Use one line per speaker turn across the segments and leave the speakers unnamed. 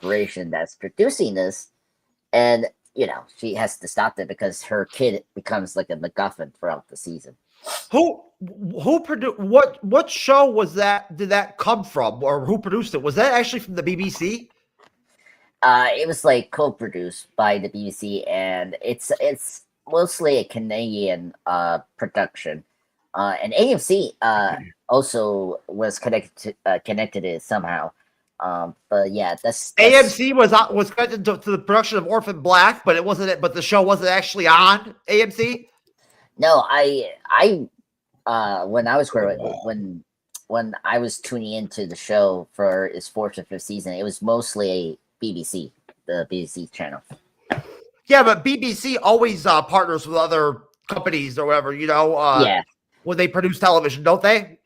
corporation that's producing this, and she has to stop that because her kid becomes like a MacGuffin throughout the season.
Who produced what show was that? Did that come from, or who produced it? Was that actually from the BBC?
It was like co-produced by the BBC, and it's mostly a Canadian production. And AMC also was connected to it somehow. But yeah, that's
AMC was connected to the production of Orphan Black, but it wasn't. But the show wasn't actually on AMC.
No, I when I was when I was tuning into the show for its 4th or 5th season, it was mostly BBC, the BBC channel.
Yeah, but BBC always partners with other companies or whatever,
yeah.
When they produce television, don't they?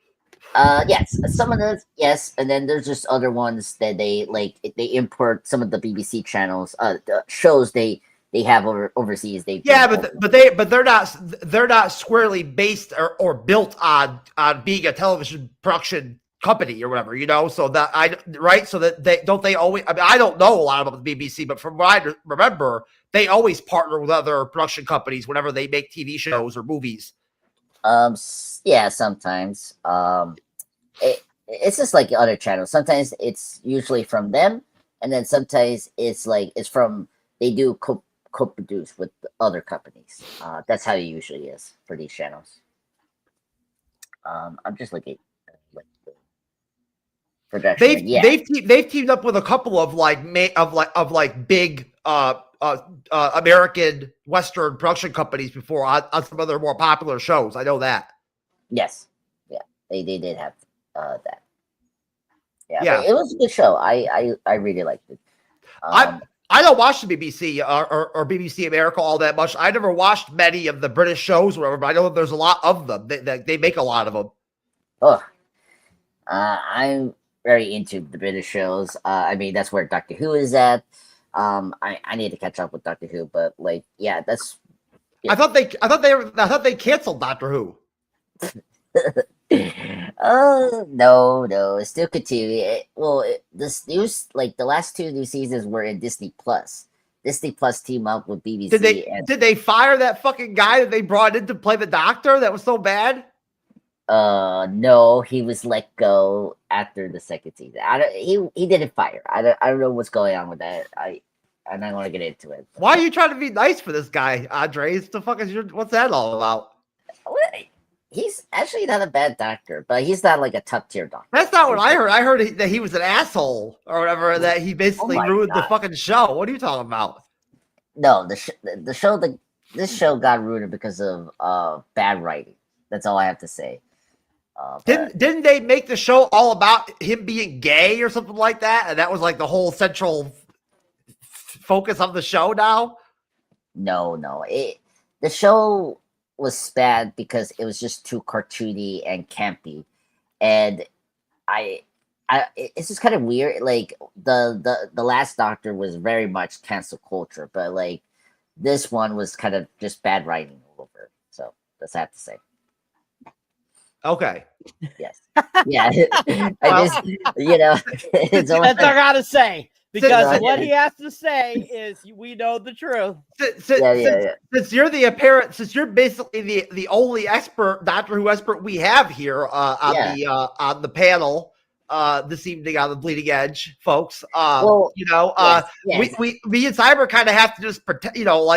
Yes, some of those, yes, and then there's just other ones that they import some of the BBC channels, the shows they have overseas. But
they're not squarely based or built on being a television production company or whatever, so that they always, I mean, I don't know a lot about the BBC, but from what I remember, they always partner with other production companies whenever they make TV shows or movies.
Yeah, sometimes. It's just like other channels. Sometimes it's usually from them, and then sometimes it's from they do co-produce with other companies. That's how it usually is for these channels. I'm just looking at the production.
They've teamed up with a couple of big American Western production companies before on some of their more popular shows. I know that.
Yes, yeah, they did have that. Yeah. It was a good show. I really liked it.
I don't watch the BBC or BBC America all that much. I never watched many of the British shows or whatever, but I know that there's a lot of them. They make a lot of them.
Oh, I'm very into the British shows. I mean, that's where Doctor Who is at. I need to catch up with Doctor Who, but that's. Yeah.
I thought they canceled Doctor Who.
Oh no, it's still continuing. This news, the last 2 new seasons were in Disney Plus. Disney Plus team up with BBC.
Did they fire that fucking guy that they brought in to play the Doctor? That was so bad.
No, he was let go after the 2nd season. He didn't fire. I don't know what's going on with that. I'm not going to get into it.
Why are you trying to be nice for this guy, Andres? What's that all about?
He's actually not a bad doctor, but he's not like a top tier doctor.
That's not what I heard. I heard that he was an asshole or whatever, that he basically ruined the fucking show. What are you talking about?
No, this show got ruined because of bad writing. That's all I have to say.
Didn't they make the show all about him being gay or something like that? And that was like the whole central focus of the show now? No.
The show was bad because it was just too cartoony and campy. And it's just kind of weird. Like the last Doctor was very much cancel culture, but this one was kind of just bad writing all over. So that's what I have to say.
Okay.
Yes. Yeah. It's
that's all I gotta say. Because what he has to say is, we know the truth.
Since you're basically the only Doctor Who expert we have here on the panel this evening on the Bleeding Edge, folks. We and Cyber kind of have to just pretend,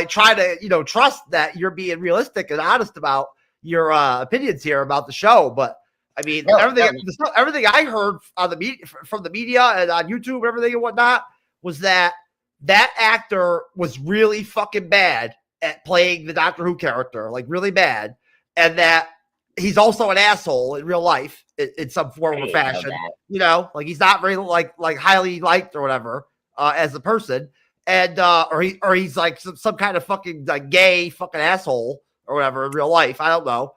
try to trust that you're being realistic and honest about your opinions here about the show. But I mean, everything I heard on from the media and on YouTube and everything and whatnot was that actor was really fucking bad at playing the Doctor Who character, really bad, and that he's also an asshole in real life in some form or fashion. He's not very highly liked or whatever as a person, and or he's like some kind of fucking gay fucking asshole or whatever in real life. I don't know.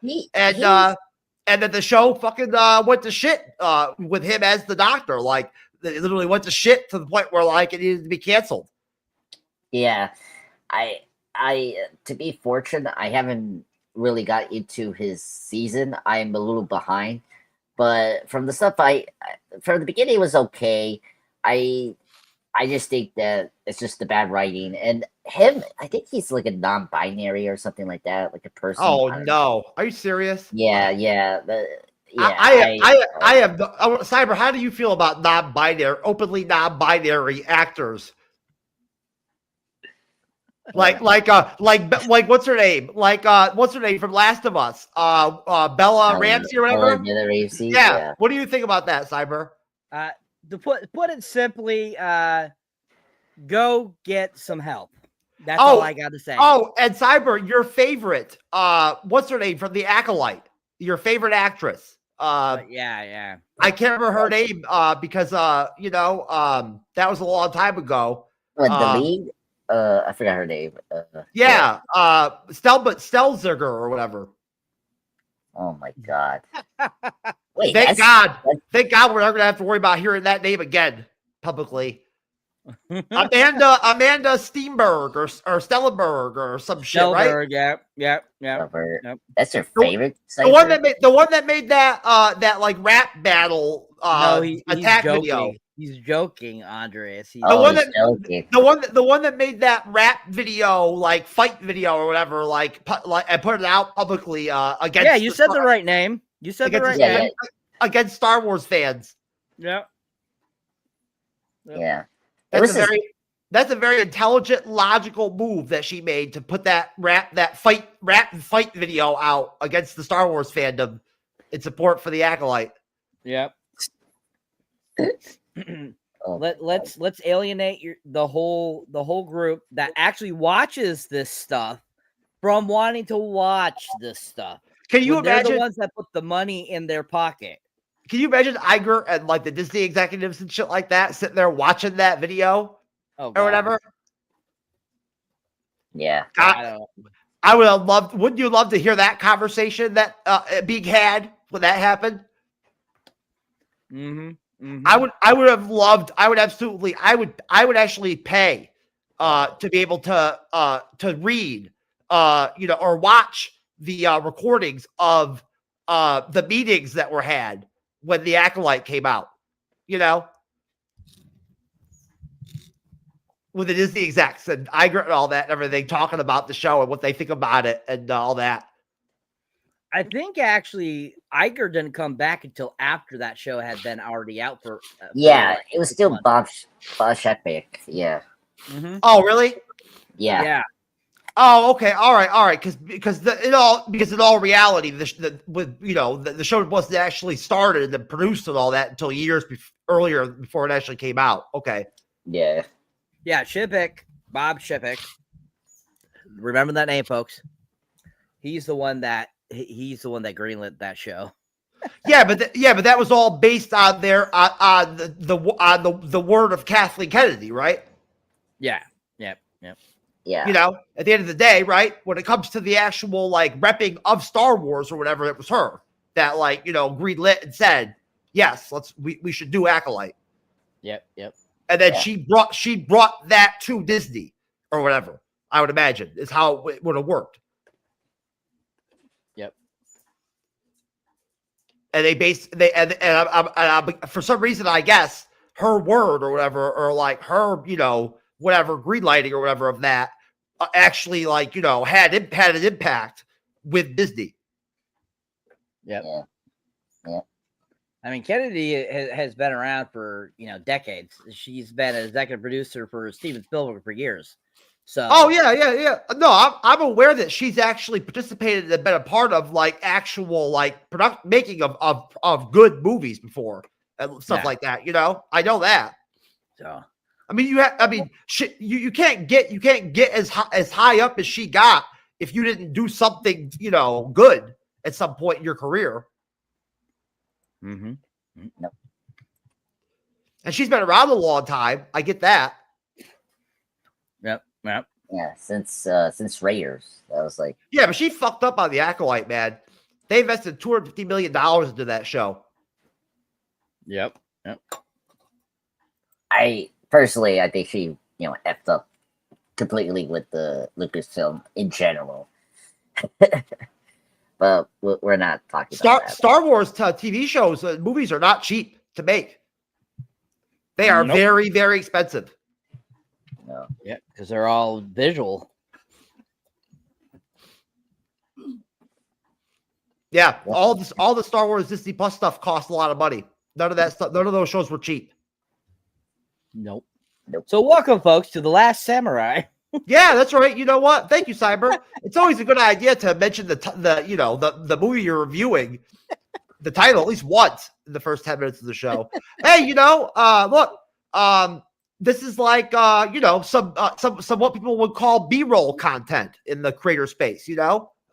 And then the show fucking went to shit with him as the Doctor. It literally went to shit to the point where it needed to be canceled.
Yeah, I to be fortunate, I haven't really got into his season. I'm a little behind, but from the stuff from the beginning, it was okay. I I just think that it's just the bad writing. And him, I think he's like a non-binary or something like that, like a person.
Oh
I don't know.
no, are you serious?
Yeah, yeah,
I have Cyber. How do you feel about non-binary, openly non-binary actors? Like what's her name? What's her name from Last of Us? Bella Ramsey or whatever.
Bella Ramsey.
Yeah. What do you think about that, Cyber?
To put it simply, go get some help. That's all I got to say.
Oh, and Cyber, your favorite, what's her name from The Acolyte? Your favorite actress.
Yeah.
I can't remember her name because that was a long time ago.
What, the lead? I forgot her name.
Stelziger or whatever.
Oh my god. Wait,
thank God we're not gonna have to worry about hearing that name again publicly. Amanda Steenberg or Stellenberg or some shit, right?
Yeah.
That's her favorite.
The one that made that like rap battle attack video.
He's joking, Andres.
The one that made that rap video, like fight video or whatever, like and put it out publicly against.
Yeah, you said the right name. You said the right name
against Star Wars fans.
Yeah.
Yeah.
That's a very intelligent, logical move that she made to put that rap and fight video out against the Star Wars fandom in support for the Acolyte.
Yep. Let's alienate the whole group that actually watches this stuff from wanting to watch this stuff.
Can you imagine?
They're the ones that put the money in their pocket.
Can you imagine Iger and like the Disney executives and shit like that sitting there watching that video or whatever?
Yeah.
I would have loved. Wouldn't you love to hear that conversation that being had when that happened?
Mm-hmm.
I would have loved. I would actually pay to be able to read or watch the recordings of the meetings that were had when the Acolyte came out, with the Disney execs and Iger and all that and everything, talking about the show and what they think about it and all that.
I think actually Iger didn't come back until after that show had been already out for.
It was still Bob Chapek. Yeah.
Mm-hmm.
Oh, really?
Yeah.
Oh, okay. All right. Because in all reality, the show wasn't actually started and produced and all that until years earlier before it actually came out. Okay.
Yeah.
Yeah. Bob Chapek. Remember that name, folks. He's the one that greenlit that show.
but that was all based on the word of Kathleen Kennedy, right?
Yeah. Yep.
Yeah. At the end of the day, right? When it comes to the actual like repping of Star Wars or whatever, it was her that greenlit and said, yes, we should do Acolyte.
Yep.
And then she brought that to Disney or whatever. I would imagine is how it would have worked.
Yep.
And for some reason, I guess her word or whatever, or like her, whatever green lighting or whatever of that actually had an impact with Disney.
Yep. Yeah. I mean, Kennedy has been around for, decades. She's been an executive producer for Steven Spielberg for years. So.
Oh yeah. No, I'm aware that she's actually participated and been a part of like actual making of good movies before and stuff like that. I know that.
So.
I mean, you can't get as high up as she got if you didn't do something, good at some point in your career.
Mm-hmm.
Nope.
And she's been around a long time. I get that.
Yep.
Yeah, since Raiders, that was like.
Yeah, but she fucked up on the Acolyte, man. They invested $250 million into that show.
Yep.
I think she, effed up completely with the Lucasfilm in general. But we're not talking about that.
Star Wars TV shows, movies are not cheap to make. They are very, very expensive.
No.
Yeah, because they're all visual.
Yeah, all the Star Wars Disney Plus stuff costs a lot of money. None of that stuff. None of those shows were cheap.
Nope. So welcome, folks, to The Last Samurai.
Yeah, that's right. You know what? Thank you, Cyber. It's always a good idea to mention the movie you're reviewing, the title at least once in the first 10 minutes of the show. Hey, look, this is like some what people would call B-roll content in the creator space.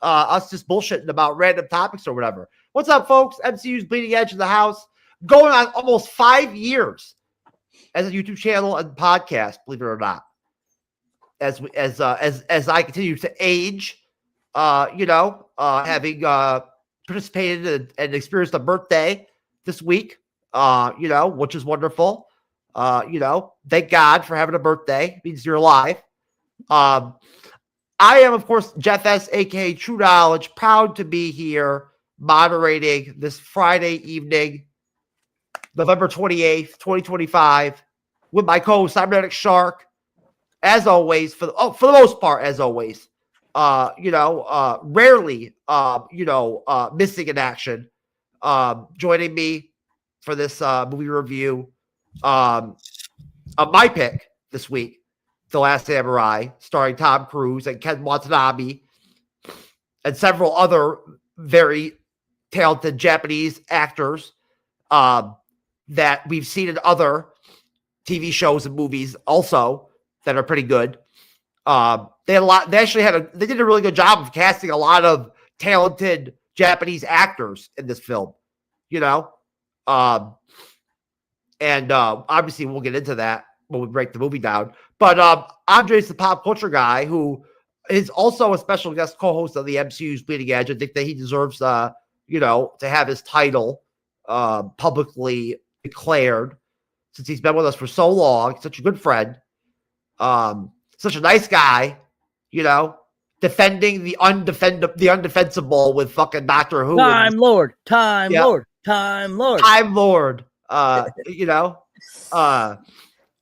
Us just bullshitting about random topics or whatever. What's up, folks? MCU's Bleeding Edge in the house, going on almost 5 years as a YouTube channel and podcast. Believe it or not. As I continue to age, having participated and experienced a birthday this week, which is wonderful. Thank God for having a birthday. It means you're alive. I am, of course, Jeff S., aka TrueKnowledge, proud to be here moderating this Friday evening, November 28th, 2025, with my co-host Cyberneticshark. As always, for the most part, as always, rarely, missing in action, joining me for this movie review of my pick this week, The Last Samurai, starring Tom Cruise and Ken Watanabe, and several other very talented Japanese actors that we've seen in other TV shows and movies also. That are pretty good. They had a lot. They did a really good job of casting a lot of talented Japanese actors in this film. Obviously we'll get into that when we break the movie down. But Andre's the pop culture guy who is also a special guest co-host of the MCU's Bleeding Edge. I think that he deserves, to have his title publicly declared since he's been with us for so long. He's such a good friend. Such a nice guy, defending the undefensible with fucking Doctor Who.
Time Lord.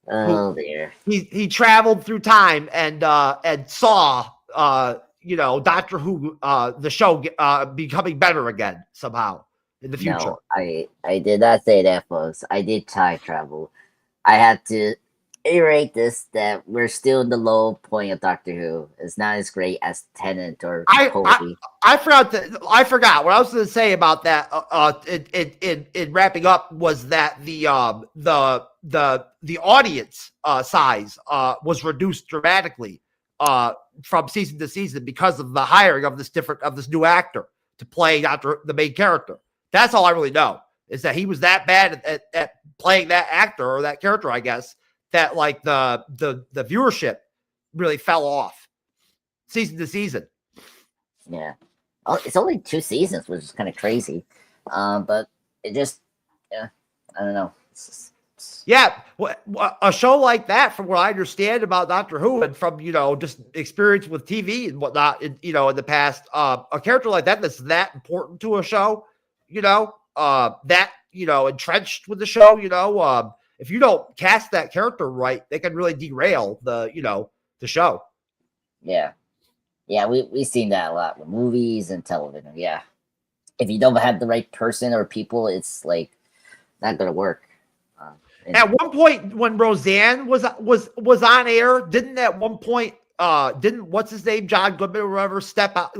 Oh dear. He traveled through time and saw Doctor Who the show becoming better again somehow in the future.
No, I did not say that, folks. I did time travel. I had to iterate this that we're still in the low point of Doctor Who. It's not as great as Tennant or Capaldi.
I forgot what I was going to say about that. In wrapping up was that the audience size was reduced dramatically from season to season because of the hiring of this new actor to play the main character. That's all I really know, is that he was that bad at playing that actor or that character, I guess, that like the viewership really fell off season to season.
Yeah. Oh, it's only 2 seasons, which is kind of crazy. But it just, I don't know.
Yeah, a show like that, from what I understand about Doctor Who and from, just experience with TV and whatnot, in the past, a character like that's that important to a show, that, entrenched with the show, if you don't cast that character right, they can really derail the show.
Yeah. Yeah, we've seen that a lot with movies and television. Yeah. If you don't have the right person or people, it's like not gonna work.
At one point when Roseanne was on air, didn't at one point didn't what's his name, John Goodman or whatever, step out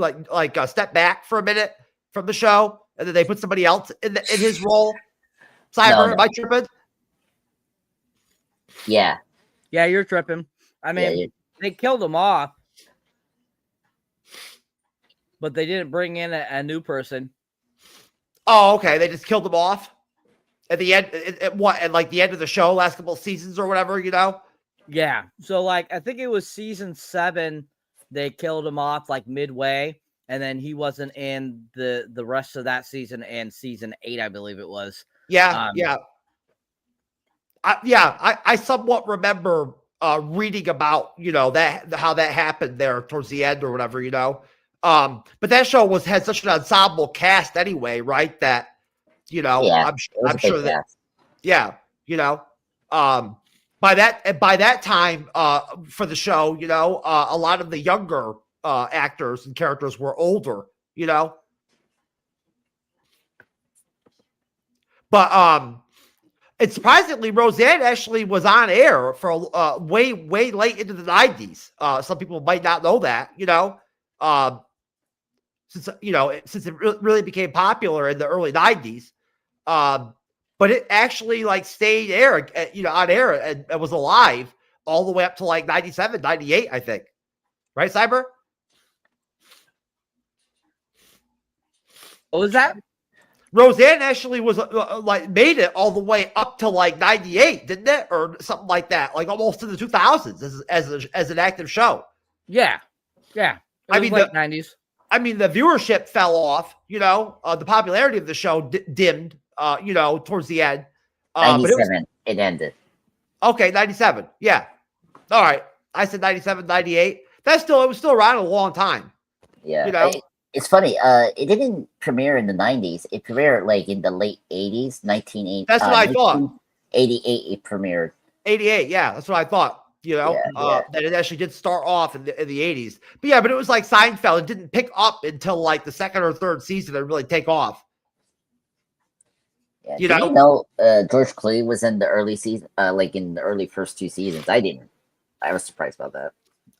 step back for a minute from the show, and then they put somebody else in his role? Cyber, am I tripping?
Yeah.
Yeah, you're tripping. I mean, they killed him off, but they didn't bring in a new person.
Oh, okay. They just killed him off at the end. At the end of the show, last couple of seasons or whatever,
Yeah. So, I think it was season 7. They killed him off midway, and then he wasn't in the rest of that season and season 8, I believe it was.
Yeah. I somewhat remember reading about how that happened there towards the end or whatever, but that show had such an ensemble cast anyway, right? That I'm sure that by that time, for the show, you know, a lot of the younger actors and characters were older, you know. But it's surprisingly, Roseanne actually was on air for way late into the 90s. Some people might not know that, you know, since it really became popular in the early 90s. But it actually like stayed on air and was alive all the way up to like 97, 98, I think. Right, Cyber?
What was that?
Roseanne actually was made it all the way up to like 98, didn't it? Or something like that, like almost to the 2000s as an active show.
Yeah.
I mean,
late 90s.
I mean, the viewership fell off, you know, the popularity of the show dimmed, you know, towards the end.
97, it ended.
Okay, 97. Yeah. All right. I said 97, 98. It was still around a long time.
Yeah.
You know?
It's funny. It didn't premiere in the 90s. It premiered like in the late 80s, 1980.
That's what I thought.
88 it premiered.
88, yeah. That's what I thought. You know, that it actually did start off in the 80s. But it was like Seinfeld. It didn't pick up until like the second or third season to really take off.
Yeah. You know, George Clooney was in the early season, like in the early first two seasons. I didn't. I was surprised about that.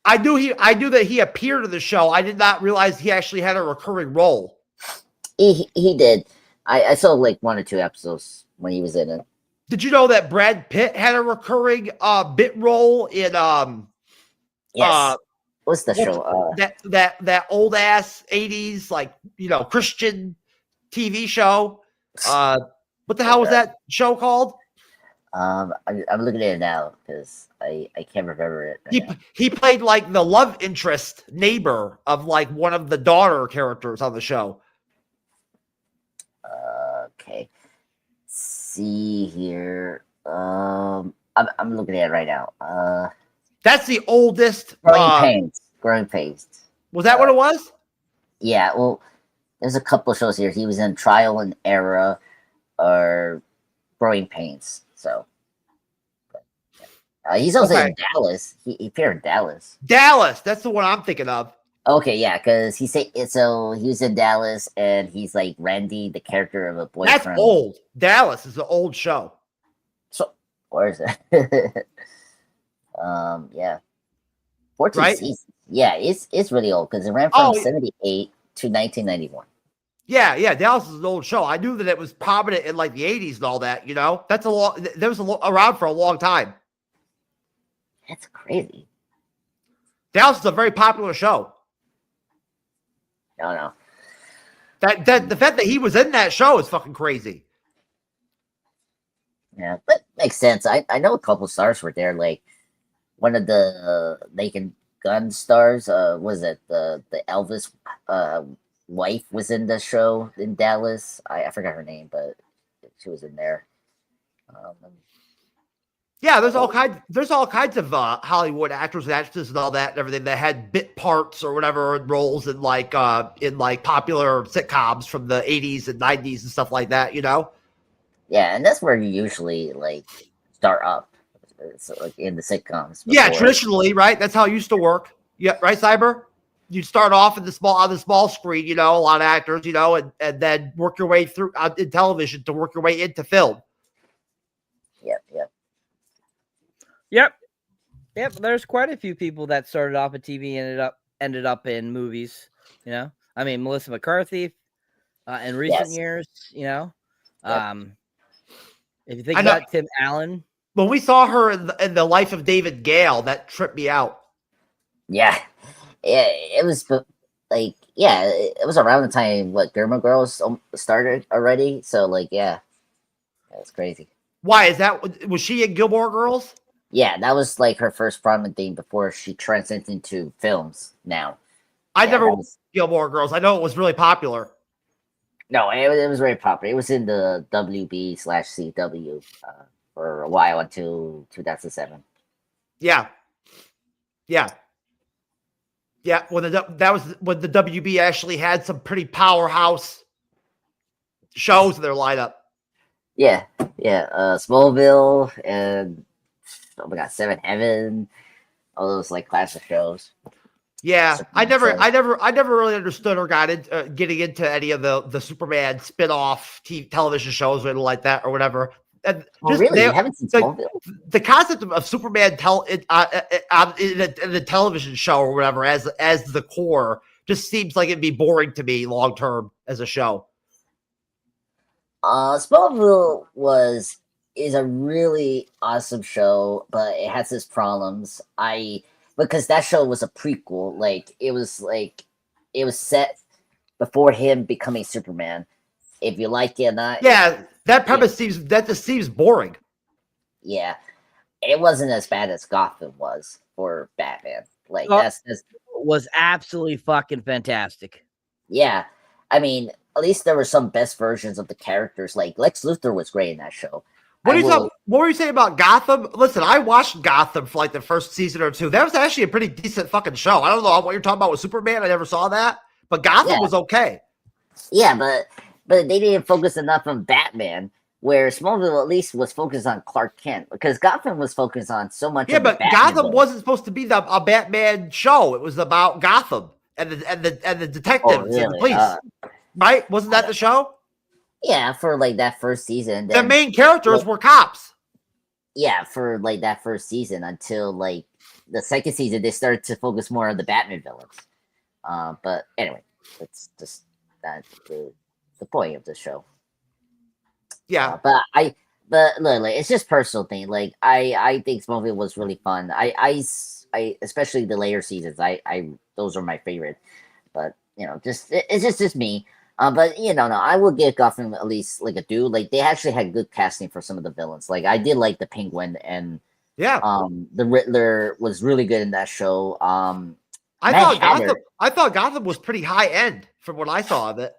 I knew that he appeared in the show. I did not realize he actually had a recurring role.
He did. I saw like 1 or 2 episodes when he was in it.
Did you know that Brad Pitt had a recurring bit role in
yes. What's the show?
That old ass 80s like, you know, Christian TV show. What the hell was that show called?
I'm looking at it now because I can't remember it.
He played like the love interest neighbor of like one of the daughter characters on the show.
Okay. See here. I'm looking at it right now.
That's the oldest.
Growing Pains.
Was that what it was?
Yeah. Well, there's a couple of shows here. He was in Trial and Error or Growing Pains. So he's also in Dallas. He appeared in Dallas.
Dallas. That's the one I'm thinking of.
Okay, yeah, because he was in Dallas, and he's like Randy, the character of a boyfriend.
That's old. Dallas is an old show.
So where is it? Yeah, 14 seasons. Yeah, it's really old because it ran from 78 to 1991.
Yeah, Dallas is an old show. I knew that it was prominent in like the 80s and all that. You know, that's around for a long time.
That's crazy.
Dallas is a very popular show.
No.
That the fact that he was in that show is fucking crazy.
Yeah, that makes sense. I know a couple stars were there. Like one of the Naked Gun stars. Was it the Elvis wife was in the show in Dallas? I forgot her name, but she was in there.
Yeah, there's all kinds of Hollywood actors and actresses and all that and everything that had bit parts or whatever roles in like popular sitcoms from the 80s and 90s and stuff like that, you know?
Yeah, and that's where you usually like start up. So, like in the sitcoms.
Yeah, traditionally, right? That's how it used to work. Yeah, right, Cyber? You start off on the small screen, you know, a lot of actors, you know, and then work your way through in television to work your way into film.
Yep. There's quite a few people that started off at TV and ended up in movies. You know, I mean, Melissa McCarthy in recent years. You know, if you think about Tim Allen,
when we saw her in the Life of David Gale, that tripped me out.
Yeah, it was like it was around the time Gilmore Girls started already. So like that was crazy.
Why is that? Was she in Gilmore Girls?
Yeah, that was like her first prominent thing before she transcended into films. Now,
I never watched Gilmore Girls. I know it was really popular.
No, it was very popular. It was in the WB/CW for a while until 2007.
Yeah. That was when the WB actually had some pretty powerhouse shows in their lineup.
Yeah. Smallville and Oh my God, Seven Heaven, all those like classic shows.
Yeah, I
Superman
never really understood or got into getting into any of the Superman spin-off television shows or anything like that or whatever. And
Oh, really? You haven't seen Smallville?
The concept of Superman in the television show or whatever as the core just seems like it'd be boring to me long term as a show.
Smallville is a really awesome show, but it has its problems. Because that show was a prequel, like it was set before him becoming Superman. If you like it or not,
yeah, that premise just seems boring.
Yeah, it wasn't as bad as Gotham was for Batman. Like that's
was absolutely fucking fantastic.
Yeah, I mean, at least there were some best versions of the characters. Like Lex Luthor was great in that show.
What were you saying about Gotham? Listen, I watched Gotham for like the first season or two. That was actually a pretty decent fucking show. I don't know what you're talking about with Superman. I never saw that, but Gotham was okay.
Yeah, but they didn't focus enough on Batman. Where Smallville at least was focused on Clark Kent, because Gotham was focused on so much.
Yeah, but Gotham wasn't supposed to be a Batman show. It was about Gotham and the detectives and the police, right? Wasn't that the show?
Yeah, for like that first season.
The main characters were cops.
Yeah, for like that first season until like the second season, they started to focus more on the Batman villains. But anyway, that's just the point of the show.
Yeah,
but literally, it's just personal thing. Like I think Smallville was really fun. I especially the later seasons. I those are my favorite. But it's just me. But no, I will give Gotham at least like a due. Like they actually had good casting for some of the villains. Like I did like the Penguin and the Riddler was really good in that show.
I thought Gotham was pretty high end from what I saw of it.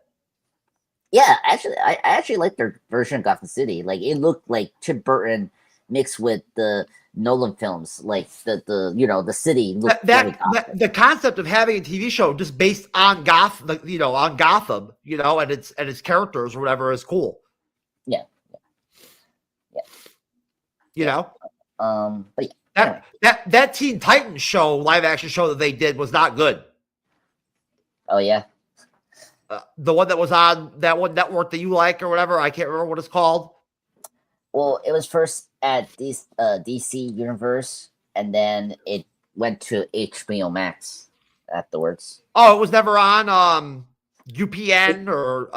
Yeah, I actually like their version of Gotham City. Like it looked like Tim Burton mixed with the Nolan films. Like the city looked
the concept of having a TV show just based on Gotham, and its characters or whatever is cool.
Yeah. But
yeah. That Teen Titans show, live action show that they did was not good.
Oh yeah.
The one that was on that one network that you like or whatever, I can't remember what it's called.
Well, it was first at DC Universe, and then it went to HBO Max afterwards.
Oh, it was never on UPN or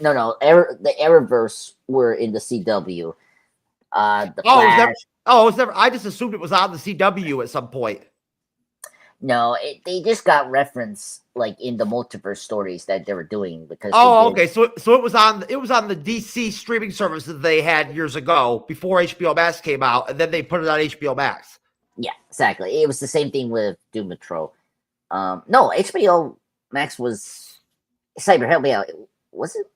no. The Arrowverse were in the CW. The Flash.
It was never. I just assumed it was on the CW at some point.
No, they just got reference like in the multiverse stories that they were doing because.
Oh, okay. So it was on the DC streaming service that they had years ago before HBO Max came out, and then they put it on HBO Max.
Yeah, exactly. It was the same thing with Doom Patrol. No, HBO Max was Cyber. Help me out. Was it?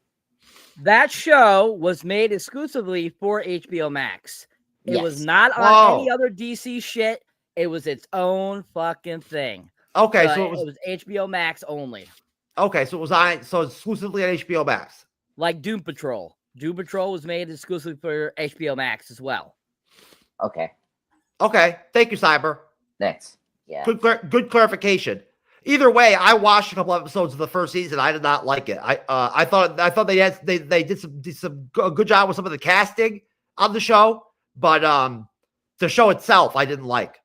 That show was made exclusively for HBO Max. It was not on any other DC shit. It was its own fucking thing.
Okay,
so it was HBO Max only.
Okay, so it's exclusively on HBO Max.
Like Doom Patrol. Doom Patrol was made exclusively for HBO Max as well.
Okay.
Thank you, Cyber.
Thanks. Yeah.
Good clarification. Either way, I watched a couple episodes of the first season. I did not like it. I thought they did some good job with some of the casting on the show, but the show itself I didn't like.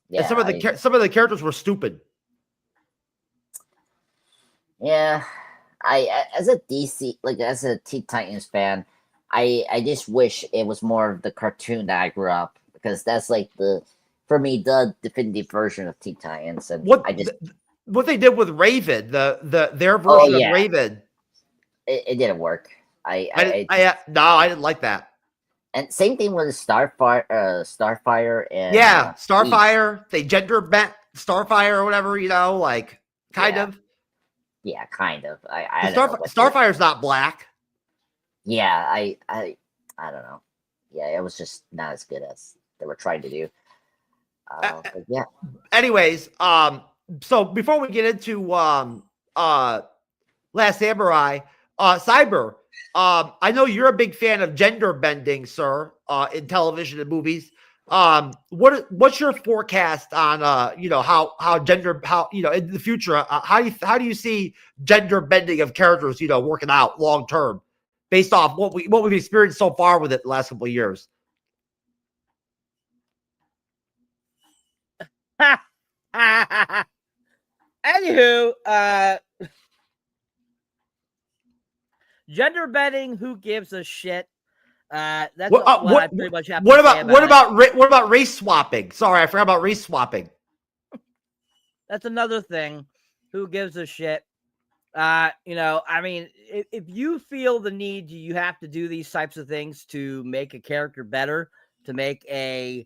Yeah,
and some of the characters were stupid.
Yeah, I as a DC, like as a Teen Titans fan, I just wish it was more of the cartoon that I grew up, because that's like for me the definitive version of Teen Titans. And
what they did with Raven, their version of Raven,
it didn't work. I
didn't like that.
And same thing with Starfire and
Starfire. They gender bent Starfire or whatever, kind of.
Yeah, kind of.
Starfire's not black.
Yeah, I don't know. Yeah, it was just not as good as they were trying to do. Yeah.
Anyways, so before we get into Last Samurai, Cyber, I know you're a big fan of gender bending, sir, in television and movies. What's your forecast on how in the future how do you see gender bending of characters working out long term based off what we've experienced so far with it the last couple of years?
Anywho, gender bending, who gives a shit? That's what I pretty much have to say about
what about race swapping? Sorry, I forgot about race swapping.
That's another thing. Who gives a shit? I mean, if you feel the need, you have to do these types of things to make a character better, to make a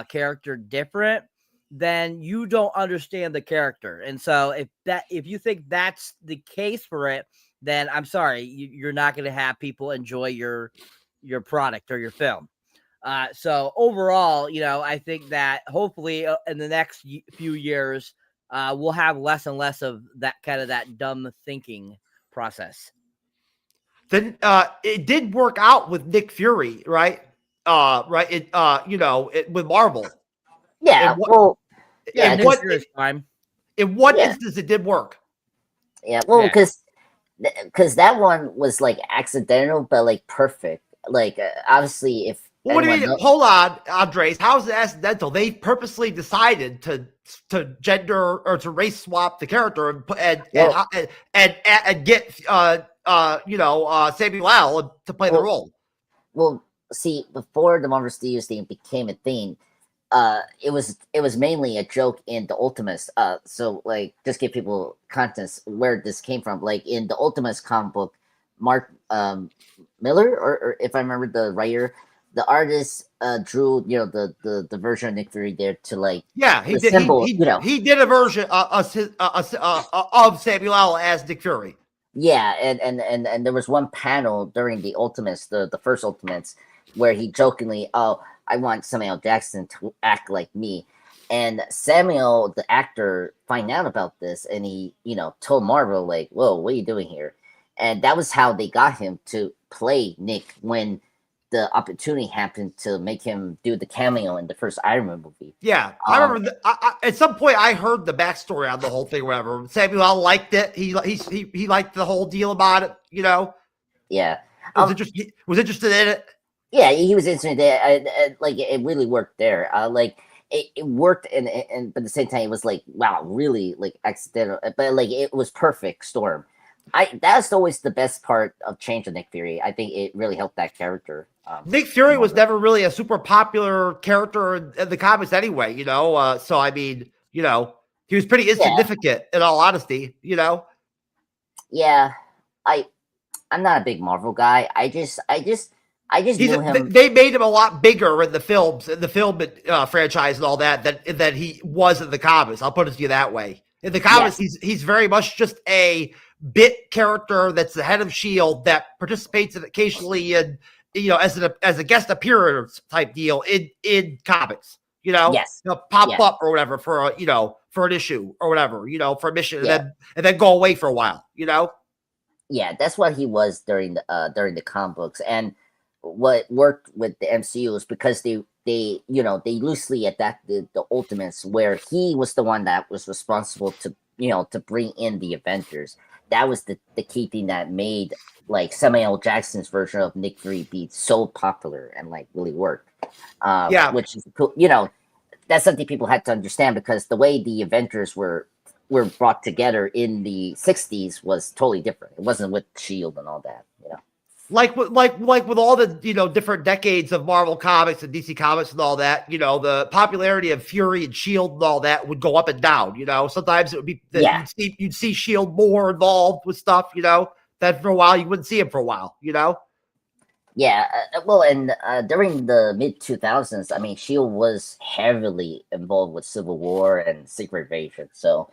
character different, then you don't understand the character. And so if you think that's the case for it, then I'm sorry, you're not going to have people enjoy your product or your film. So overall, I think that hopefully in the next few years, we'll have less and less of that kind of that dumb thinking process.
Then it did work out with Nick Fury, right? Right. With Marvel.
Yeah.
In what instance it did work?
Yeah. Well, because that one was like accidental, but like perfect. Like obviously, if
what do you mean? Hold on, Andres. How is it accidental? They purposely decided to gender or to race swap the character and get Samuel L. to play the role.
Well, see, before the Marvel Studios thing became a thing, it was mainly a joke in the Ultimates. So like, just give people context where this came from. Like in the Ultimates comic book, Mark Miller, or if I remember the writer, the artist drew the version of Nick Fury there to like
he did a version of Samuel L. as Nick Fury.
Yeah, and there was one panel during the Ultimates, the first Ultimates, where he jokingly, "Oh, I want Samuel Jackson to act like me," and Samuel, the actor, find out about this, and he told Marvel like, "Whoa, what are you doing here?" And that was how they got him to play Nick when the opportunity happened to make him do the cameo in the first Iron Man movie.
Yeah, I remember. At some point, I heard the backstory on the whole thing. Whatever, Samuel liked it. He liked the whole deal about it.
Yeah,
was interested in it.
Yeah, he was interested. Like it really worked there. Like it worked, and but at the same time, it was like wow, really like accidental. But like it was perfect storm. That's always the best part of Change of Nick Fury. I think it really helped that character.
Nick Fury was never really a super popular character in the comics anyway, so I mean, he was pretty insignificant in all honesty,
Yeah, I'm not a big Marvel guy. I just knew him.
They made him a lot bigger in the film franchise and all that than he was in the comics. I'll put it to you that way. In the comics, he's very much just a bit character that's the head of S.H.I.E.L.D. that participates occasionally in, as a guest appearance type deal in comics, pop up or whatever for for an issue or whatever, for a mission and then go away for a while,
Yeah, that's what he was during the comic books. And what worked with the MCU is because they loosely adapted the Ultimates, where he was the one that was responsible to bring in the Avengers. That was the key thing that made like Samuel L. Jackson's version of Nick Fury be so popular and like really worked. Which is cool. That's something people had to understand, because the way the Avengers were brought together in the 60s was totally different. It wasn't with S.H.I.E.L.D. and all that.
Like with all the different decades of Marvel comics and DC comics and all that, the popularity of Fury and S.H.I.E.L.D. and all that would go up and down. Sometimes it would be that you'd see S.H.I.E.L.D. more involved with stuff. That for a while you wouldn't see him for a while.
Yeah, well, and during the mid 2000s, I mean, S.H.I.E.L.D. was heavily involved with Civil War and Secret Invasion, so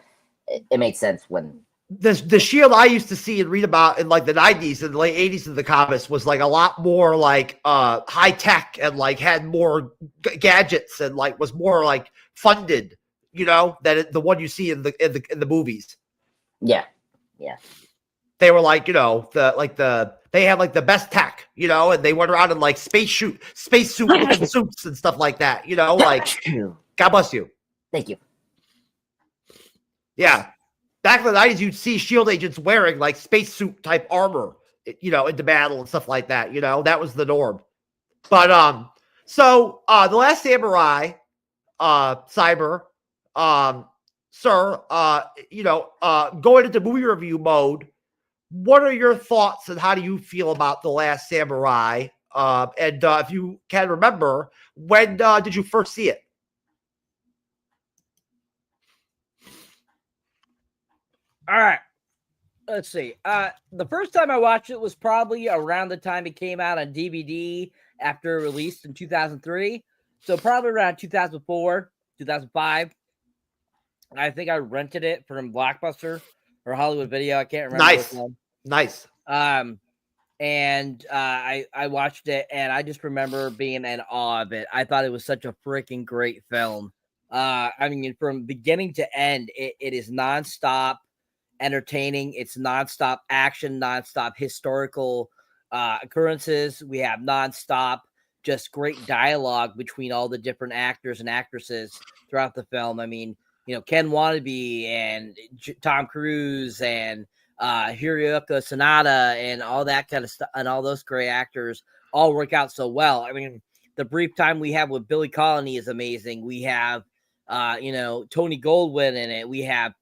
it made sense when.
The S.H.I.E.L.D. I used to see and read about in like the 90s and the late 80s of the comics was like a lot more like high tech and like had more gadgets and like was more like funded, than the one you see in the movies.
Yeah.
they were like, you know, they had like the best tech, you know, and they went around in like spacesuit suits and stuff like that, you know, like God bless you.
Thank you.
Yeah. Back in the 90s, you'd see SHIELD agents wearing like spacesuit type armor, you know, into battle and stuff like that, you know, that was the norm. But so The Last Samurai, Cyber, sir, you know, going into movie review mode, what are your thoughts and how do you feel about The Last Samurai? And if you can remember, when did you first see it?
All right. Let's see. The first time I watched it was probably around the time it came out on DVD after it released in 2003. So probably around 2004, 2005. I think I rented it from Blockbuster or Hollywood Video. I can't remember.
Nice.
And I watched it and I just remember being in awe of it. I thought it was such a freaking great film. I mean, from beginning to end, it is nonstop entertaining. It's nonstop action, nonstop historical occurrences. We have nonstop just great dialogue between all the different actors and actresses throughout the film. I mean, you know, Ken Wannabe and Tom Cruise and Hiroyuki Sanada and all that kind of stuff, and all those great actors all work out so well. I mean, the brief time we have with Billy Connolly is amazing. We have, you know, Tony Goldwyn in it. We have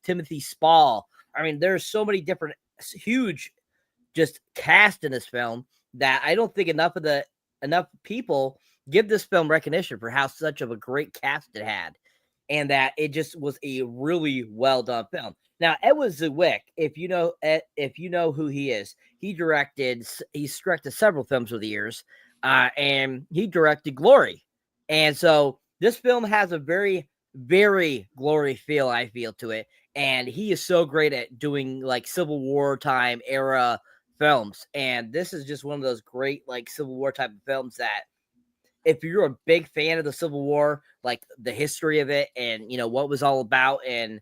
Timothy Spall. I mean, there's so many different huge just cast in this film that I don't think enough people give this film recognition for how such of a great cast it had, and that it just was a really well done film. Now, Edward Zwick, if you know who he is, he's directed several films over the years, and he directed Glory, and so this film has a very, very Glory feel, I feel, to it. And he is so great at doing like Civil War time era films. And this is just one of those great like Civil War type of films that if you're a big fan of the Civil War, like the history of it and, you know, what it was all about and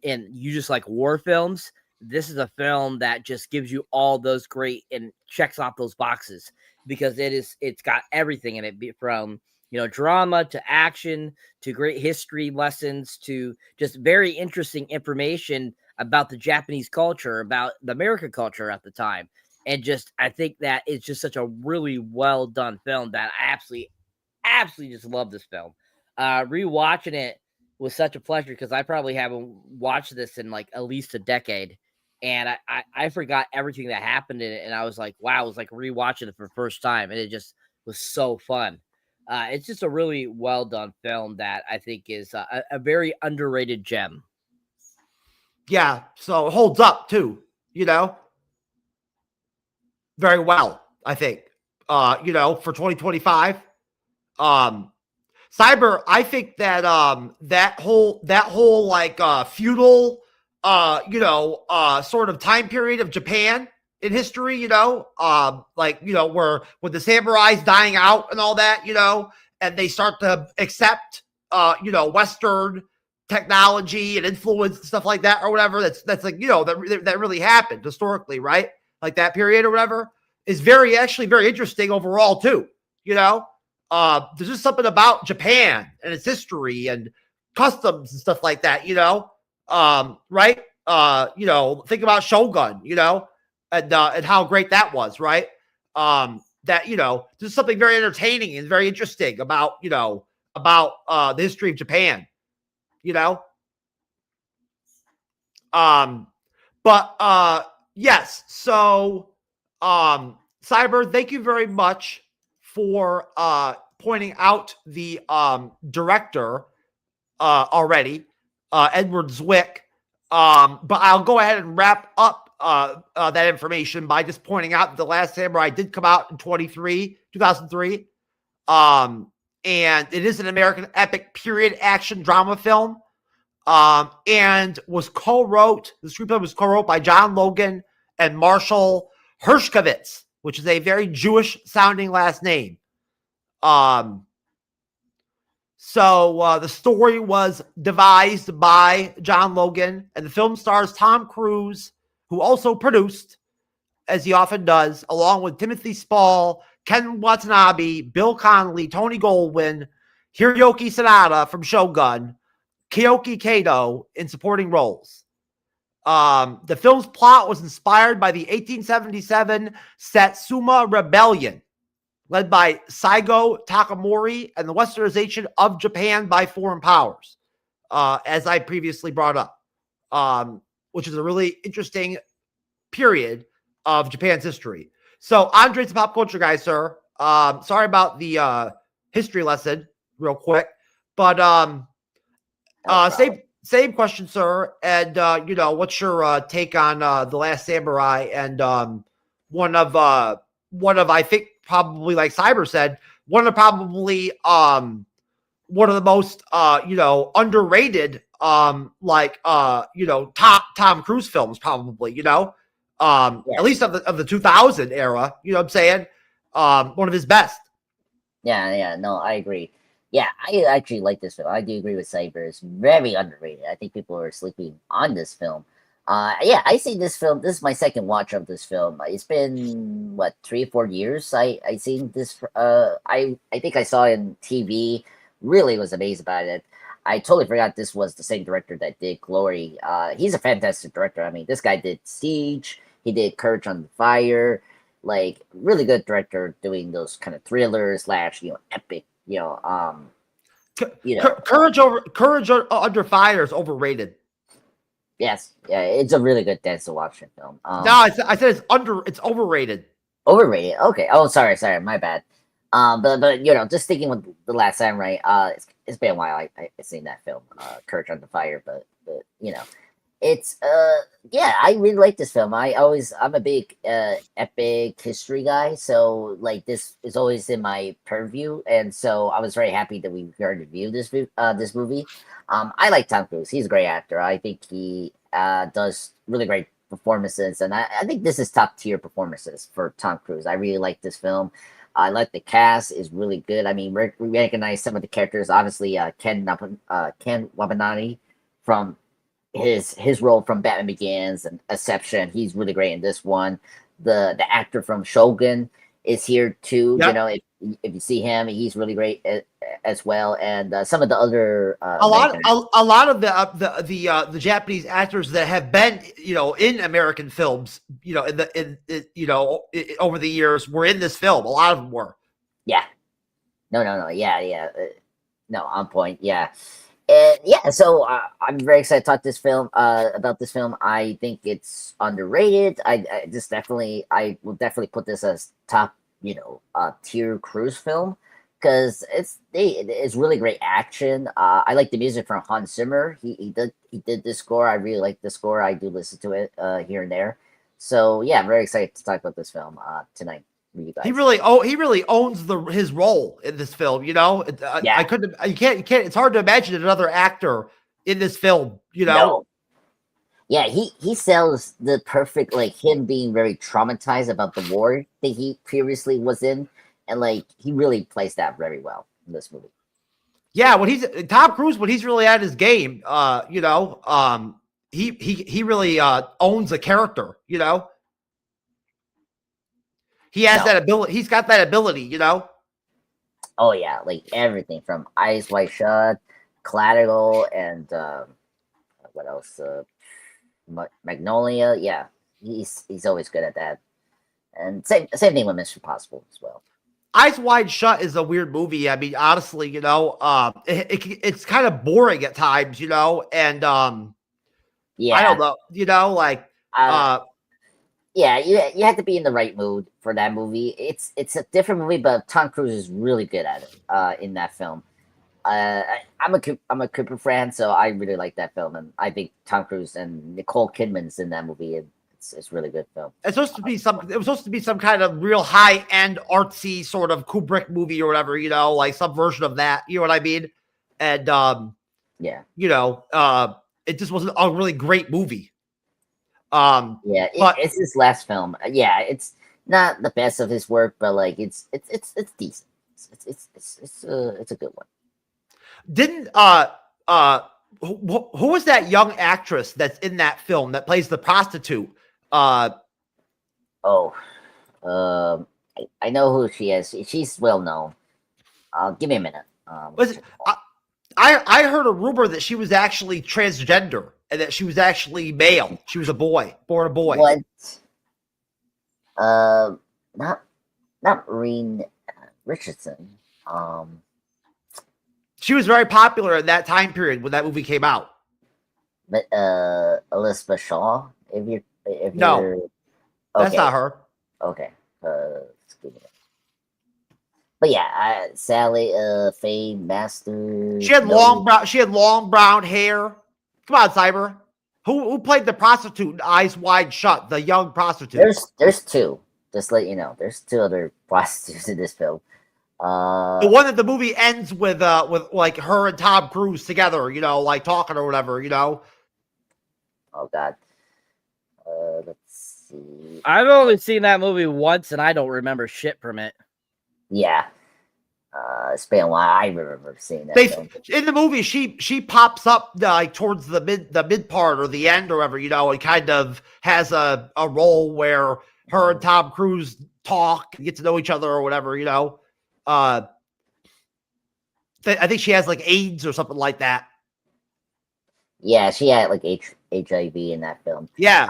you just like war films, this is a film that just gives you all those great and checks off those boxes because it's got everything in it from, you know, drama to action to great history lessons to just very interesting information about the Japanese culture, about the American culture at the time. And just, I think that it's just such a really well done film that I absolutely just love this film. Rewatching it was such a pleasure because I probably haven't watched this in like at least a decade. And I forgot everything that happened in it. And I was like, wow, it was like rewatching it for the first time. And it just was so fun. It's just a really well done film that I think is a very underrated gem.
Yeah, so it holds up too, you know, very well, I think. You know, for 2025. Cyber, I think that that whole like feudal you know, sort of time period of Japan in history, you know, like, you know, where with the samurais dying out and all that, you know, and they start to accept, you know, Western technology and influence and stuff like that or whatever. That's like, you know, that really happened historically, right? Like that period or whatever is actually very interesting overall too, you know. There's just something about Japan and its history and customs and stuff like that, you know. Right? You know, think about Shogun, you know, and how great that was, right? That, you know, there's something very entertaining and very interesting about, you know, about the history of Japan, you know. But yes, so Cyber, thank you very much for pointing out the director already, Edward Zwick. But I'll go ahead and wrap up that information by just pointing out that The Last Samurai did come out in 2003. And it is an American epic period action drama film. And the screenplay was co-wrote by John Logan and Marshall Hershkovitz, which is a very Jewish sounding last name. So the story was devised by John Logan, and the film stars Tom Cruise, who also produced, as he often does, along with Timothy Spall, Ken Watanabe, Bill Connolly, Tony Goldwyn, Hiroyuki Sanada from Shogun, Kyoki Kato in supporting roles. The film's plot was inspired by the 1877 Satsuma Rebellion, led by Saigo Takamori, and the westernization of Japan by foreign powers, as I previously brought up, which is a really interesting period of Japan's history. So, Andre's the pop culture guy, sir. Sorry about the history lesson, real quick, but same question, sir. And what's your take on The Last Samurai? And one of I think probably, like Cyber said, one of the most underrated top Tom Cruise films, probably, at least of the 2000 era, you know what I'm saying? One of his best.
Yeah, no, I agree. Yeah, I actually like this film. I do agree with Cyber. It's very underrated. I think people are sleeping on this film. Yeah, I see this film. This is my second watch of this film. It's been what 3 or 4 years. I seen this. I think I saw it on TV. Really was amazed about it. I totally forgot this was the same director that did Glory. He's a fantastic director. I mean, this guy did Siege. He did Courage on Fire. Like, really good director doing those kind of thrillers / epic.
Courage Under Fire is overrated.
Yes, yeah, it's a really good Denzel Washington film.
No, I said it's overrated.
Overrated. Okay. Oh, sorry, my bad. But just thinking with The Last Samurai, it's been a while I've seen that film, Courage Under Fire, but it's yeah, I really like this film. I'm a big epic history guy, so like this is always in my purview, and so I was very happy that we got to review this movie. I like Tom Cruise. He's a great actor. I think he does really great performances, and I think this is top tier performances for Tom Cruise. I really like this film. I like the cast is really good. I mean, we recognize some of the characters. Obviously, Ken Watanabe from his role from Batman Begins and Inception. He's really great in this one. The actor from Shogun is here too. Yep. If you see him, he's really great as well. And some of the other
a lot of the Japanese actors that have been in American films over the years were in this film. A lot of them were.
Yeah. No. Yeah. No, on point. Yeah. And yeah, so I'm very excited to talk about this film. I think it's underrated. I will definitely put this as top tier cruise film because it's really great action. I like the music from Hans Zimmer. He did the score. I really like the score. I do listen to it here and there. So yeah, I'm very excited to talk about this film tonight with you guys.
He really owns his role in this film. Yeah. I couldn't. You can't. It's hard to imagine another actor in this film.
No. Yeah, he sells the perfect, like, him being very traumatized about the war that he previously was in, and like he really plays that very well in this movie.
Yeah, when he's Tom Cruise, when he's really at his game, he really owns a character. He has that ability. He's got that ability.
Oh yeah, like everything from Eyes Wide Shut, Collateral, and what else? Magnolia. Yeah, he's always good at that. And same thing with Mission Impossible as well.
Eyes Wide Shut is a weird movie. I mean, honestly, it's kind of boring at times, and
yeah,
I don't know,
yeah, you have to be in the right mood for that movie. It's a different movie, but Tom Cruise is really good at it in that film. I'm a Cooper fan, so I really like that film, and I think Tom Cruise and Nicole Kidman's in that movie. It's a really good film.
It was supposed to be some kind of real high end artsy sort of Kubrick movie or whatever, like some version of that. You know what I mean? And
yeah,
it just wasn't a really great movie.
Yeah, it's his last film. Yeah, it's not the best of his work, but like it's decent. It's a good one.
Didn't who was that young actress that's in that film that plays the prostitute?
Oh, I know who she is. She's well known. Give me a minute.
I heard a rumor that she was actually transgender and that she was actually male. She was a boy, born a boy.
What? Not Maureen Richardson.
She was very popular in that time period when that movie came out.
But Elizabeth Shaw. If
No,
you're,
that's
okay.
not her.
Okay. Excuse me. But yeah, Sally, Faye Master.
She had long brown hair. Come on, Cyber. Who played the prostitute in Eyes Wide Shut? The young prostitute.
There's two. Just to let you know, there's two other prostitutes in this film.
The one that the movie ends with like her and Tom Cruise together, like talking or whatever,
Oh God. Let's see.
I've only seen that movie once, and I don't remember shit from it.
Yeah. It's been a while. I remember seeing that film.
In the movie, she pops up like towards the mid part or the end or whatever, and kind of has a role where her and Tom Cruise talk and get to know each other or whatever, I think she has like AIDS or something like that.
Yeah, she had like HIV in that film.
Yeah.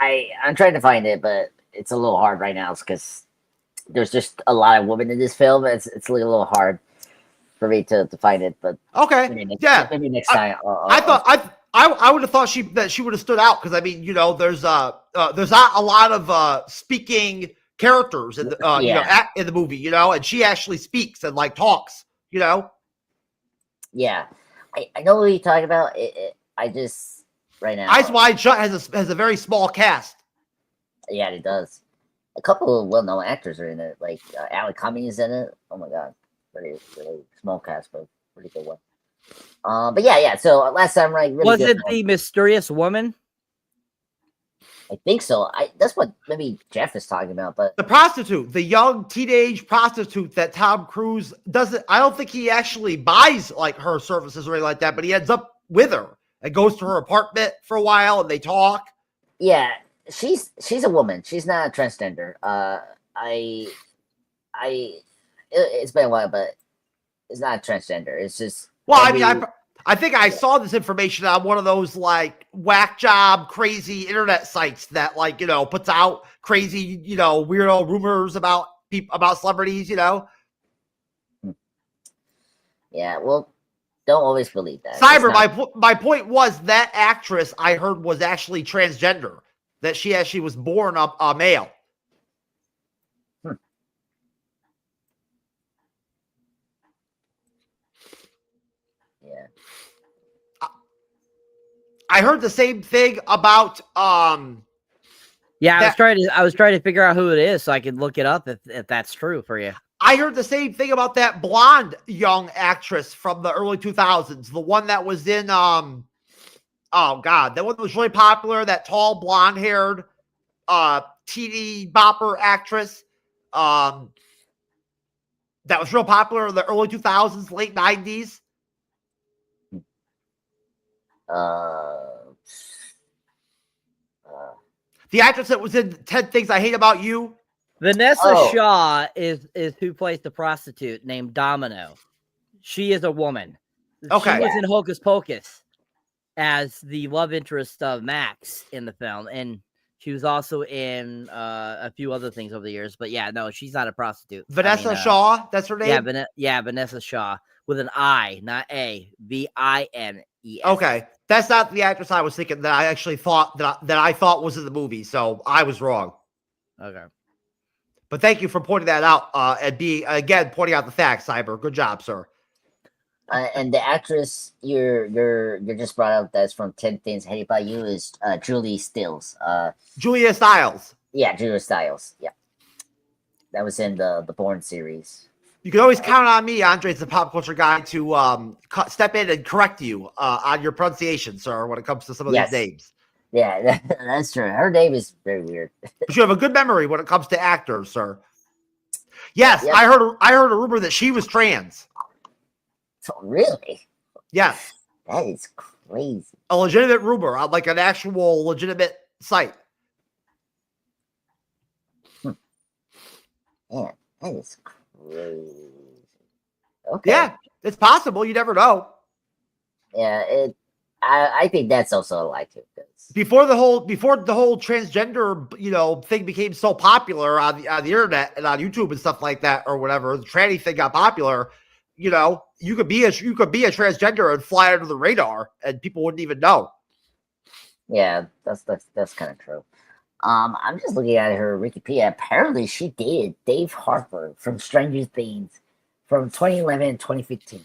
I'm trying to find it, but it's a little hard right now because there's just a lot of women in this film. It's a little hard for me to find it, but
okay,
maybe
maybe
next time.
I would have thought that she would have stood out because I mean, there's not a lot of speaking characters in the in the movie, and she actually speaks and like talks,
Yeah, I know what you're talking about. I just right now.
Eyes Wide Shut has a very small cast.
Yeah, it does. A couple of well-known actors are in it, like Alec Cumming is in it. Oh my God, really small cast, but pretty good one. But yeah. So last time, right? Really
was it the mysterious woman?
I think so. That's what maybe Jeff is talking about. But
the prostitute, the young teenage prostitute that Tom Cruise doesn't. I don't think he actually buys like her services or anything like that, but he ends up with her and goes to her apartment for a while and they talk.
Yeah. She's a woman. She's not a transgender. It's been a while, but it's not a transgender. It's just
I think I saw this information on one of those like whack job crazy internet sites that like puts out crazy weirdo rumors about people about celebrities.
Yeah, well, don't always believe that.
Cyber. My point was that actress I heard was actually transgender. That she actually was born a male.
Yeah.
I heard the same thing about
Yeah, I was trying to figure out who it is so I could look it up if that's true for you.
I heard the same thing about that blonde young actress from the early 2000s, the one that was in oh God, that one that was really popular, that tall, blonde-haired, teeny bopper actress, that was real popular in the early 2000s, late 90s. The actress that was in 10 Things I Hate About You.
Vanessa Shaw is who plays the prostitute named Domino. She is a woman.
Okay.
She was in Hocus Pocus as the love interest of Max in the film, and she was also in a few other things over the years. But yeah, no, she's not a prostitute.
Vanessa Shaw, that's her name?
Yeah, Vanessa Shaw with an I, not A. Vines.
Okay, that's not the actress I was thinking that I actually thought that I thought was in the movie, so I was wrong.
Okay.
But thank you for pointing that out and pointing out the facts, Cyber. Good job, sir.
And the actress you're just brought up that's from 10 Things I Hate About You is Julia Stiles.
Julia Stiles.
Yeah, Julia Stiles. Yeah. That was in the Bourne series.
You can always count on me, Andre, the pop culture guy, to step in and correct you on your pronunciation, sir, when it comes to some of these names.
Yeah, that's true. Her name is very weird.
But you have a good memory when it comes to actors, sir. Yes, yep. I heard a rumor that she was trans.
Oh, really?
Yes.
That is crazy.
A legitimate rumor, like an actual legitimate site.
Man, that is crazy. Okay.
Yeah, it's possible. You never know.
Yeah, I think that's also a lie too.
Before the whole transgender thing became so popular on the internet and on YouTube and stuff like that or whatever, the tranny thing got popular. You could be a transgender and fly under the radar and people wouldn't even know.
Yeah, that's kind of true. I'm just looking at her Wikipedia. Apparently, she dated Dave Harper from Stranger Things from 2011 and 2015.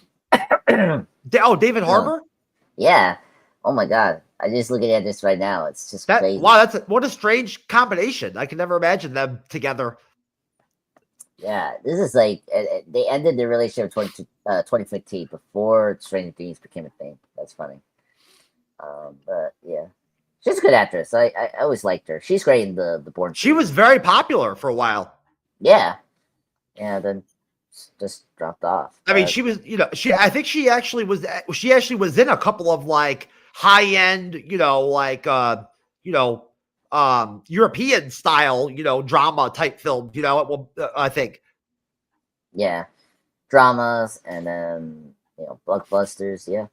David Harbour?
Yeah. Oh my God. I just looking at this right now. It's just crazy.
Wow, what a strange combination. I can never imagine them together.
Yeah, this is like they ended their relationship in 2015 before Stranger Things became a thing. That's funny. But yeah, she's a good actress. I always liked her. She's great in the Bourne.
She was very popular for a while.
Yeah, then just dropped off.
I mean, she was. I think she actually was in a couple of like high end, European style, drama type film. I think.
Yeah, dramas and then blockbusters. Yeah.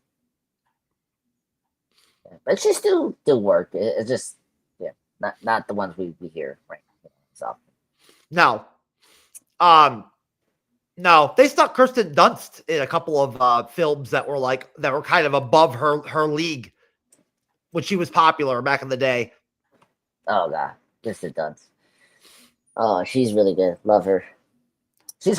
But she still work. It's just not the ones we hear right. So
no, no, they stuck Kirsten Dunst in a couple of films that were kind of above her league when she was popular back in the day.
Oh God, Kirsten Dunst. Oh, she's really good. Love her. She's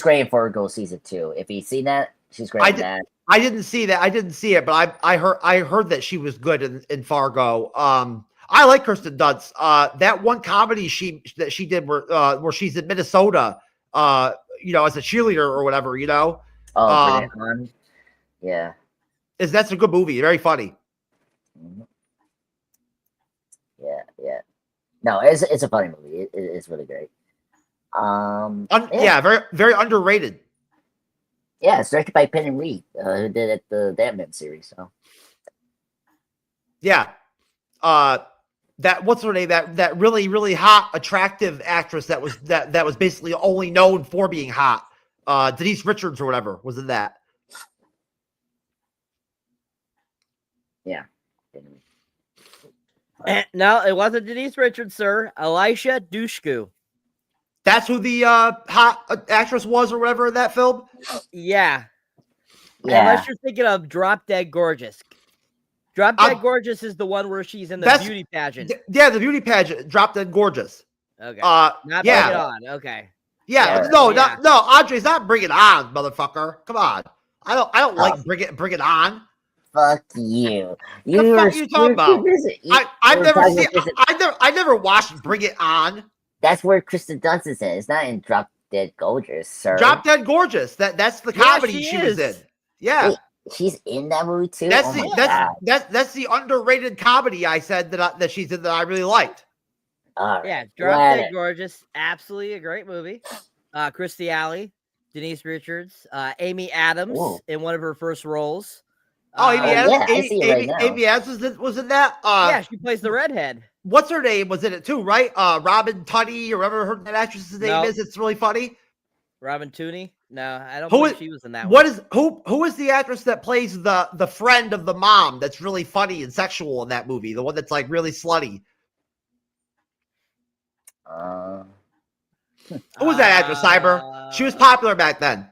great in Fargo season 2. If you've seen that, she's great in that.
I didn't see that. I didn't see it, but I heard that she was good in Fargo. I like Kirsten Dunst. That one comedy that she did where she's in Minnesota, as a cheerleader or whatever,
Oh, yeah.
That's a good movie. Very funny.
Mm-hmm. Yeah. No, it's a funny movie. It's really great.
Yeah, very very underrated.
Yeah, it's directed by Penn and Reed, who did it the Batman series. So
yeah, that what's her name? That really really hot, attractive actress that was basically only known for being hot. Denise Richards or whatever was in that.
Yeah.
No, it wasn't Denise Richards, sir. Elisha Dushku.
That's who the hot actress was or whatever in that film?
Yeah. Unless you're thinking of Drop Dead Gorgeous. Drop Dead Gorgeous is the one where she's in the beauty pageant.
Yeah, the beauty pageant. Drop Dead Gorgeous.
Okay. Not Bring It On. Okay.
Yeah. No, Andre's not Bring It On, motherfucker. Come on. I don't like Bring It On.
Fuck you.
What the fuck are you talking about? I never watched Bring It On.
That's where Kristen Dunst is in. It's not in Drop Dead Gorgeous, sir.
Drop Dead Gorgeous. That's the comedy she was in. Yeah.
Wait, she's in that movie too.
That's that's the underrated comedy I said that she's in that I really liked.
Yeah, Drop Dead Gorgeous, absolutely a great movie. Christy Alley, Denise Richards, Amy Adams in one of her first roles.
Amy Adams. Amy Adams was in that.
Yeah, she plays the redhead.
What's her name? Was in it too, right? Robin Tunney, or whatever that actress's name is. It's really funny.
Robin Tunney? No, I don't think she was in that
Who is the actress that plays the friend of the mom that's really funny and sexual in that movie? The one that's like really slutty. Who was that actress, Cyber? She was popular back then.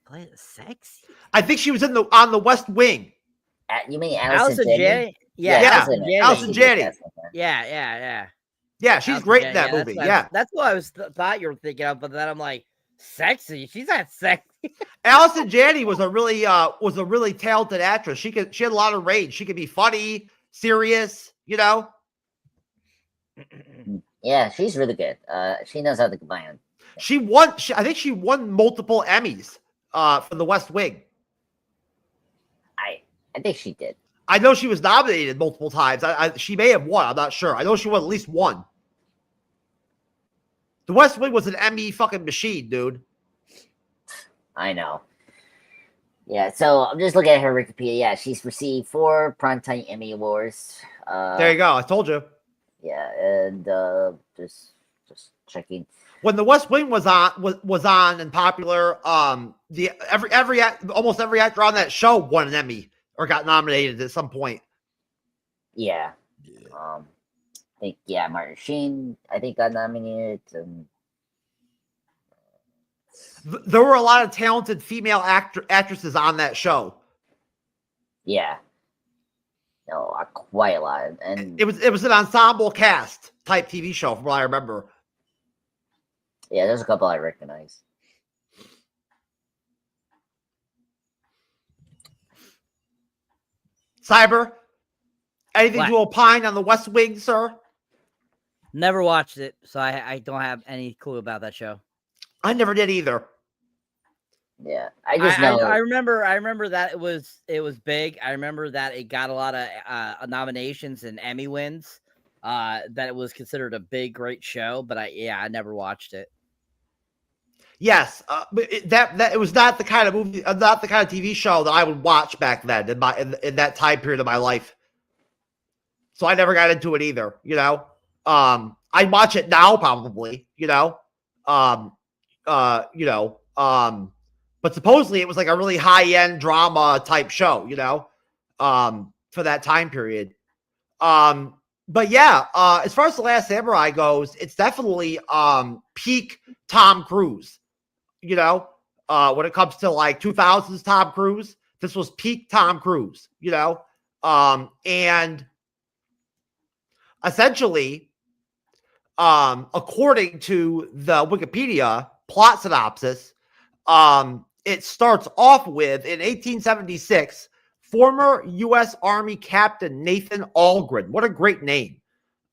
Play sexy?
I think she was on the West Wing.
You mean Allison Janney?
Yeah,
Allison Janney.
Yeah.
Yeah, she's great in that movie.
That's what I thought you were thinking of, but then I'm like, sexy? She's not sexy.
Allison Janney was a really talented actress. She had a lot of range. She could be funny, serious,
Yeah, she's really good. She knows how to combine.
I think she won multiple Emmys for The West Wing.
I think she did.
I know she was nominated multiple times. She may have won. I'm not sure. I know she won at least one. The West Wing was an Emmy fucking machine, dude.
I know. Yeah, so I'm just looking at her Wikipedia. Yeah, she's received 4 Primetime Emmy Awards.
There you go. I told you.
Yeah, and just checking.
When The West Wing was on and popular, almost every actor on that show won an Emmy or got nominated at some point.
Yeah. I think Martin Sheen, I think, got nominated. And
there were a lot of talented female actresses on that show.
Yeah. No, quite a lot. And
it was an ensemble cast type TV show from what I remember.
Yeah, there's a couple I recognize.
Cyber, anything to opine on The West Wing, sir?
Never watched it, so I don't have any clue about that show.
I never did either.
Yeah, I just know.
I remember that it was big. I remember that it got a lot of nominations and Emmy wins. That it was considered a big, great show, but I never watched it.
Yes, but it was not the kind of movie, not the kind of TV show that I would watch back then in that time period of my life. So I never got into it either. You know, I'd watch it now probably. But supposedly it was like a really high end drama type show. For that time period. But yeah, as far as The Last Samurai goes, it's definitely peak Tom Cruise. When it comes to like 2000s Tom Cruise, this was peak Tom Cruise, and essentially, according to the Wikipedia plot synopsis, it starts off with, in 1876, former U.S. Army Captain Nathan Algren, what a great name,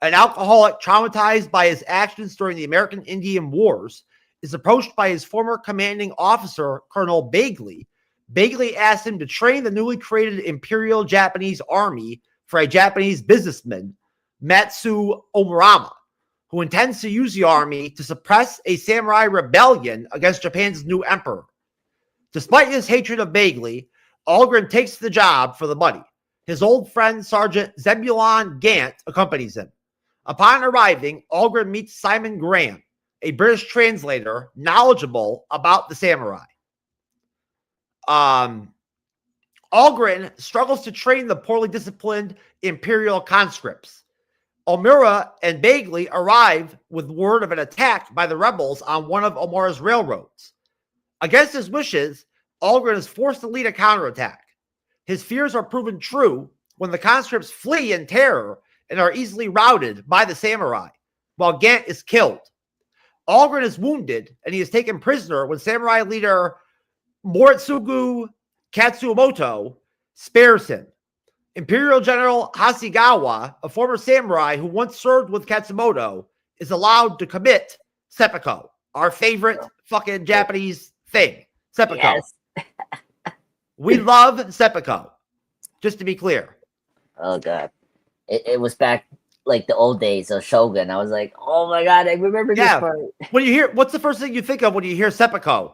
an alcoholic traumatized by his actions during the American Indian Wars, is approached by his former commanding officer, Colonel Bagley. Bagley asks him to train the newly created Imperial Japanese Army for a Japanese businessman, Matsu Omurama, who intends to use the army to suppress a samurai rebellion against Japan's new emperor. Despite his hatred of Bagley, Algren takes the job for the money. His old friend, Sergeant Zebulon Gant, accompanies him. Upon arriving, Algren meets Simon Graham, a British translator knowledgeable about the samurai. Algren struggles to train the poorly disciplined Imperial conscripts. Omura and Bagley arrive with word of an attack by the rebels on one of Omura's railroads. Against his wishes, Algren is forced to lead a counterattack. His fears are proven true when the conscripts flee in terror and are easily routed by the samurai, while Gant is killed. Algren is wounded, and he is taken prisoner when samurai leader Moritsugu Katsumoto spares him. Imperial General Hasegawa, a former samurai who once served with Katsumoto, is allowed to commit seppuku, our favorite fucking Japanese thing. Seppuku. Yes. We love seppuku, just to be clear.
Oh, God. It was back like the old days of Shogun. I was like, oh my God, I remember this part.
What's the first thing you think of when you hear seppuku?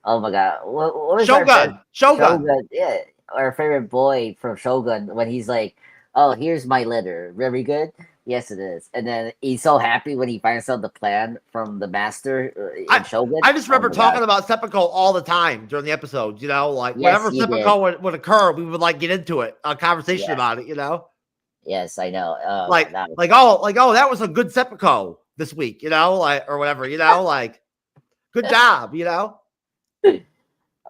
Oh my God. What was
Shogun.
Shogun. Yeah. Our favorite boy from Shogun, when he's like, oh, here's my letter. Very good. Yes, it is. And then he's so happy when he finds out the plan from the master in Shogun.
I just remember talking about seppuku all the time during the episodes, whenever seppuku would occur, we would like get into it, a conversation about it,
Yes, I know.
That was a good seppuku this week, or whatever, good job,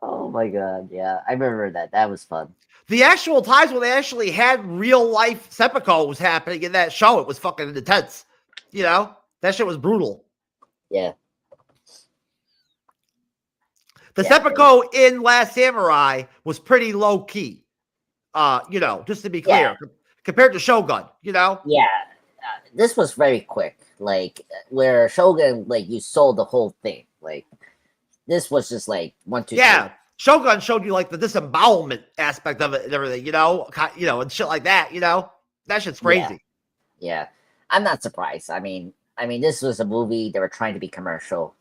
Oh my God. Yeah, I remember that. That was fun.
The actual times when they actually had real life seppukus happening in that show, it was fucking intense. That shit was brutal.
Yeah.
The seppuku in Last Samurai was pretty low key. Just to be clear, compared to Shogun,
Yeah. This was very quick. Like where Shogun, like you sold the whole thing. Like this was just like 1, 2, 3.
Shogun showed you like the disembowelment aspect of it and everything, and shit like that, that shit's crazy.
Yeah. I'm not surprised. I mean, this was a movie they were trying to be commercial,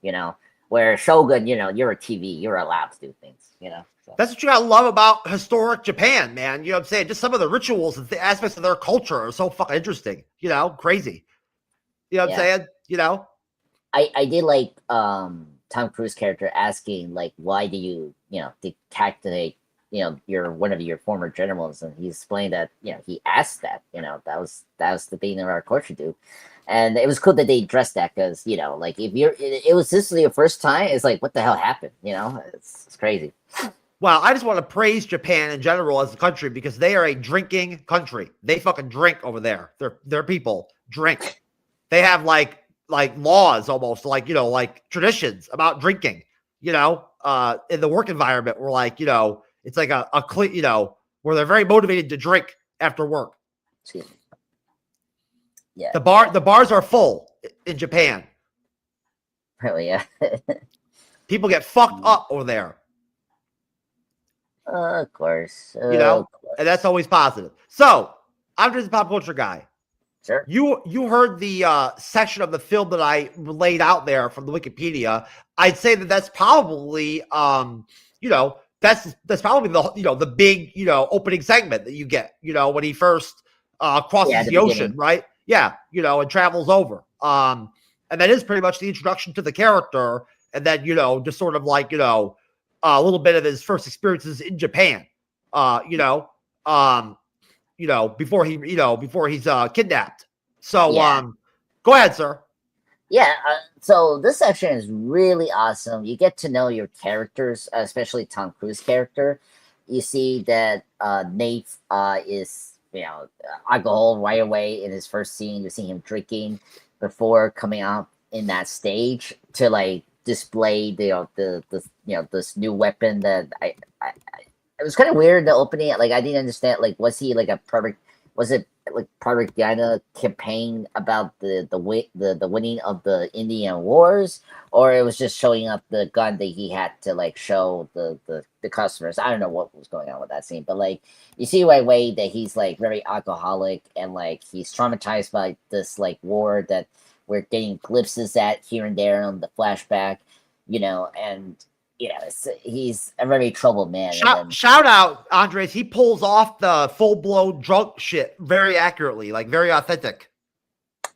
Where Shogun, you know, you're a TV, you're allowed to do things, you know. So.
That's what you gotta love about historic Japan, man. You know what I'm saying? Just some of the rituals and the aspects of their culture are so fucking interesting. You know, crazy. You know what I'm saying? You know,
I did like Tom Cruise character asking like, why do you decapitate one of your former generals, and he explained that he asked that that was the thing that our culture do. And it was cool that they addressed that because, like if it was this your first time, it's like, what the hell happened? It's crazy.
Well, I just want to praise Japan in general as a country because they are a drinking country. They fucking drink over there. Their people drink. They have like laws almost like traditions about drinking, in the work environment where it's like a clean, where they're very motivated to drink after work.
Excuse me. Yeah.
The bars are full in Japan.
Really, yeah.
People get fucked up over there.
Of course.
And that's always positive. So I'm just a pop culture guy.
Sure.
You heard the section of the film that I laid out there from the Wikipedia. I'd say that's probably that's probably the big opening segment that you get when he first crosses the ocean, beginning. Right? Yeah, and travels over. And that is pretty much the introduction to the character, and then just sort of like a little bit of his first experiences in Japan. Before he's kidnapped. So go ahead, sir.
Yeah, so this section is really awesome. You get to know your characters, especially Tom Cruise character. You see that Nate is alcohol right away in his first scene. You see him drinking before coming out in that stage to like display this new weapon that I it was kind of weird the opening. Like I didn't understand. Like was he like was it like propaganda campaign about the winning of the Indian Wars, or it was just showing up the gun that he had to like show the customers? I don't know what was going on with that scene, but like you see right away that he's like very alcoholic and like he's traumatized by this like war that we're getting glimpses at here and there on the flashback, and he's a very troubled man.
Shout out, Andres. He pulls off the full-blown drunk shit very accurately, like very authentic.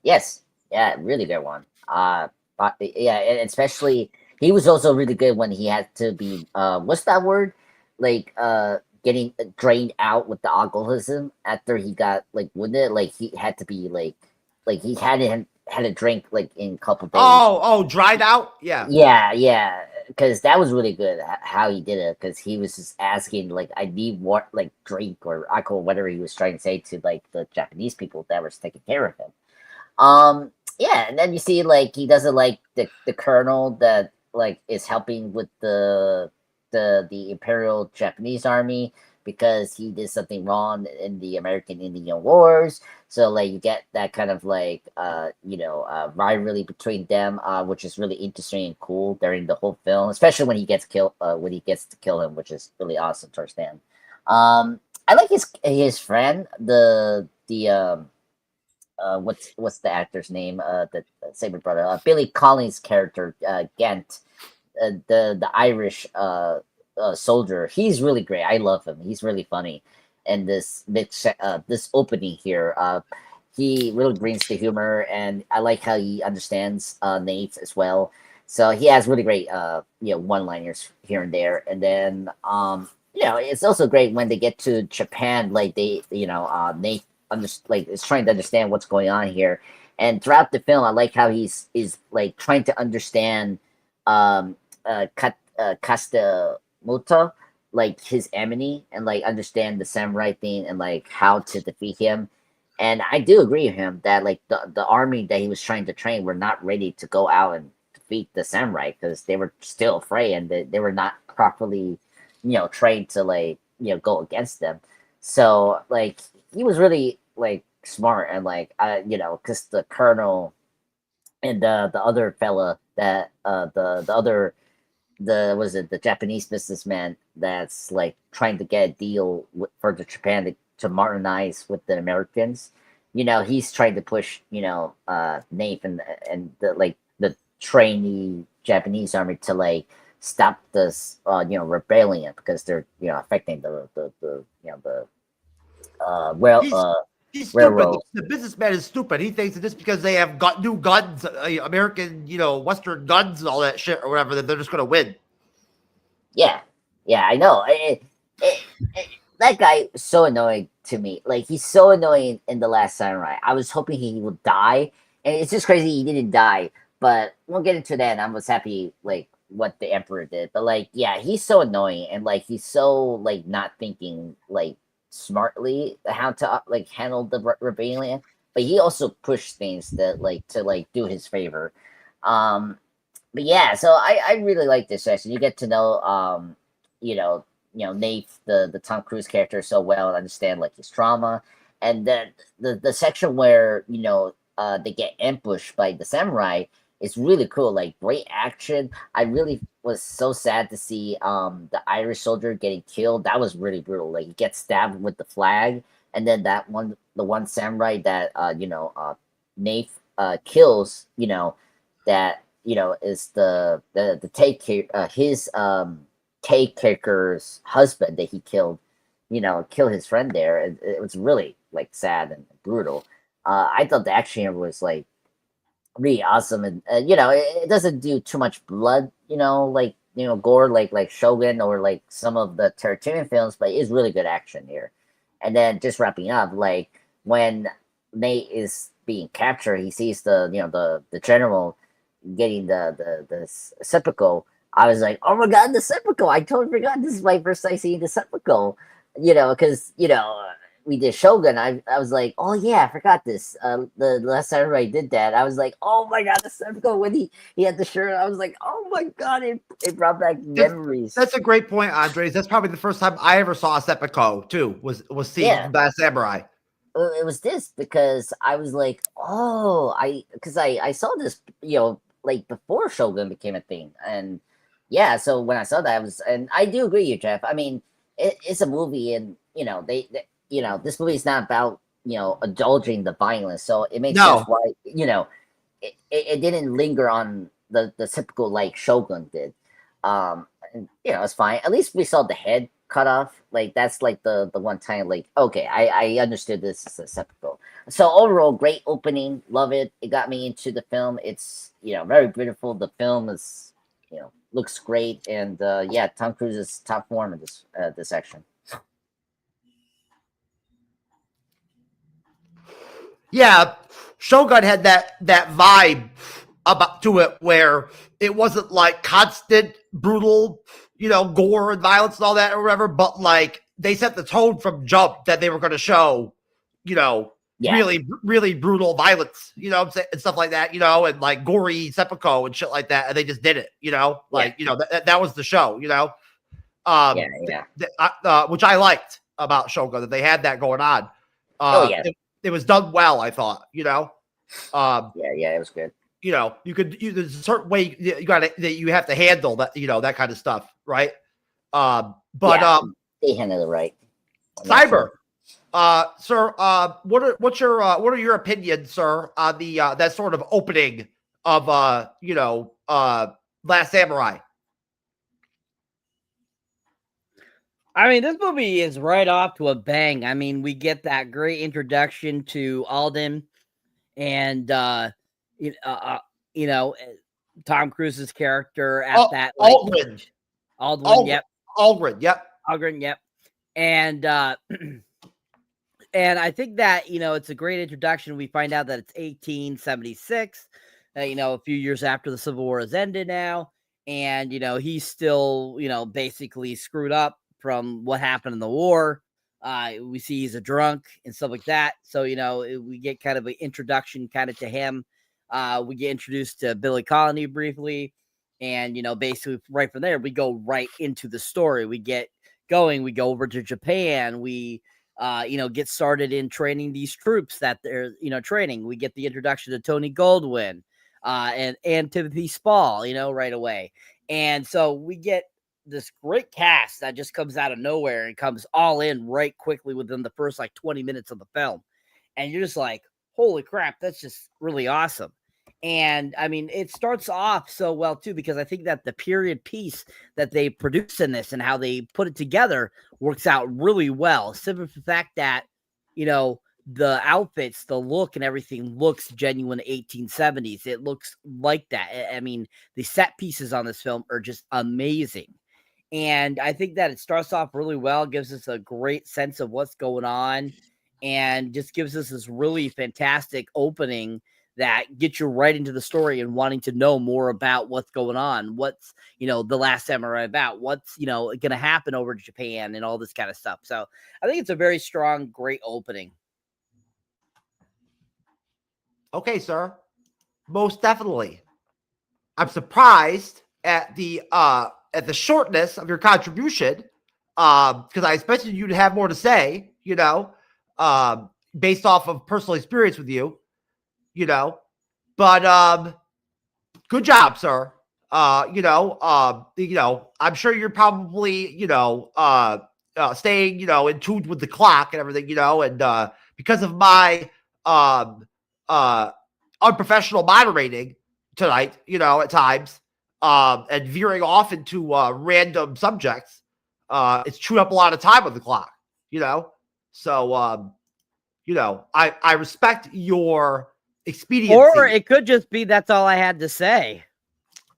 Yes. Yeah, really good one. But yeah, and especially he was also really good when he had to be what's that word? Like getting drained out with the alcoholism after he got like wounded. Like he had to be like he had a drink like in a couple days.
Oh, dried out? Yeah.
Yeah. Because that was really good how he did it. Because he was just asking like, I need what like drink or alcohol, whatever he was trying to say to like the Japanese people that was taking care of him. Yeah, and then you see like he doesn't like the colonel that like is helping with the Imperial Japanese Army because he did something wrong in the American Indian Wars. So like you get that kind of like rivalry between them, which is really interesting and cool during the whole film, especially when he gets killed, when he gets to kill him, which is really awesome towards the end. I like his friend, what's the actor's name? The Saber brother, Billy Collins' character, Gent, the Irish soldier. He's really great. I love him. He's really funny. And this opening here, he really brings the humor, and I like how he understands Nate as well. So he has really great one-liners here and there. And then it's also great when they get to Japan, like they Nate is trying to understand what's going on here. And throughout the film, I like how he's like trying to understand Kastamuta, like his enemy, and like understand the samurai thing and like how to defeat him. And I do agree with him that like the army that he was trying to train were not ready to go out and defeat the samurai because they were still afraid and they were not properly trained to like go against them. So like he was really like smart and like because the colonel and the other fella that the Japanese businessman that's like trying to get a deal for the Japan to modernize with the Americans. He's trying to push Nate and train the Japanese army to like stop this rebellion because they're affecting the well
He's stupid.
railroad.
The businessman is stupid. He thinks that just because they have got new guns, American, Western guns and all that shit or whatever, that they're just going to win.
Yeah, I know. That guy is so annoying to me. Like, he's so annoying in The Last Samurai. I was hoping he would die, and it's just crazy he didn't die. But we'll get into that. And I was happy, like, what the Emperor did. But, like, yeah, he's so annoying, and, like, he's so, like, not thinking, like, smartly how to, like, handle the rebellion. But he also pushed things that, like, to, like, do his favor. But yeah, so I really like this section. You get to know, Nate, the Tom Cruise character, so well and understand like his trauma, and then the section where they get ambushed by the samurai is really cool. Like, great action. I really was so sad to see the Irish soldier getting killed. That was really brutal. Like, he gets stabbed with the flag, and then the one samurai that Nate kills, that is the take his caretaker's husband that he killed, kill his friend there. It was really like sad and brutal. I thought the action here was like really awesome, and it doesn't do too much blood, gore like Shogun or like some of the Tarantino films, but it's really good action here. And then just wrapping up, like when Nate is being captured, he sees the general getting the seppuku. I was like, oh my god, the seppuku! I totally forgot. This is my first time seeing the seppuku. Because we did Shogun. I was like, oh yeah, I forgot this. The last time I did that, I was like, oh my god, the seppuku when he had the shirt. I was like, oh my god, it brought back memories.
That's a great point, Andres. That's probably the first time I ever saw a seppuku too. Was seeing the samurai.
It was this because I was like, oh, I saw this, like before Shogun became a thing, and yeah, so when I saw that, and I do agree with you, Jeff. I mean, it's a movie, and they this movie is not about indulging the violence, so it makes sense why it didn't linger on the typical like Shogun did. And it's fine. At least we saw the head cut off. Like, that's like the one time, like, okay, I understood this is a seppuku. So overall, great opening, love it. It got me into the film. It's very beautiful. The film is looks great, and yeah, Tom Cruise is top form in this section.
Yeah, Shogun had that vibe about to it where it wasn't like constant brutal, gore and violence and all that or whatever, but like they set the tone from jump that they were going to show, really, really brutal violence, and stuff like that, and like gory seppuku and shit like that, and they just did it, that was the show, which I liked about Shogun, that they had that going on. It was done well, I thought, it
was good.
There's a certain way you have to handle that, that kind of stuff, right?
They handle it right.
Cyber, sir, what are your opinions, sir, on the that sort of opening of Last Samurai?
I mean, this movie is right off to a bang. I mean, we get that great introduction to Alden, and Tom Cruise's character at that
Aldrin.
Aldrin, yep. And and I think that it's a great introduction. We find out that it's 1876, a few years after the Civil War has ended now, and he's still basically screwed up from what happened in the war. We see he's a drunk and stuff like that. So, we get kind of an introduction kind of to him. We get introduced to Billy Colony briefly. And, basically right from there, we go right into the story. We get going. We go over to Japan. We, get started in training these troops that they're, training. We get the introduction to Tony Goldwyn and Timothy Spall, right away. And so we get this great cast that just comes out of nowhere and comes all in right quickly within the first like 20 minutes of the film. And you're just like, holy crap, that's just really awesome. And I mean, it starts off so well too, because I think that the period piece that they produce in this and how they put it together works out really well. Simply for the fact that, you know, the outfits, the look and everything looks genuine 1870s. It looks like that. I mean, the set pieces on this film are just amazing. And I think that it starts off really well, gives us a great sense of what's going on, and just gives us this really fantastic opening that gets you right into the story and wanting to know more about what's going on, what's, you know, the Last Samurai about, what's, you know, going to happen over to Japan and all this kind of stuff. So I think it's a very strong, great opening.
Okay, sir. Most definitely. I'm surprised at the shortness of your contribution, because I expected you to have more to say, you know, based off of personal experience with you, you know. But good job, sir. You know, I'm sure you're probably, you know, staying, you know, in tune with the clock and everything, you know, and because of my unprofessional moderating tonight, you know, at times, and veering off into random subjects, it's chewed up a lot of time on the clock, you know. So, you know, I respect your expediency.
Or it could just be that's all I had to say.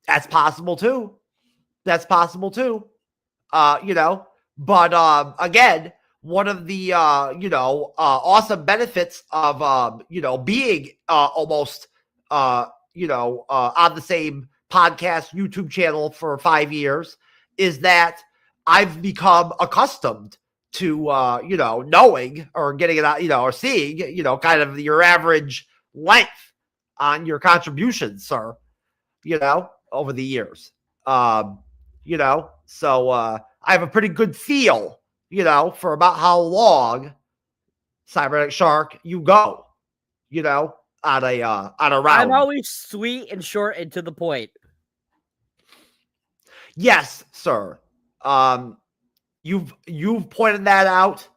That's possible too. That's possible too. You know, but again, one of the you know, awesome benefits of you know, being almost you know, on the same podcast YouTube channel for 5 years is that I've become accustomed to you know, knowing or getting it out, you know, or seeing, you know, kind of your average length on your contributions, sir, you know, over the years. You know, so I have a pretty good feel, you know, for about how long Cyberneticshark you go, you know, on a round.
I'm always sweet and short and to the point.
Yes, sir. You've pointed that out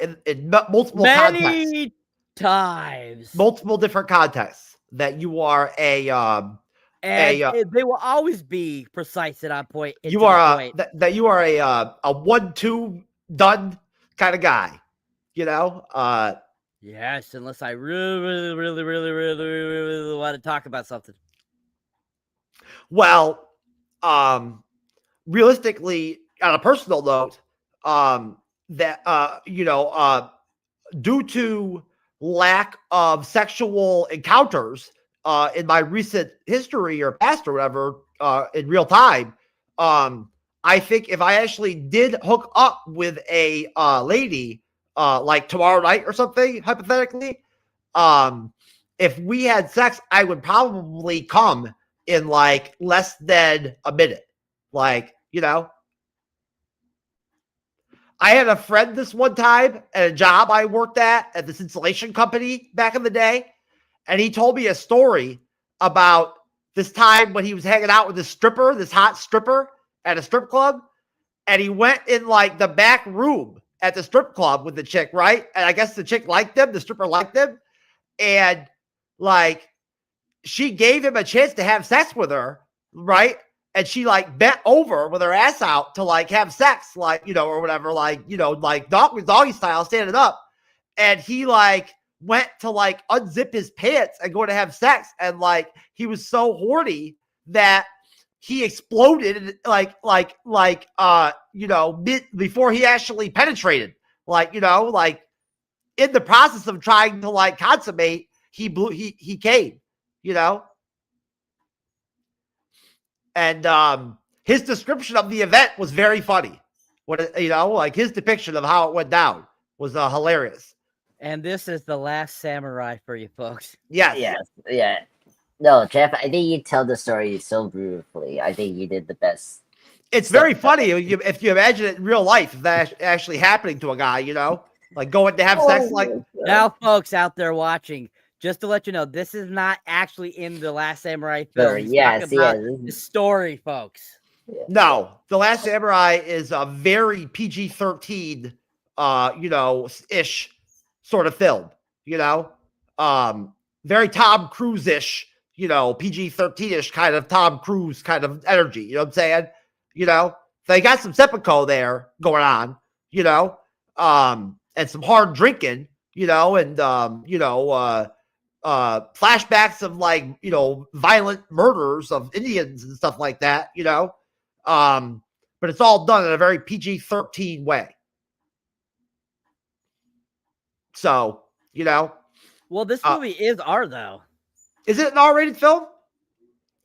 in multiple
many times,
multiple different contexts, that you are a
and they will always be precise and on point.
You are that you are a 1-2 done kind of guy, you know.
Yes, unless I really want to talk about something.
Well, realistically, on a personal note, that you know, due to lack of sexual encounters in my recent history or past or whatever, in real time, I think if I actually did hook up with a lady, like tomorrow night or something, hypothetically, if we had sex, I would probably come in like less than a minute. Like, you know, I had a friend this one time at a job I worked at this insulation company back in the day. And he told me a story about this time when he was hanging out with this stripper, this hot stripper at a strip club. And he went in like the back room at the strip club with the chick, right? And I guess the chick liked him. The stripper liked him. And like, she gave him a chance to have sex with her, right? And she like bent over with her ass out to like have sex, like, you know, or whatever, like, you know, like doggy style, standing up. And he like went to like unzip his pants and go to have sex. And like, he was so horny that he exploded you know, before he actually penetrated, like, you know, like in the process of trying to like consummate, he came, you know. And his description of the event was very funny. What, you know, like his depiction of how it went down was hilarious.
And this is the Last Samurai for you folks.
Yes.
Yes. Yeah. No, Jeff, I think you tell the story so beautifully. I think you did the best.
It's very funny if you imagine it in real life, if that's actually happening to a guy, you know, like going to have sex. Like,
now, folks out there watching, just to let you know, this is not actually in the Last Samurai film.
Yes, yes.
The story, folks.
No, The Last Samurai is a very PG-13, you know, ish sort of film, you know, very Tom Cruise-ish, you know, PG-13ish kind of Tom Cruise kind of energy. You know what I'm saying? You know, they got some Seppuku there going on, you know, and some hard drinking, you know, and, flashbacks of like, you know, violent murders of Indians and stuff like that, you know, but it's all done in a very PG-13 way. So, you know.
Well, this movie is R, though.
Is it an R-rated film?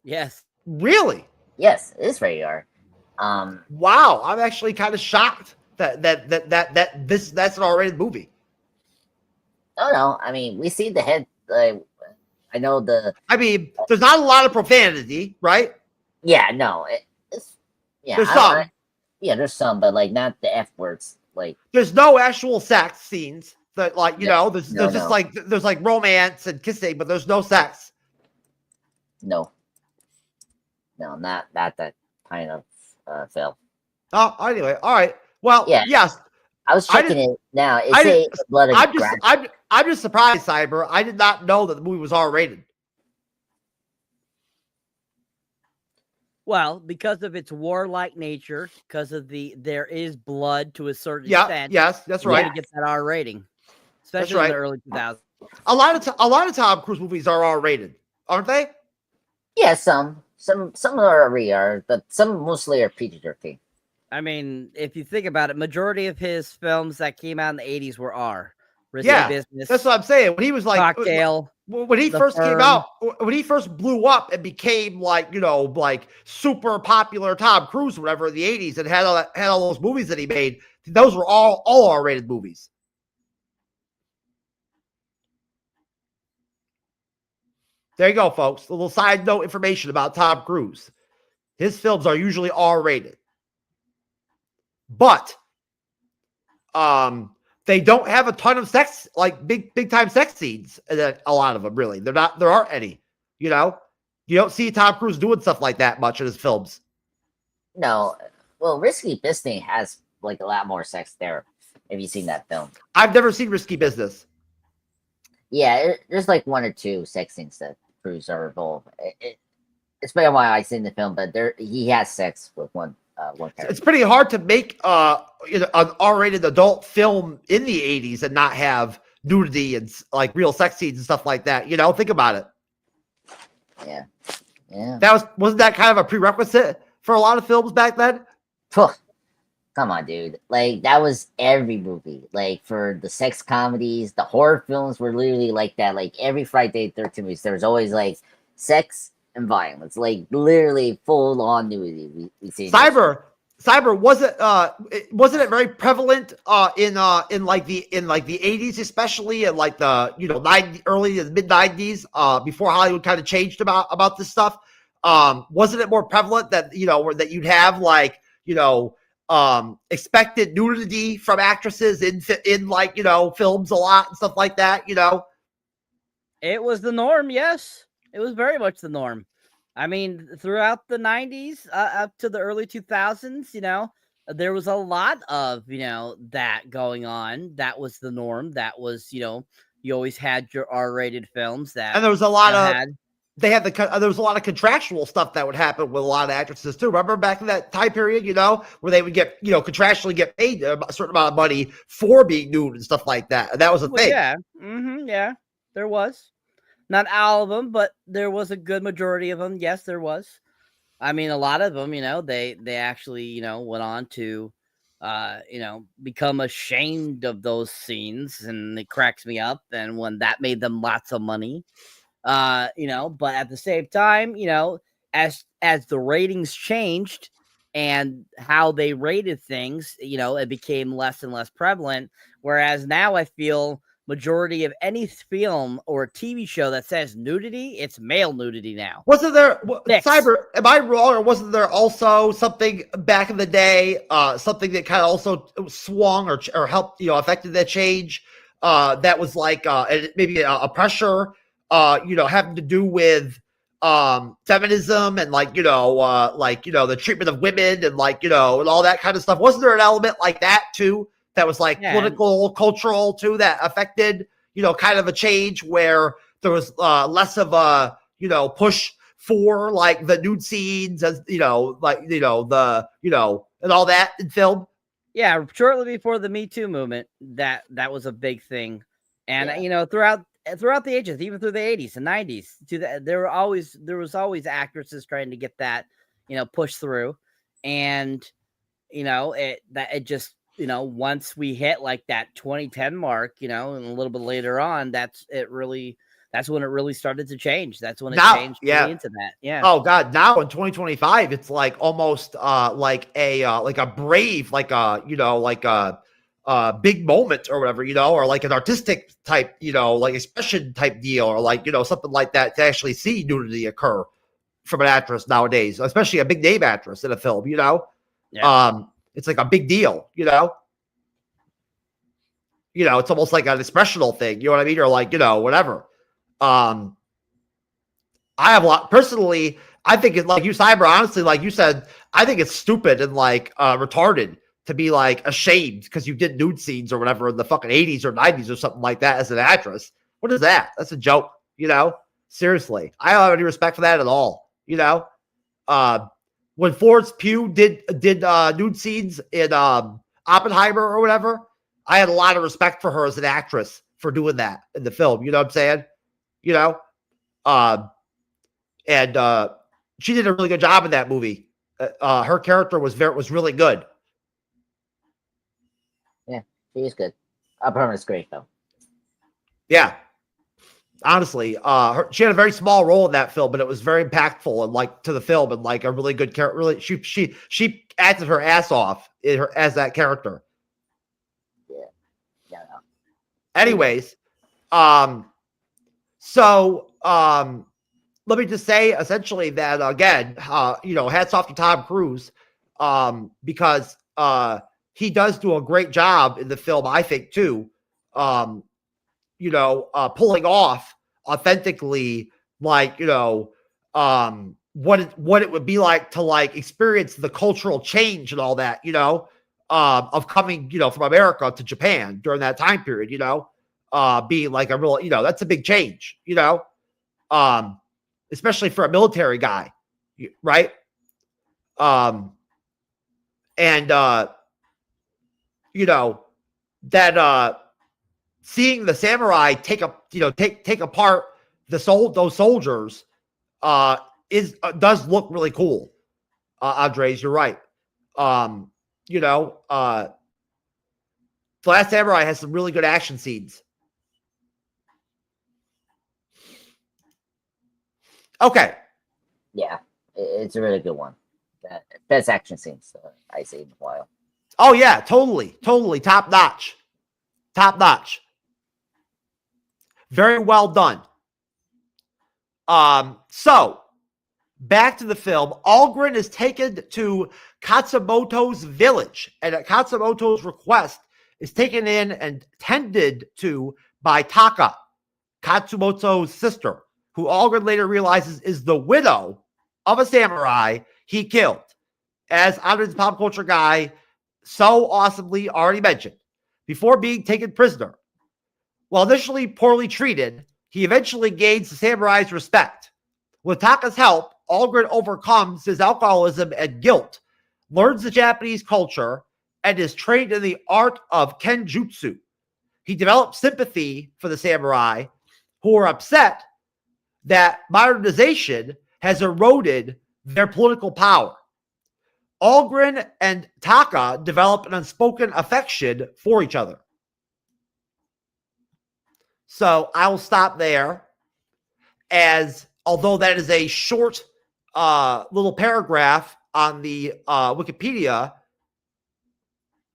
Yes.
Really?
Yes, it is rated R.
Wow, I'm actually kind of shocked that that's an R-rated movie.
Oh no, I mean we see the head. I know the.
I mean, there's not a lot of profanity, right?
Yeah, no, it's yeah.
There's some.
Yeah, there's some, but like not the F words. Like
there's no actual sex scenes. That like you know, there's
no.
just like there's like romance and kissing, but there's no sex.
No, not that kind of film.
Oh, anyway, all right. Well,
yeah.
Yes.
I was checking it now. It's blood.
I'm just surprised, Cyber. I did not know that the movie was R-rated.
Well, because of its warlike nature, because of there is blood to a certain extent.
Yes, that's right.
To get that R rating, especially in the early 2000s.
A lot of Tom Cruise movies are R-rated, aren't they?
Yeah, some are, but some mostly are PG-13.
I mean, if you think about it, majority of his films that came out in the 80s were R. Risky Business.
That's what I'm saying. When he was like
Cocktail.
When he first came out, when he first blew up and became like, you know, like super popular Tom Cruise or whatever in the 80s and had all those movies that he made, those were all R-rated movies. There you go, folks. A little side note information about Tom Cruise. His films are usually R-rated. But they don't have a ton of sex, like big time sex scenes. A lot of them, really. There aren't any. You know, you don't see Tom Cruise doing stuff like that much in his films.
No, well, Risky Business has like a lot more sex there. Have you seen that film?
I've never seen Risky Business.
Yeah, there's like one or two sex scenes that Cruise are involved. It's been a while I've seen the film, but he has sex with one character.
It's pretty hard to make an R-rated adult film in the 80s and not have nudity and like real sex scenes and stuff like that. You know, think about it.
Yeah.
Wasn't that kind of a prerequisite for a lot of films back then?
Come on, dude. Like that was every movie. Like for the sex comedies, the horror films were literally like that. Like every Friday the 13th movies, there was always like sex and violence, like literally full on nudity. We see
Cyber wasn't it very prevalent in like the 80s, especially in like the early to the mid 90s before Hollywood kind of changed about this stuff. Wasn't it more prevalent that that you'd have like expected nudity from actresses in like films a lot and stuff like that?
It was the norm. Yes. It was very much the norm. I mean, throughout the 90s up to the early 2000s, there was a lot of, that going on. That was the norm. That was, you always had your R-rated films that.
And there was a lot of, there was a lot of contractual stuff that would happen with a lot of actresses too. Remember back in that time period, where they would get, contractually get paid a certain amount of money for being nude and stuff like that. And that was a thing.
Yeah. Yeah, there was. Not all of them, but there was a good majority of them. Yes, there was. I mean, a lot of them, they actually, went on to, become ashamed of those scenes, and it cracks me up. And when that made them lots of money, but at the same time, as the ratings changed and how they rated things, it became less and less prevalent. Whereas now I feel majority of any film or TV show that says nudity, it's male nudity now.
Wasn't there, Cyber, am I wrong, or wasn't there also something back in the day, something that kind of also swung or helped, affected that change, that was like maybe a pressure, having to do with feminism and like, the treatment of women and like, and all that kind of stuff? Wasn't there an element like that too? That was like political, cultural too, that affected, kind of a change where there was less of a, push for like the nude scenes, as and all that in film.
Yeah, shortly before the Me Too movement, that was a big thing, and throughout the ages, even through the 80s and 90s, there was always actresses trying to get that push through, and it just once we hit like that 2010 mark, and a little bit later on, that's when it really started to change. That's when it changed into that. Yeah.
Oh God. Now in 2025, it's like almost like a brave, like a big moment or whatever, or like an artistic type, like expression type deal, or like, something like that, to actually see nudity occur from an actress nowadays, especially a big name actress in a film, Yeah. It's like a big deal, it's almost like an expressional thing, you know what I mean? Or like, whatever. I have a lot personally. I think it's like you, Cyber, honestly, like you said, I think it's stupid and like retarded to be like ashamed because you did nude scenes or whatever in the fucking 80s or 90s or something like that as an actress. What is that? That's a joke, seriously. I don't have any respect for that at all. When Florence Pugh did nude scenes in Oppenheimer or whatever, I had a lot of respect for her as an actress for doing that in the film. You know what I'm saying? And she did a really good job in that movie. Her character was really good.
Yeah, she is good. Oppenheimer's great though. Yeah.
Honestly, she had a very small role in that film, but it was very impactful and like to the film and like a really good character. Really, she acted her ass off as that character.
Yeah.
Anyways, so let me just say essentially that again, hats off to Tom Cruise, because he does do a great job in the film, I think too. Pulling off authentically, like, what it would be like to like experience the cultural change and all that, of coming, from America to Japan during that time period, being like a real, that's a big change, especially for a military guy, right? Seeing the samurai take apart those soldiers does look really cool. Andres, you're right. The Last Samurai has some really good action scenes. Okay.
Yeah, it's a really good one. Best action scenes I see in a while.
Oh yeah, totally, top notch. Very well done. So back to the film. Algren is taken to Katsumoto's village, and at Katsumoto's request is taken in and tended to by Taka, Katsumoto's sister, who Algren later realizes is the widow of a samurai he killed. As Andre's pop culture guy so awesomely already mentioned, before being taken prisoner. While initially poorly treated, he eventually gains the samurai's respect. With Taka's help, Algren overcomes his alcoholism and guilt, learns the Japanese culture, and is trained in the art of kenjutsu. He develops sympathy for the samurai, who are upset that modernization has eroded their political power. Algren and Taka develop an unspoken affection for each other. So I will stop there, as although that is a short little paragraph on the Wikipedia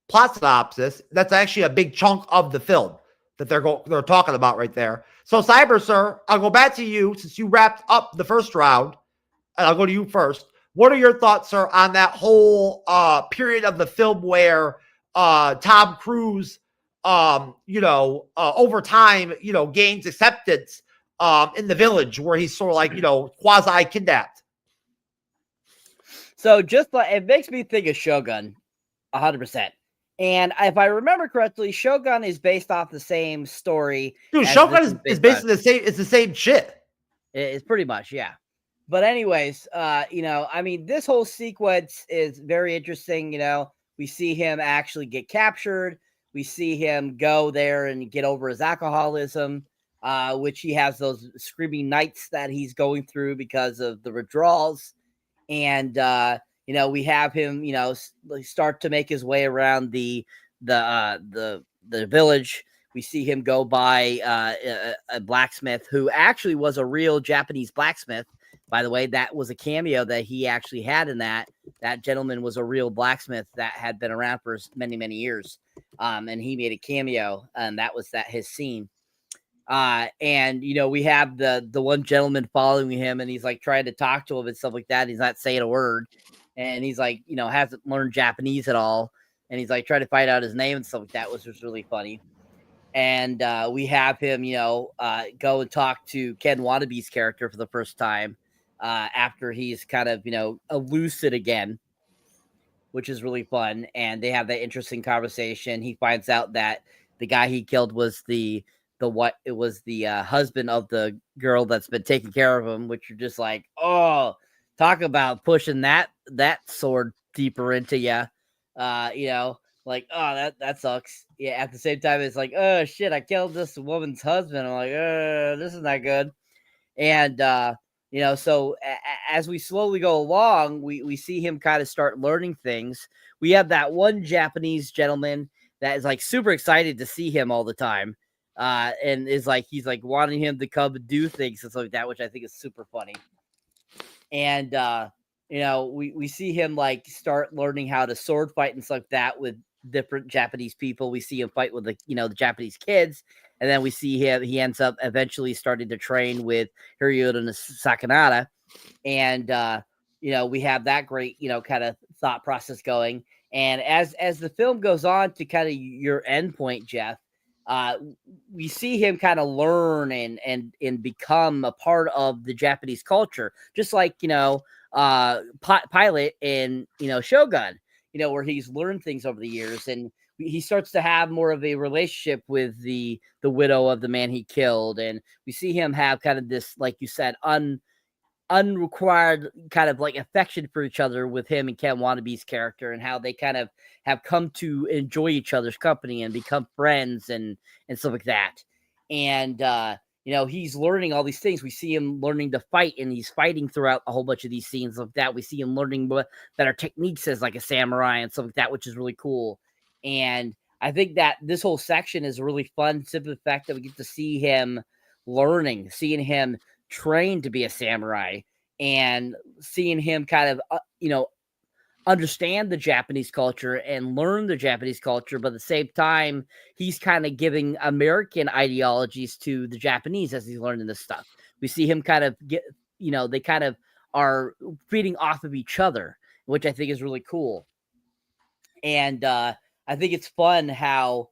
plot synopsis, that's actually a big chunk of the film that they're talking about right there. So Cyber, sir, I'll go back to you since you wrapped up the first round, and I'll go to you first. What are your thoughts, sir, on that whole period of the film where Tom Cruise, over time, gains acceptance in the village where he's sort of like, quasi kidnapped?
So just like, it makes me think of Shogun 100%. And if I remember correctly, Shogun is based off the same story.
Dude, Shogun is based on the same. It's the same shit.
It's pretty much, yeah. But anyways, you know, I mean, this whole sequence is very interesting. You know, we see him actually get captured. We see him go there and get over his alcoholism, which he has those screaming nights that he's going through because of the withdrawals. And you know, we have him, you know, start to make his way around the village. We see him go by a blacksmith who actually was a real Japanese blacksmith. By the way, that was a cameo that he actually had in that. That gentleman was a real blacksmith that had been around for many, many years. And he made a cameo, and that was his scene. And you know, we have the one gentleman following him, and he's like trying to talk to him and stuff like that. He's not saying a word, and he's like, you know, hasn't learned Japanese at all, and he's like trying to find out his name and stuff like that, which was really funny. And we have him, you know, go and talk to Ken Wanabe's character for the first time after he's kind of, you know, lucid again, which is really fun. And they have that interesting conversation. He finds out that the guy he killed was the husband of the girl that's been taking care of him, which you're just like, oh, talk about pushing that sword deeper into you. You know, like, oh, that sucks. Yeah. At the same time, it's like, oh shit, I killed this woman's husband. I'm like, this is not good. And you know, so as we slowly go along, we see him kind of start learning things. We have that one Japanese gentleman that is like super excited to see him all the time. And is like, he's like wanting him to come and do things and stuff like that, which I think is super funny. And you know, we see him like start learning how to sword fight and stuff like that with different Japanese people. We see him fight with the Japanese kids, and then we see he ends up eventually starting to train with Hiroyuta Sakanada. And you know, we have that great, you know, kind of thought process going. And as the film goes on to kind of your end point, Jeff, we see him kind of learn and become a part of the Japanese culture, just like, you know, Pilot in, you know, Shogun, you know, where he's learned things over the years, and he starts to have more of a relationship with the widow of the man he killed. And we see him have kind of this, like you said, unrequired kind of like affection for each other with him and Ken Wanabe's character, and how they kind of have come to enjoy each other's company and become friends and stuff like that. And you know, he's learning all these things. We see him learning to fight, and he's fighting throughout a whole bunch of these scenes like that. We see him learning better techniques as like a samurai and stuff like that, which is really cool. And I think that this whole section is really fun, simply the fact that we get to see him learning, seeing him trained to be a samurai, and seeing him kind of, you know, understand the Japanese culture and learn the Japanese culture, but at the same time, he's kind of giving American ideologies to the Japanese as he's learning this stuff. We see him kind of get, you know, they kind of are feeding off of each other, which I think is really cool. And I think it's fun how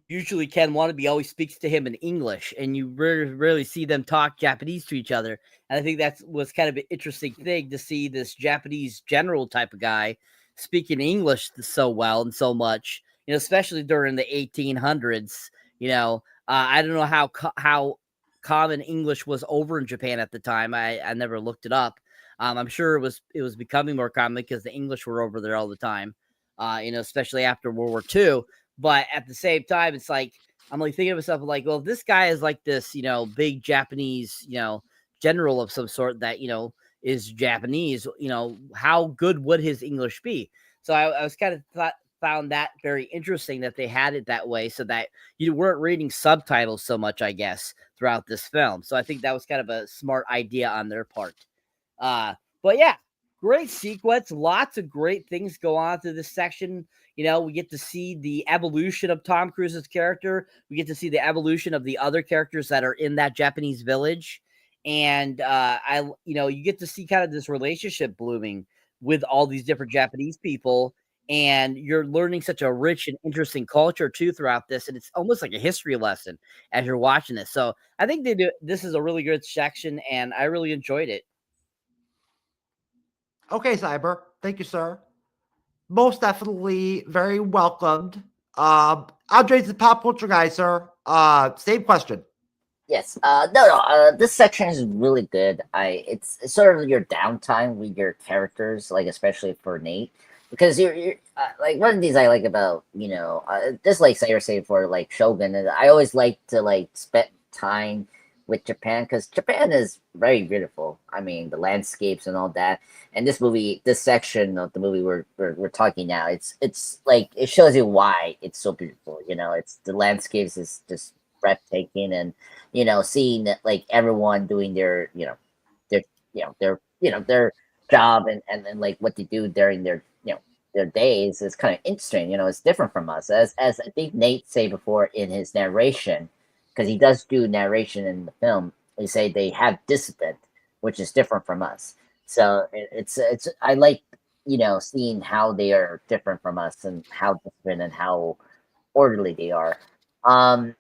usually Ken Wanabe always speaks to him in English, and you rarely see them talk Japanese to each other. And I think that was kind of an interesting thing to see this Japanese general type of guy speaking English so well and so much, you know, especially during the 1800s. You know, I don't know how common English was over in Japan at the time. I never looked it up. I'm sure it was becoming more common because the English were over there all the time, you know, especially after World War II. But at the same time, it's like, I'm like thinking to myself, like, well, if this guy is like this, you know, big Japanese, you know, general of some sort that, you know, is Japanese, you know, how good would his English be? So I was kind of found that very interesting that they had it that way, so that you weren't reading subtitles so much, I guess, throughout this film. So I think that was kind of a smart idea on their part. But yeah, great sequence. Lots of great things go on through this section. You know, we get to see the evolution of Tom Cruise's character. We get to see the evolution of the other characters that are in that Japanese village. And you know, you get to see kind of this relationship blooming with all these different Japanese people. And you're learning such a rich and interesting culture too throughout this. And it's almost like a history lesson as you're watching this. So I think this is a really good section, and I really enjoyed it.
Okay, Cyber. Thank you, sir. Most definitely very welcomed. Andre's the pop culture guy, sir. Same question.
Yes. No. This section is really good. It's sort of your downtime with your characters, like especially for Nate, because you're like one of these I like about just like say you're saying for like Shogun. And I always like to like spend time with Japan because Japan is very beautiful. I mean, the landscapes and all that. And this section of the movie we're talking now, it's like it shows you why it's so beautiful. It's the landscapes is just breathtaking and seeing that like everyone doing their their job and like what they do during their days is kind of interesting. It's different from us, as I think Nate said before in his narration, because he does do narration in the film. They say they have discipline, which is different from us. So it's I like seeing how they are different from us and how disciplined and how orderly they are. Um,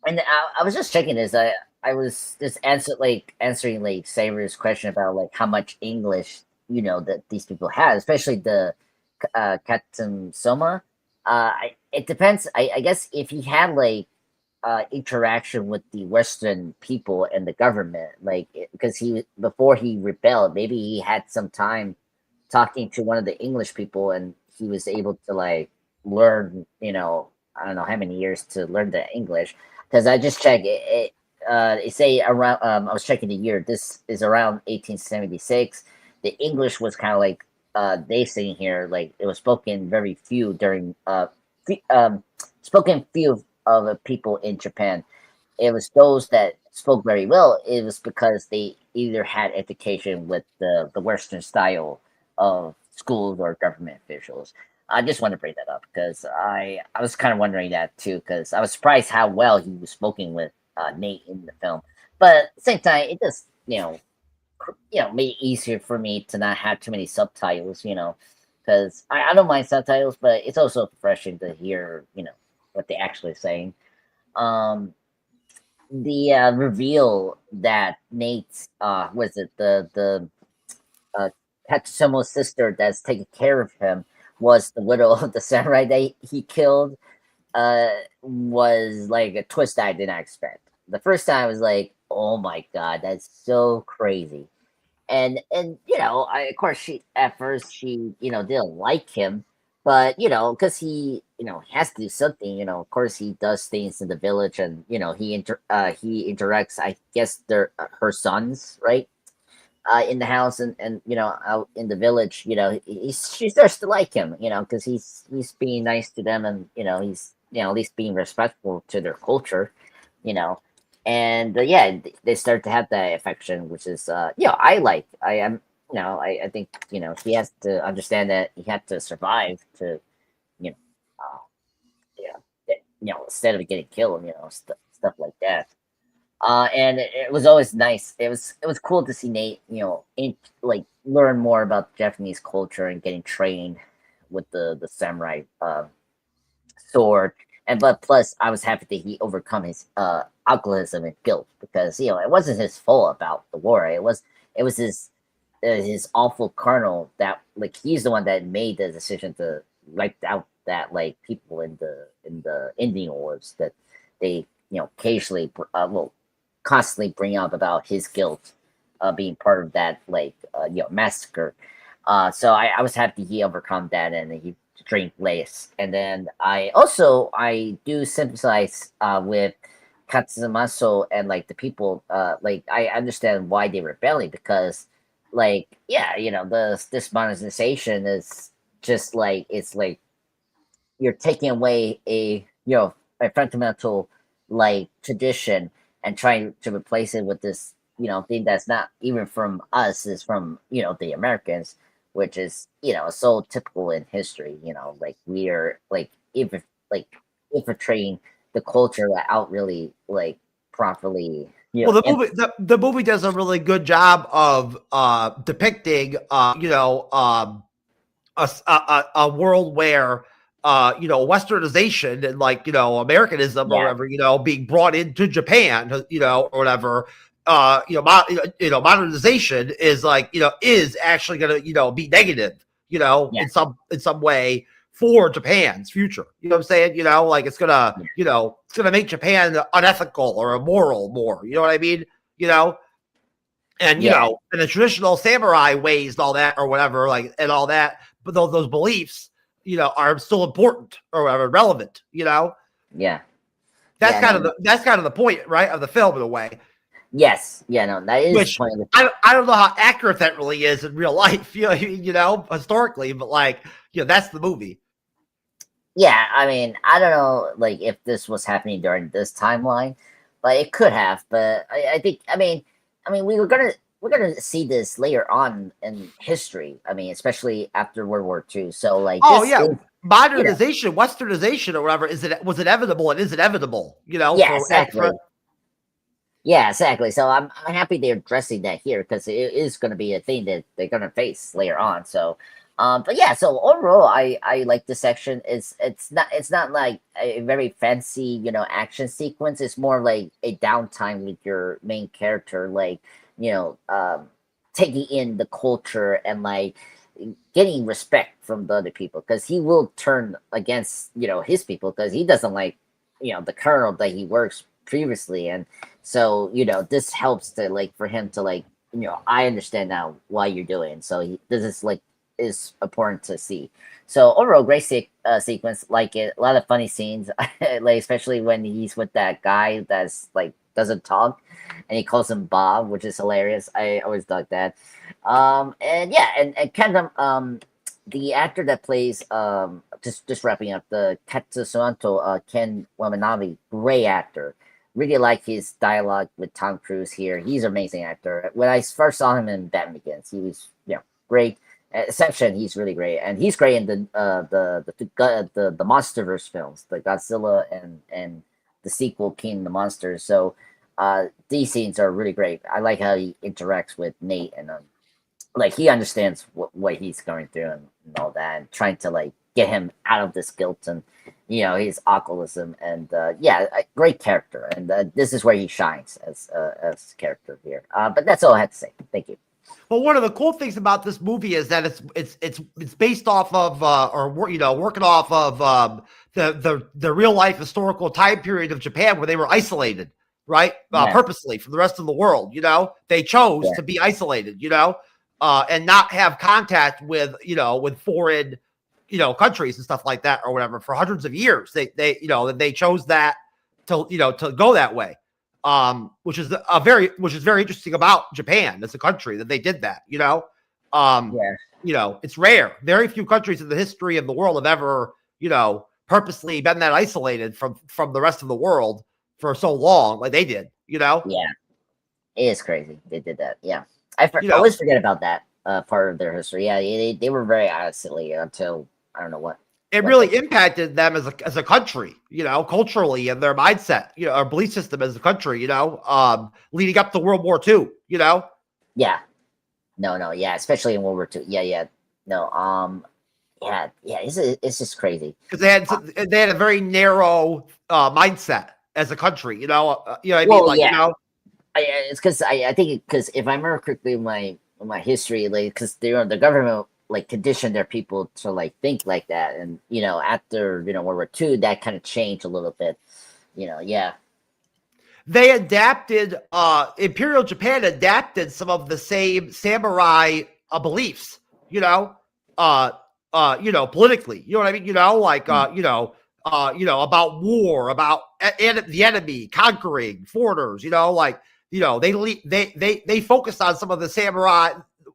and I was just checking this. I was just answering like Saber's question about like how much English that these people have, especially the Katsum Soma. It depends. I guess if he had like interaction with the Western people and the government, like because he before he rebelled, maybe he had some time talking to one of the English people, and he was able to like learn. I don't know how many years to learn the English because I just checked it say around I was checking the year. This is around 1876. The English was kind of like they saying here like it was spoken very few during spoken few of the people in Japan. It was those that spoke very well. It was because they either had education with the Western style of schools or government officials. I just want to bring that up because I was kind of wondering that too because I was surprised how well he was spoken with Nate in the film. But at the same time, it just made it easier for me to not have too many subtitles. Because I don't mind subtitles, but it's also refreshing to hear what they're actually saying. Um, the reveal that Nate's was it the Katsumo's sister that's taking care of him was the widow of the samurai that he killed was like a twist I did not expect. The first time I was like, oh my god, that's so crazy. And of course she at first she didn't like him, but because he has to do something. Of course he does things in the village, and he interacts. I guess they're her sons, right? In the house and out in the village, she starts to like him, because he's being nice to them, and he's at least being respectful to their culture, you know, and yeah, they start to have that affection, which is I am I think he has to understand that he had to survive to you know uh, instead of getting killed, stuff like that. And it was always nice. It was cool to see Nate, like learn more about Japanese culture and getting trained with the samurai sword. And but plus, I was happy that he overcome his alcoholism and guilt because it wasn't his fault about the war. It was his awful colonel that like he's the one that made the decision to wipe out that like people in the Indian wars that they occasionally constantly bring up about his guilt being part of that massacre. So I was happy he overcome that and he drink less. And then I do sympathize with Katsumaso and like the people. Like I understand why they rebelling because this monetization is just like it's like you're taking away a fundamental like tradition and trying to replace it with this thing that's not even from us, is from the Americans, which is so typical in history. Like we are like infiltrating the culture without really like properly
Well, the movie does a really good job of depicting a world where westernization and Americanism or whatever being brought into Japan or whatever modernization is is actually gonna be negative in some way for Japan's future. You know what I'm saying? You know, like it's gonna, you know, it's gonna make Japan unethical or immoral more. You know what I mean? You know, and you know, in the traditional samurai ways and all that, or whatever, like and all that, but those beliefs, you know, are still important or whatever, relevant. You know?
Yeah.
That's kind of the point, right, of the film in a way.
Yes. Yeah. No, that is.
Which I don't know how accurate that really is in real life. You know, historically, but like, you know, that's the movie.
Yeah, I mean, I don't know, like if this was happening during this timeline, but it could have. But I think, I mean, we're gonna see this later on in history. I mean, especially after World War II. So like,
modernization, westernization, or whatever was inevitable. It is inevitable. You know.
Yeah, exactly. Yeah, exactly. So I'm happy they're addressing that here because it is going to be a thing that they're going to face later on. So, but yeah. So overall, I like this section. It's not like a very fancy, you know, action sequence. It's more like a downtime with your main character, like, you know, taking in the culture and like getting respect from the other people, because he will turn against, you know, his people because he doesn't like, you know, the colonel that he works previously. And so, you know, this helps to like for him to like, you know, I understand now why you're doing. So this is like is important to see. So overall, great sequence. Like it, a lot of funny scenes, like especially when he's with that guy that's like doesn't talk, and he calls him Bob, which is hilarious. I always dug that. And yeah, and kind of the actor that plays just wrapping up the Katsusanto Ken Watanabe, great actor. Really like his dialogue with Tom Cruise here. He's an amazing actor. When I first saw him in Batman Begins, he was, you know, great. Exception, he's really great, and he's great in the MonsterVerse films, the Godzilla and the sequel King of the Monsters. So these scenes are really great. I like how he interacts with Nate, and like he understands what he's going through and all that, and trying to like get him out of this guilt and, you know, his alcoholism. And yeah, a great character, and this is where he shines as a character here. But that's all I have to say. Thank you.
Well, one of the cool things about this movie is that it's based off of or you know, working off of the real life historical time period of Japan where they were isolated, right? Purposely from the rest of the world. You know, they chose to be isolated, you know, and not have contact with, you know, with foreign, you know, countries and stuff like that or whatever for hundreds of years. They you know, they chose that to, you know, to go that way. Which is very interesting about Japan as a country that they did that, you know. You know, it's rare. Very few countries in the history of the world have ever, you know, purposely been that isolated from the rest of the world for so long, like they did, you know.
Yeah, it is crazy they did that. Yeah, I always forget about that part of their history. Yeah, they were very isolated until I don't know what.
It really impacted them as a country, you know, culturally, and their mindset, you know, our belief system as a country, you know, leading up to World War II, you know.
Yeah. No, yeah, especially in World War II. Yeah. No, yeah, it's just crazy
because they had a very narrow mindset as a country, you know. You know what I mean? Like,
yeah.
You know,
it's because I think because if I remember correctly, my history, like, because the government like conditioned their people to like think like that, and you know, after, you know, World War II, that kind of changed a little bit, you know. Yeah,
they adapted. Imperial Japan adapted some of the same samurai beliefs, you know, politically, you know what I mean, you know, like you know, about war, about the enemy, conquering foreigners, you know, like, you know, they focused on some of the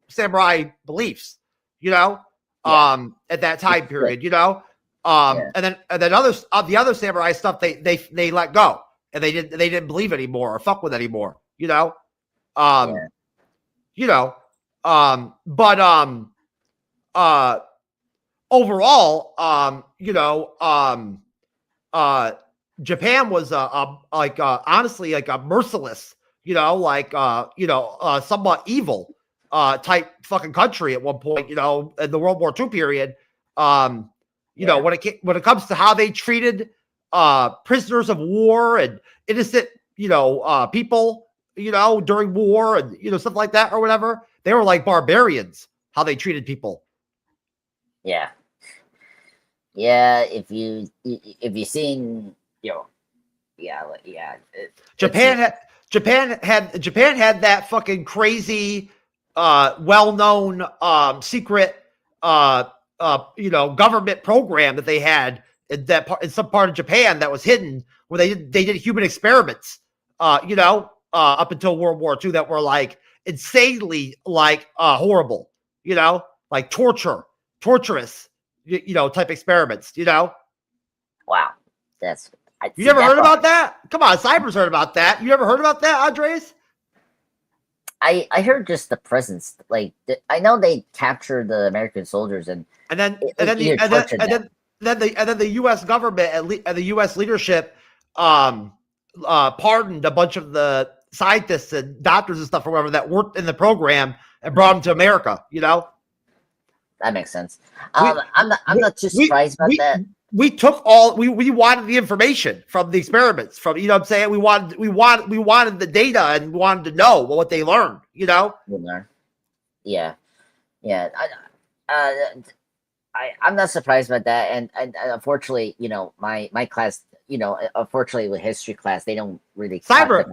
samurai beliefs, you know, at that time period, you know, and then others of the other samurai stuff they let go, and they didn't believe anymore or fuck with anymore, you know, you know, but overall, you know, Japan was like honestly like a merciless, you know, like you know, somewhat evil type fucking country at one point, you know, in the World War II period. You know, when it comes to how they treated prisoners of war and innocent, you know, people, you know, during war and, you know, stuff like that or whatever, they were like barbarians how they treated people.
Yeah. Yeah, if you seen, yeah,
Japan had that fucking crazy, well-known secret, government program that they had in some part of Japan that was hidden, where they did human experiments, up until World War II, that were like insanely like horrible, like torturous, type experiments,
wow,
You never heard about that? Come on, Cyber's heard about that. You never heard about that, Andres?
I heard just the presence. Like I know they captured the American soldiers and
then the U.S. government and the U.S. leadership pardoned a bunch of the scientists and doctors and stuff or whatever that worked in the program and brought them to America.
That makes sense. I'm not too surprised about that.
We took we wanted the information from the experiments, from, what I'm saying? We wanted the data, and we wanted to know what they learned,
Yeah. I'm not surprised about that, and unfortunately, my class, unfortunately with history class, they don't really
Cyber,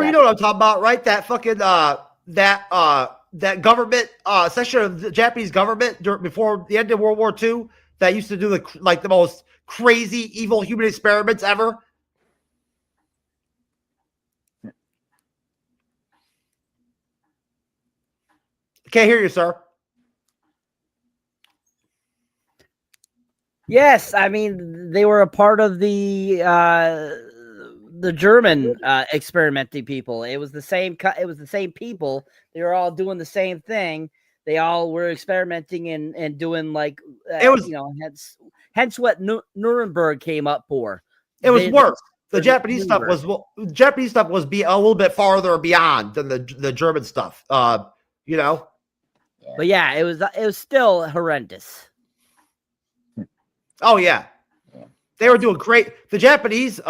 you know what I'm talking about, right? That fucking that government section of the Japanese government before the end of World War II that used to do the most crazy, evil human experiments ever. Can't hear you, sir.
Yes, I mean they were a part of the German experimenting people. It was the same. It was the same people. They were all doing the same thing. They all were experimenting and doing like
it was,
hence what Nuremberg came up for.
It was worse. The Japanese stuff was be a little bit farther beyond than the German stuff.
But yeah, it was still horrendous.
Oh yeah, they were doing great. The Japanese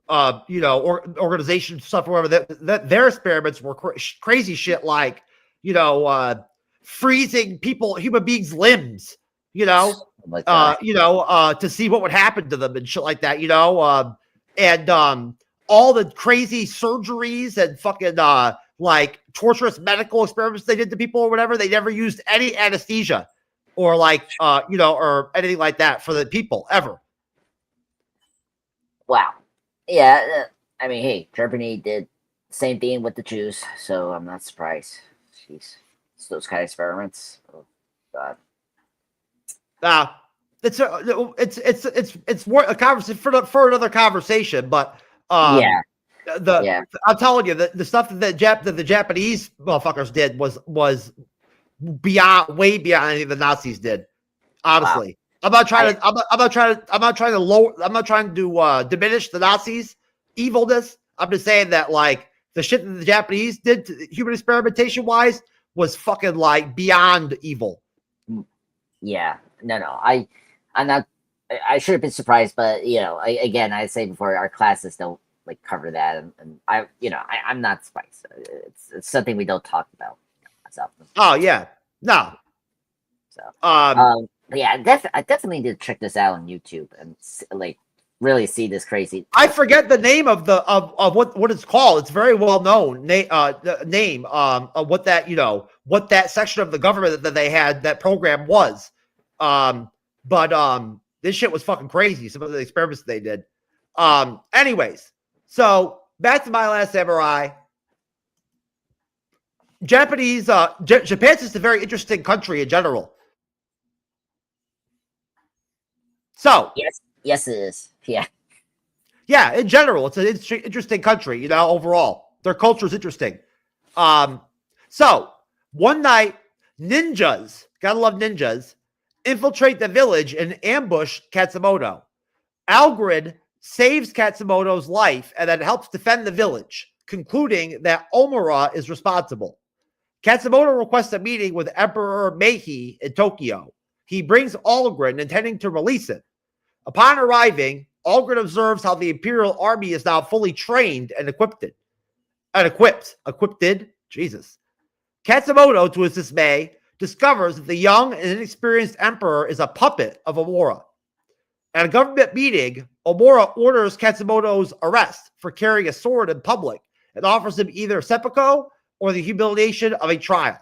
organization stuff, or whatever, that their experiments were crazy shit, like freezing human beings' limbs, to see what would happen to them and shit like that, and all the crazy surgeries and fucking like torturous medical experiments they did to people or whatever. They never used any anesthesia or or anything like that for the people ever.
Wow. Yeah. I mean, hey, Germany did the same thing with the Jews, so I'm not surprised. Jeez. It's those kind of experiments. Oh, God.
It's more a conversation for another conversation, but I'm telling you, the stuff that the Japanese motherfuckers did was way beyond anything the Nazis did. Honestly, wow. I'm not trying to diminish the Nazis' evilness. I'm just saying that like the shit that the Japanese did to human experimentation wise was fucking like beyond evil.
Yeah, no, I'm not. I should have been surprised, but I say before, our classes don't like cover that, and I'm not surprised. It's something we don't talk about.
Oh yeah, no.
So yeah, I definitely need to check this out on YouTube and like really see this crazy.
I forget the name of what it's called. It's very well known name of what that section of the government that they had, that program was. But this shit was fucking crazy. Some of the experiments they did. Anyways, so back to My Last Samurai. Japan's just a very interesting country in general. So
yes, it is.
Yeah. In general, it's an interesting country. Overall, their culture is interesting. So one night, ninjas, gotta love ninjas, infiltrate the village and ambush Katsumoto. Algrid saves Katsumoto's life and then helps defend the village, concluding that Omura is responsible. Katsumoto requests a meeting with Emperor Meiji in Tokyo. He brings Algrid, intending to release him. Upon arriving, Algrid observes how the Imperial Army is now fully trained and equipped. Jesus. Katsumoto, to his dismay, discovers that the young and inexperienced emperor is a puppet of Omura. At a government meeting, Omura orders Katsumoto's arrest for carrying a sword in public and offers him either seppuku or the humiliation of a trial.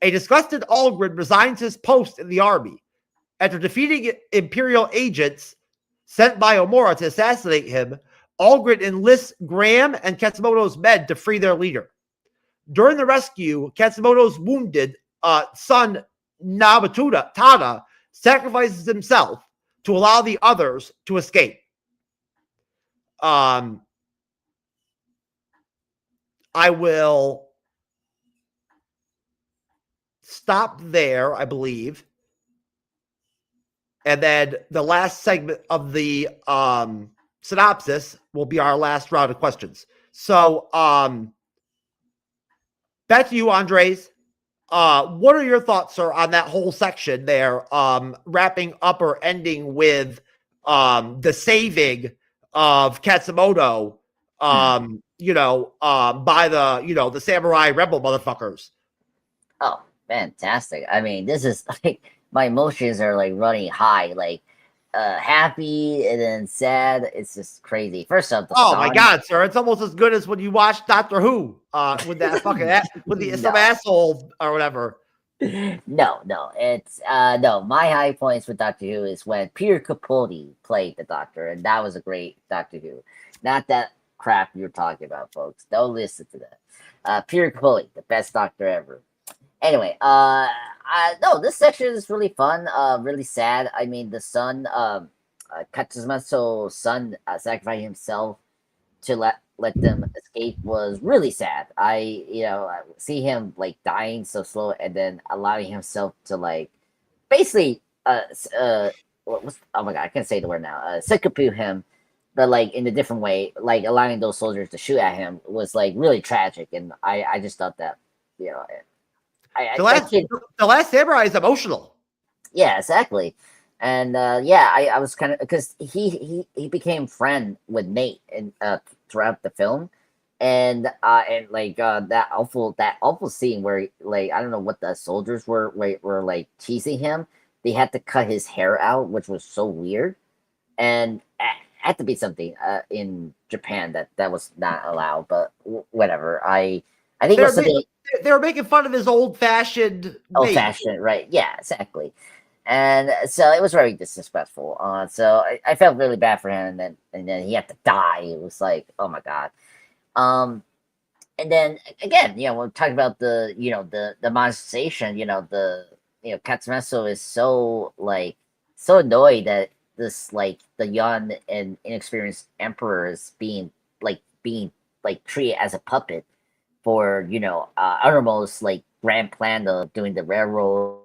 A disgusted Algren resigns his post in the army. After defeating Imperial agents sent by Omura to assassinate him, Algren enlists Graham and Katsumoto's men to free their leader. During the rescue, Katsumoto's wounded son Tada sacrifices himself to allow the others to escape. I will stop there, I believe. And then the last segment of the synopsis will be our last round of questions. So back to you, Andres. What are your thoughts, sir, on that whole section there, wrapping up or ending with the saving of Katsumoto, by the samurai rebel motherfuckers?
Oh, fantastic. I mean, this is like, my emotions are like running high, like happy and then sad. It's just crazy. First off,
my God, sir, it's almost as good as when you watch Doctor Who with that fucking some asshole or whatever.
No, it's no. My high points with Doctor Who is when Peter Capaldi played the Doctor, and that was a great Doctor Who. Not that crap you're talking about, folks. Don't listen to that. Peter Capaldi, the best Doctor ever. Anyway, no, this section is really fun, really sad. I mean, the son, Katsumoto's son, sacrificing himself to let them escape was really sad. I see him like dying so slow and then allowing himself to like basically, oh my God, I can't say the word now. Seppuku him, but like in a different way, like allowing those soldiers to shoot at him was like really tragic, and I just thought that,
the last samurai is emotional.
Yeah, exactly. And I was kind of, because he became friend with Nate and throughout the film, and that awful scene where like I don't know what the soldiers were like teasing him. They had to cut his hair out, which was so weird, and had to be something in Japan that was not allowed. But whatever. I think
they were making fun of his old-fashioned,
right? Yeah, exactly. And so it was very disrespectful. So I felt really bad for him, and then he had to die. It was like, oh my God. And then again, we're talking about the monetization. Katsumoto is so annoyed that this the young and inexperienced emperor is being treated as a puppet for Uttermost grand plan of doing the railroad.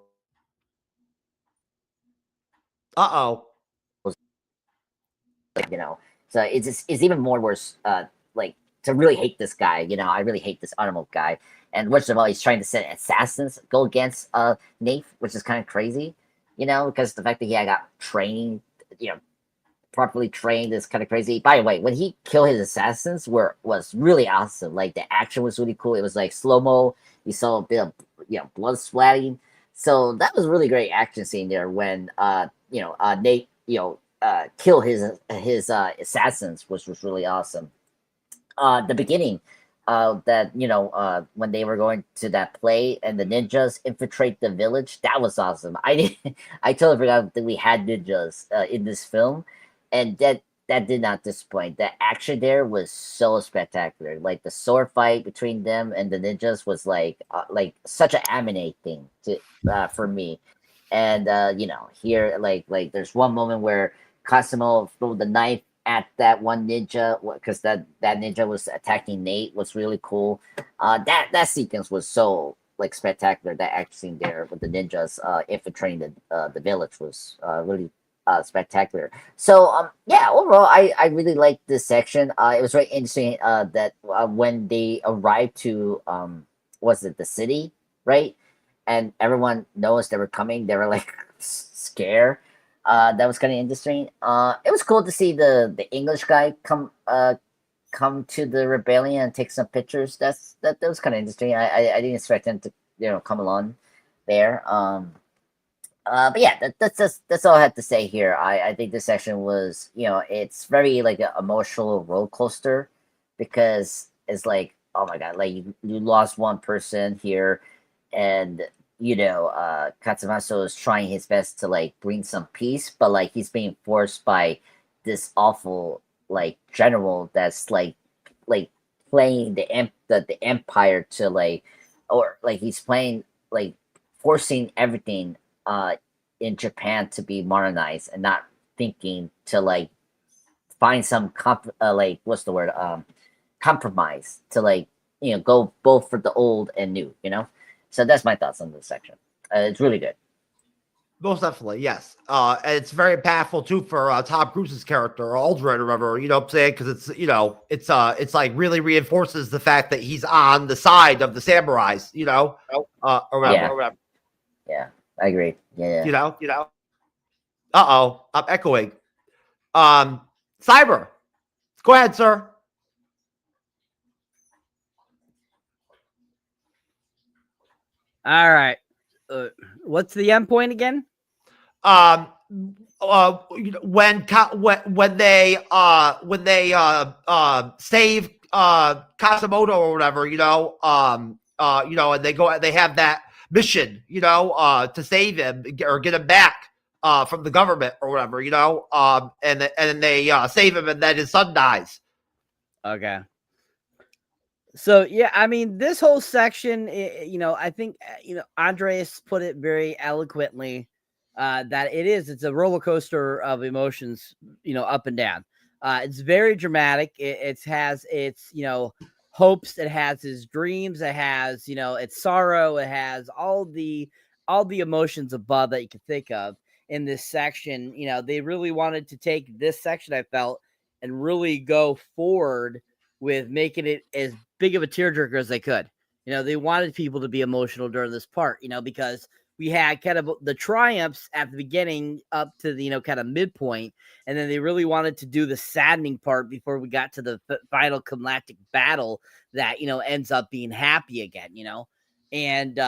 So it's even more worse. To really hate this guy. I really hate this Uttermost guy. And worst of all, he's trying to send assassins go against Nate, which is kind of crazy. Because the fact that he got training, properly trained is kind of crazy. By the way, when he killed his assassins was really awesome. Like the action was really cool. It was like slow-mo. You saw a bit of blood splatting. So that was a really great action scene there when Nate kill his assassins, which was really awesome. The beginning when they were going to that play and the ninjas infiltrate the village, that was awesome. I totally forgot that we had ninjas in this film, and that did not disappoint. The action there was so spectacular. Like the sword fight between them and the ninjas was like such an anime thing for me. And here there's one moment where Cosimo threw the knife at that one ninja because that ninja was attacking Nate was really cool. That sequence was so spectacular. That action scene there with the ninjas infiltrating the village was really spectacular. So overall I really liked this section. It was very interesting that when they arrived to was it the city, right? And everyone knows they were coming, they were like scared. That was kind of interesting. It was cool to see the English guy come to the rebellion and take some pictures. That was kind of interesting. I didn't expect him to come along there. But yeah, that's all I have to say here. I think this section was, it's very like an emotional roller coaster, because it's like, oh my god, like you lost one person here, and Katsumasu is trying his best to like bring some peace, but like he's being forced by this awful like general that's like playing the empire to like, or like he's playing like forcing everything in Japan to be modernized, and not thinking to like find some like what's the word, compromise to like go both for the old and new. So that's my thoughts on this section. It's really good.
Most definitely, yes. And it's very impactful too for Tom Cruise's character, Aldrin. Remember, you know what I'm saying? Because it's like really reinforces the fact that he's on the side of the samurais, or whatever.
Yeah, I agree. Yeah.
Uh-oh, I'm echoing. Cyber, go ahead, sir.
All right. What's the end point again?
When they save Kasamoto or whatever, and they have that mission, to save him or get him back from the government or whatever, and they save him, and then his son dies.
Okay. So yeah, I mean, this whole section, I think Andreas put it very eloquently, that it's a roller coaster of emotions, up and down. It's very dramatic. It has its hopes, it has its dreams, it has its sorrow, it has all the emotions above that you can think of in this section. They really wanted to take this section, I felt, and really go forward with making it as big of a tearjerker as they could. They wanted people to be emotional during this part, because we had kind of the triumphs at the beginning up to the, kind of midpoint. And then they really wanted to do the saddening part before we got to the final climactic battle that, ends up being happy again, and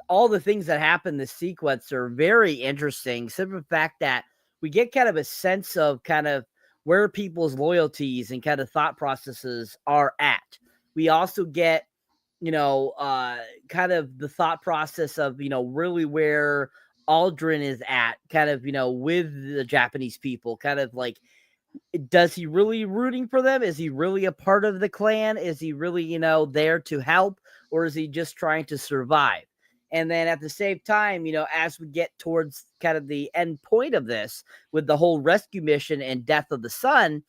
all the things that happen in this sequence are very interesting. Simply the fact that we get kind of a sense of kind of where people's loyalties and kind of thought processes are at. We also get, kind of the thought process of, really where Aldrin is at, kind of, with the Japanese people, kind of like, does he really rooting for them? Is he really a part of the clan? Is he really, there to help, or is he just trying to survive? And then at the same time, as we get towards kind of the end point of this with the whole rescue mission and death of the son,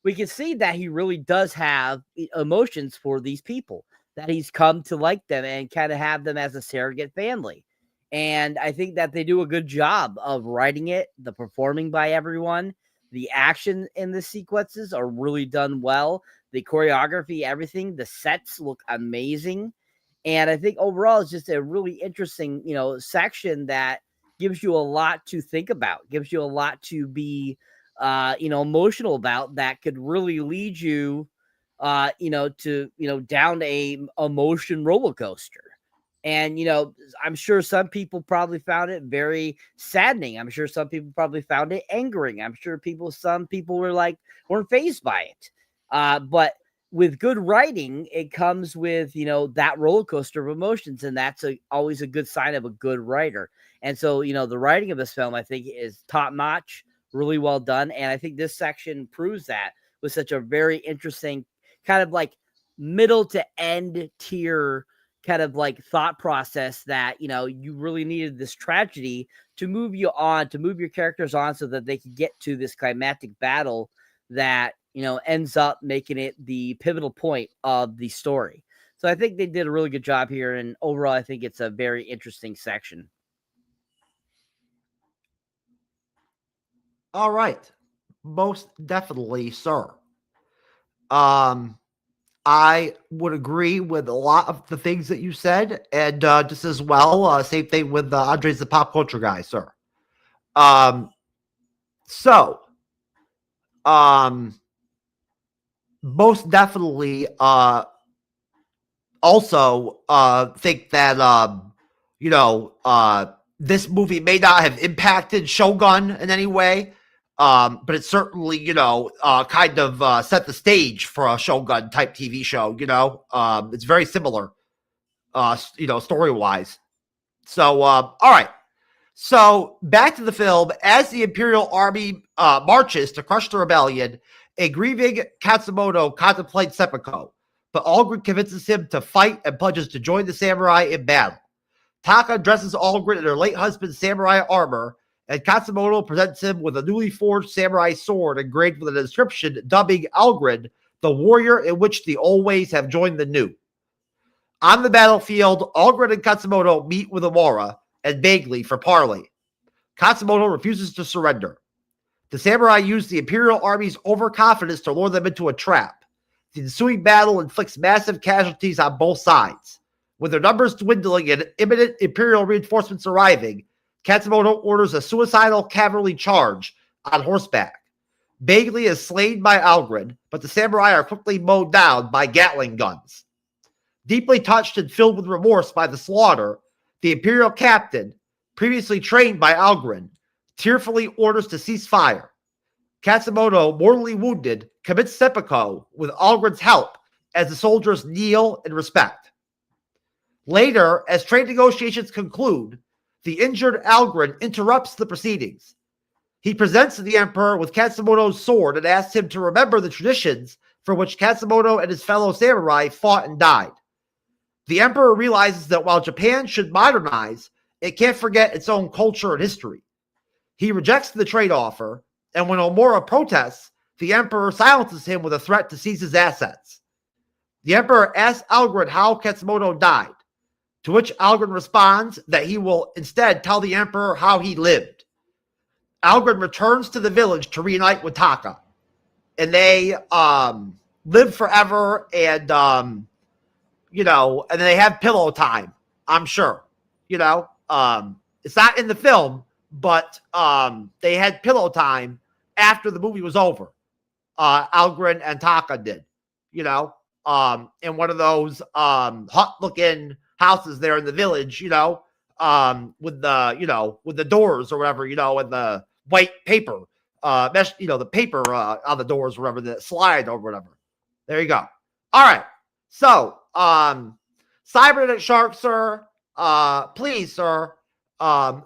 we can see that he really does have emotions for these people, that he's come to like them and kind of have them as a surrogate family. And I think that they do a good job of writing it, the performing by everyone. The action in the sequences are really done well. The choreography, everything, the sets look amazing. And I think overall it's just a really interesting, section that gives you a lot to think about, gives you a lot to be, emotional about, that could really lead you, to, down a emotion roller coaster. And, I'm sure some people probably found it very saddening. I'm sure some people probably found it angering. I'm sure some people weren't fazed by it. But with good writing, it comes with, that roller coaster of emotions. And that's always a good sign of a good writer. And so, the writing of this film, I think, is top notch, really well done. And I think this section proves that with such a very interesting kind of like middle to end tier kind of like thought process, that, you really needed this tragedy to move you on, to move your characters on so that they could get to this climactic battle that, ends up making it the pivotal point of the story. So I think they did a really good job here. And overall, I think it's a very interesting section.
All right. Most definitely, sir. I would agree with a lot of the things that you said, and just as well, same thing with Andre's the pop culture guy, sir. So, most definitely, also think that this movie may not have impacted Shogun in any way, but it certainly kind of set the stage for a Shogun type TV show. It's very similar, story wise. So all right. So back to the film. As the Imperial Army marches to crush the rebellion, a grieving Katsumoto contemplates seppuku, but Algren convinces him to fight and pledges to join the samurai in battle. Taka dresses Algren in her late husband's samurai armor, and Katsumoto presents him with a newly forged samurai sword engraved with an inscription dubbing Algren the warrior in which the old ways have joined the new. On the battlefield, Algren and Katsumoto meet with Amora and Bagley for parley. Katsumoto refuses to surrender. The samurai use the Imperial Army's overconfidence to lure them into a trap. The ensuing battle inflicts massive casualties on both sides. With their numbers dwindling and imminent Imperial reinforcements arriving, Katsumoto orders a suicidal cavalry charge on horseback. Bagley is slain by Algren, but the samurai are quickly mowed down by Gatling guns. Deeply touched and filled with remorse by the slaughter, the Imperial captain, previously trained by Algren, tearfully orders to cease fire. Katsumoto, mortally wounded, commits seppuku with Algren's help as the soldiers kneel in respect. Later, as trade negotiations conclude, the injured Algren interrupts the proceedings. He presents the Emperor with Katsumoto's sword and asks him to remember the traditions for which Katsumoto and his fellow samurai fought and died. The Emperor realizes that while Japan should modernize, it can't forget its own culture and history. He rejects the trade offer, and when Omura protests, the Emperor silences him with a threat to seize his assets. The Emperor asks Algren how Katsumoto died, to which Algren responds that he will instead tell the Emperor how he lived. Algren returns to the village to reunite with Taka, and they live forever, and and then they have pillow time, I'm sure. It's not in the film, but they had pillow time after the movie was over. Algren and Taka did, in one of those hut-looking houses there in the village, with the doors or whatever, and the white paper, mesh, the paper on the doors or whatever, that slide or whatever. There you go. All right. So, Cyberneticshark, sir, please, sir,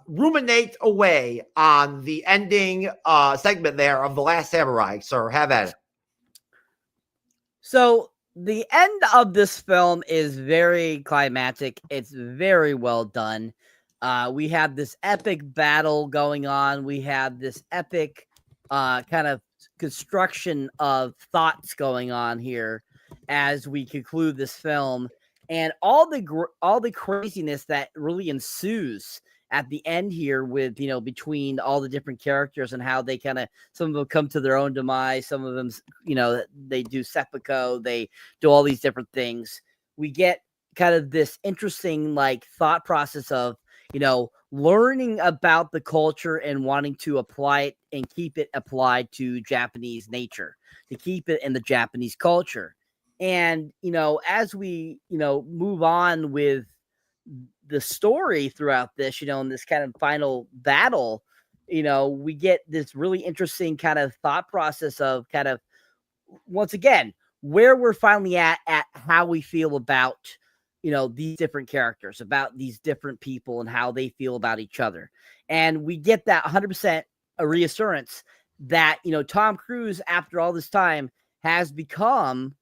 ruminate away on the ending segment there of The Last Samurai, sir. Have at it.
So the end of this film is very climactic. It's very well done. We have this epic battle going on. We have this epic kind of construction of thoughts going on here as we conclude this film, and all the craziness that really ensues at the end here with, between all the different characters and how they kind of, some of them come to their own demise. Some of them, they do seppuku, they do all these different things. We get kind of this interesting, thought process of, learning about the culture and wanting to apply it and keep it applied to Japanese nature, to keep it in the Japanese culture. And, as we, move on with the story throughout this, in this kind of final battle, we get this really interesting kind of thought process of kind of, once again, where we're finally at how we feel about, these different characters, about these different people and how they feel about each other. And we get that 100% a reassurance that, Tom Cruise, after all this time, has become,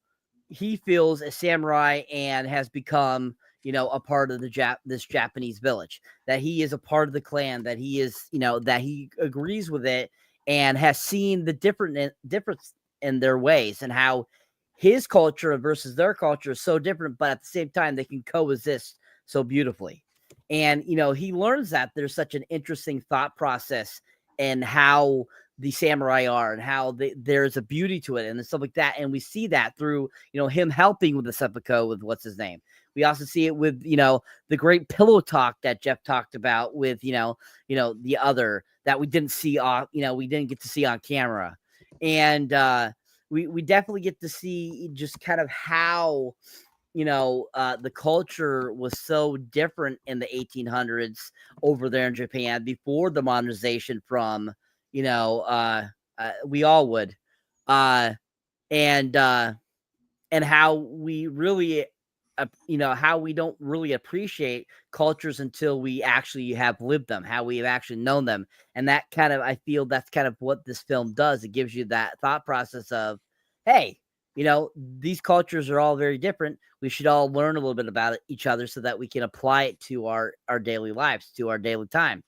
he feels, a samurai and has become, a part of this Japanese village, that he is a part of the clan, that he is, that he agrees with it and has seen the difference in their ways and how his culture versus their culture is so different, but at the same time, they can coexist so beautifully. And, he learns that there's such an interesting thought process and how the samurai are and how there's a beauty to it and stuff like that. And we see that through, him helping with the seppuku with what's his name. We also see it with, the great pillow talk that Jeff talked about with, the other that we didn't see off, we didn't get to see on camera. And we definitely get to see just kind of how the culture was so different in the 1800s over there in Japan before the modernization from, we all would, and how we really, how we don't really appreciate cultures until we actually have lived them, how we have actually known them. And that kind of, I feel that's kind of what this film does. It gives you that thought process of, hey, these cultures are all very different. We should all learn a little bit about each other so that we can apply it to our daily lives, to our daily time.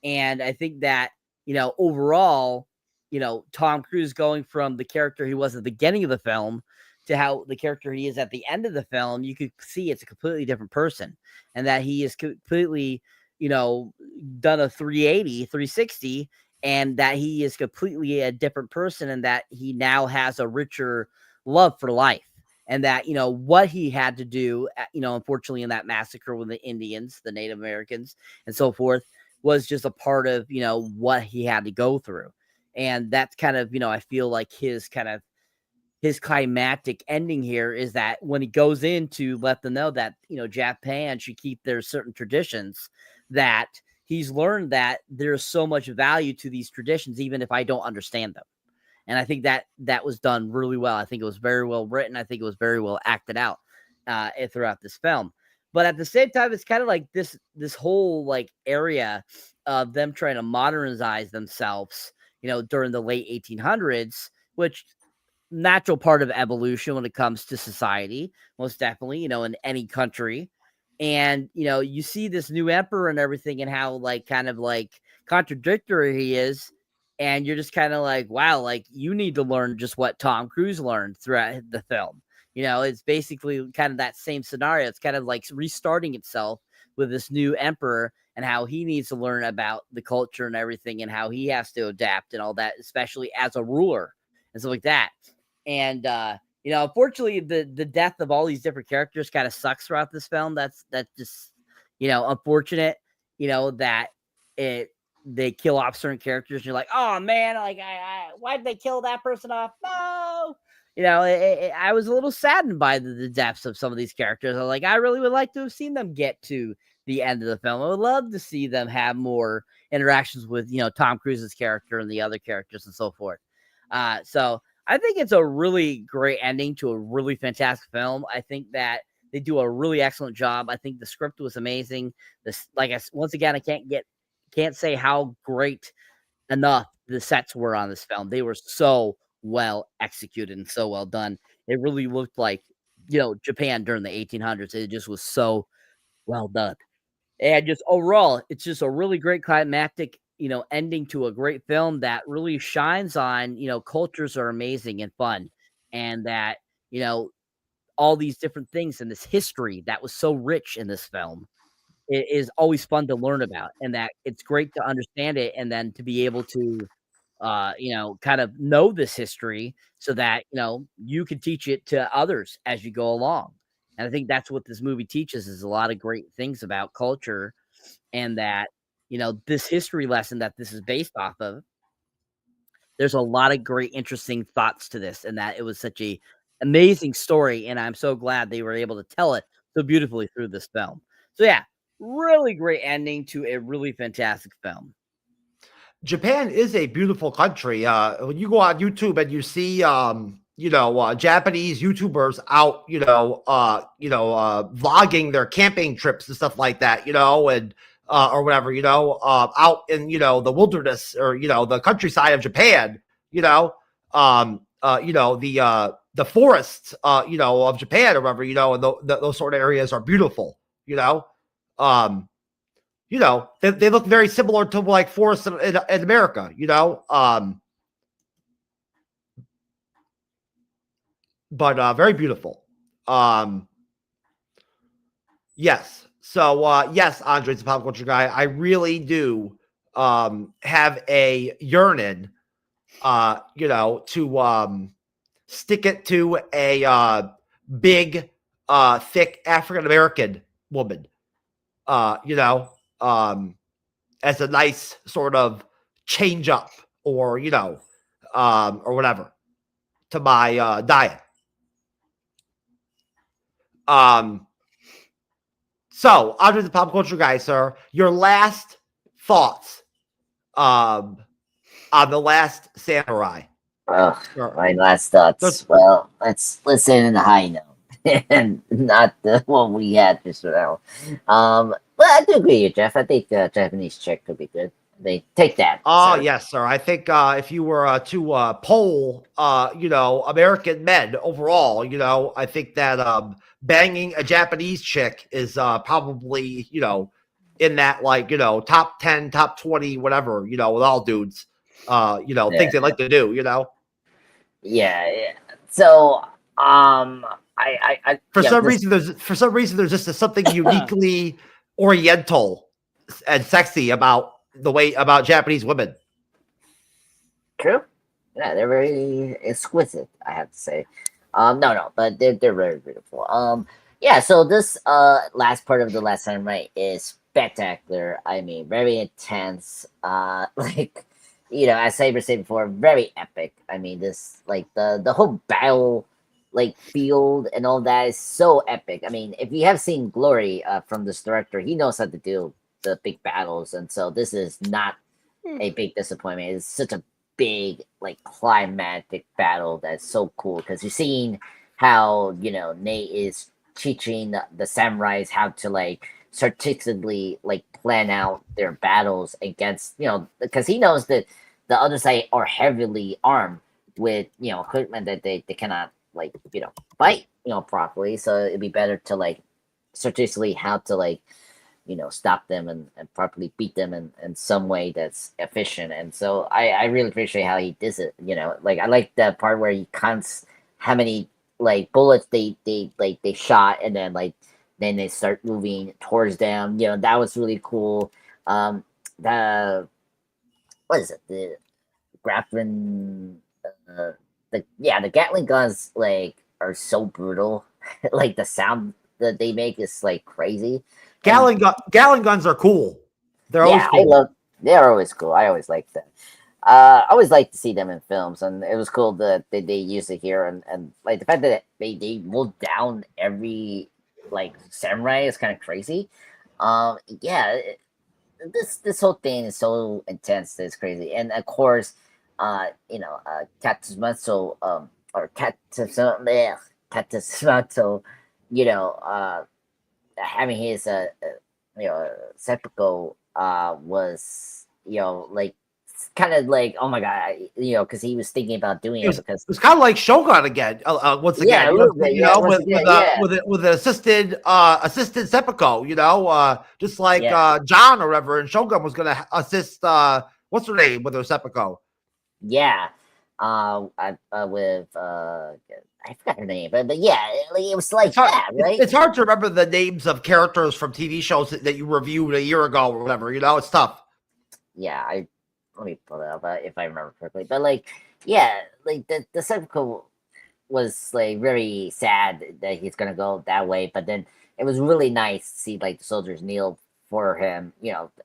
And I think that, overall, Tom Cruise going from the character he was at the beginning of the film to how the character he is at the end of the film, you could see it's a completely different person, and that he is completely, done a 360, and that he is completely a different person, and that he now has a richer love for life. And that, what he had to do, unfortunately, in that massacre with the Indians, the Native Americans, and so forth, was just a part of, what he had to go through. And that's kind of, I feel like his climactic ending here is that when he goes in to let them know that, Japan should keep their certain traditions, that he's learned that there's so much value to these traditions, even if I don't understand them. And I think that was done really well. I think it was very well written. I think it was very well acted out throughout this film. But at the same time, it's kind of like this whole like area of them trying to modernize themselves, during the late 1800s, which natural part of evolution when it comes to society, most definitely, in any country. And, you see this new emperor and everything, and how like kind of like contradictory he is. And you're just kind of like, wow, like you need to learn just what Tom Cruise learned throughout the film. It's basically kind of that same scenario. It's kind of like restarting itself with this new emperor, and how he needs to learn about the culture and everything, and how he has to adapt and all that, especially as a ruler and stuff like that. And, unfortunately, the death of all these different characters kind of sucks throughout this film. That's just, unfortunate, that they kill off certain characters. And you're like, oh man, like why'd they kill that person off? No, I was a little saddened by the deaths of some of these characters. I'm like, I really would like to have seen them get to the end of the film. I would love to see them have more interactions with, Tom Cruise's character and the other characters and so forth. So I think it's a really great ending to a really fantastic film. I think that they do a really excellent job. I think the script was amazing. Once again, I can't say how great enough the sets were on this film. They were so well executed and so well done. It really looked like, Japan during the 1800s. It just was so well done. And just overall, it's just a really great climactic, ending to a great film that really shines on, cultures are amazing and fun. And that, all these different things and this history that was so rich in this film, it is always fun to learn about, and that it's great to understand it, and then to be able to, kind of know this history so that, you can teach it to others as you go along. And I think that's what this movie teaches, is a lot of great things about culture, and that, this history lesson that this is based off of, there's a lot of great, interesting thoughts to this, and that it was such a amazing story. And I'm so glad they were able to tell it so beautifully through this film. So yeah, really great ending to a really fantastic film.
Japan is a beautiful country. When you go on YouTube and you see, Japanese YouTubers out, vlogging their camping trips and stuff like that, and or whatever, out in, the wilderness, or, the countryside of Japan, the forests, of Japan or whatever, and those sort of areas are beautiful, they look very similar to like forests in America, but very beautiful. Yes. So, yes, Andre's the pop culture guy. I really do have a yearning, to stick it to a big, thick African American woman, as a nice sort of change up, or or whatever, to my diet. So under the pop culture guy, sir, your last thoughts on the last samurai.
Well,
Sure.
my last thoughts. Well, let's end in a high note and not the one we had just now. But I do agree with Jeff. I think the Japanese chick could be good. They take that.
Oh, yes, sir. I think if you were to poll, American men overall, I think that banging a Japanese chick is probably, in that top 10, top 20, whatever, with all dudes, things they like to do,
Yeah. So,
for some reason there's just something uniquely Oriental and sexy about Japanese women.
True. Yeah, they're very exquisite, I have to say. No, but they're very beautiful. Yeah, so this last part of the last samurai is spectacular. I mean, very intense. Like, as Saber said before, very epic. I mean, this the whole battle field and all that is so epic. I mean, if you have seen Glory from this director, he knows how to do the big battles, and so this is not a big disappointment. It's such a big climactic battle that's so cool because you're seeing how Nate is teaching the samurais how to strategically plan out their battles against because he knows that the other side are heavily armed with equipment that they cannot fight properly, so it'd be better to strategically how to stop them and properly beat them in some way that's efficient. And so I really appreciate how he does it. I like the part where he counts how many bullets they shot, and then they start moving towards them. That was really cool. The what is it? The grappling. The Gatling guns are so brutal. The sound that they make is crazy.
Gallon guns are cool. They're always cool.
They're always cool. I always like them. I always like to see them in films, and it was cool that they used it here, and the fact that they moved down every samurai is kind of crazy. This whole thing is so intense. It's crazy, and of course, Katsumatsu, or Katsumatsu, having his seppuku was kind of oh my god, because he was thinking about doing it because
it's kind of like Shogun again. Once again, with an assisted seppuku, just like John or whatever, and Shogun was gonna assist what's her name with her seppuku.
Yeah, with I forgot her name, but yeah, it was right?
It's hard to remember the names of characters from TV shows that you reviewed a year ago or whatever. It's tough.
Yeah, let me pull it up if I remember correctly. But the seppuku was very sad that he's gonna go that way, but then it was really nice to see the soldiers kneel for him,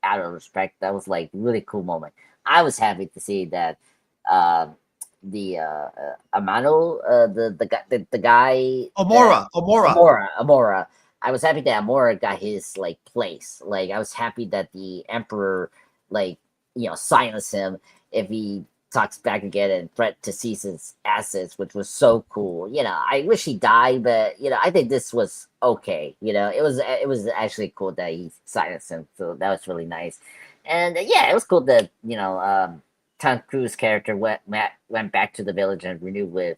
out of respect. That was really cool moment. I was happy to see that. The Amano, the guy Amora. I was happy that Amora got his place. I was happy that the Emperor silenced him if he talks back again and threat to seize his assets, which was so cool. I wish he died, but I think this was okay. It was actually cool that he silenced him, so that was really nice. And it was cool that Tom Cruise character went back to the village and renewed with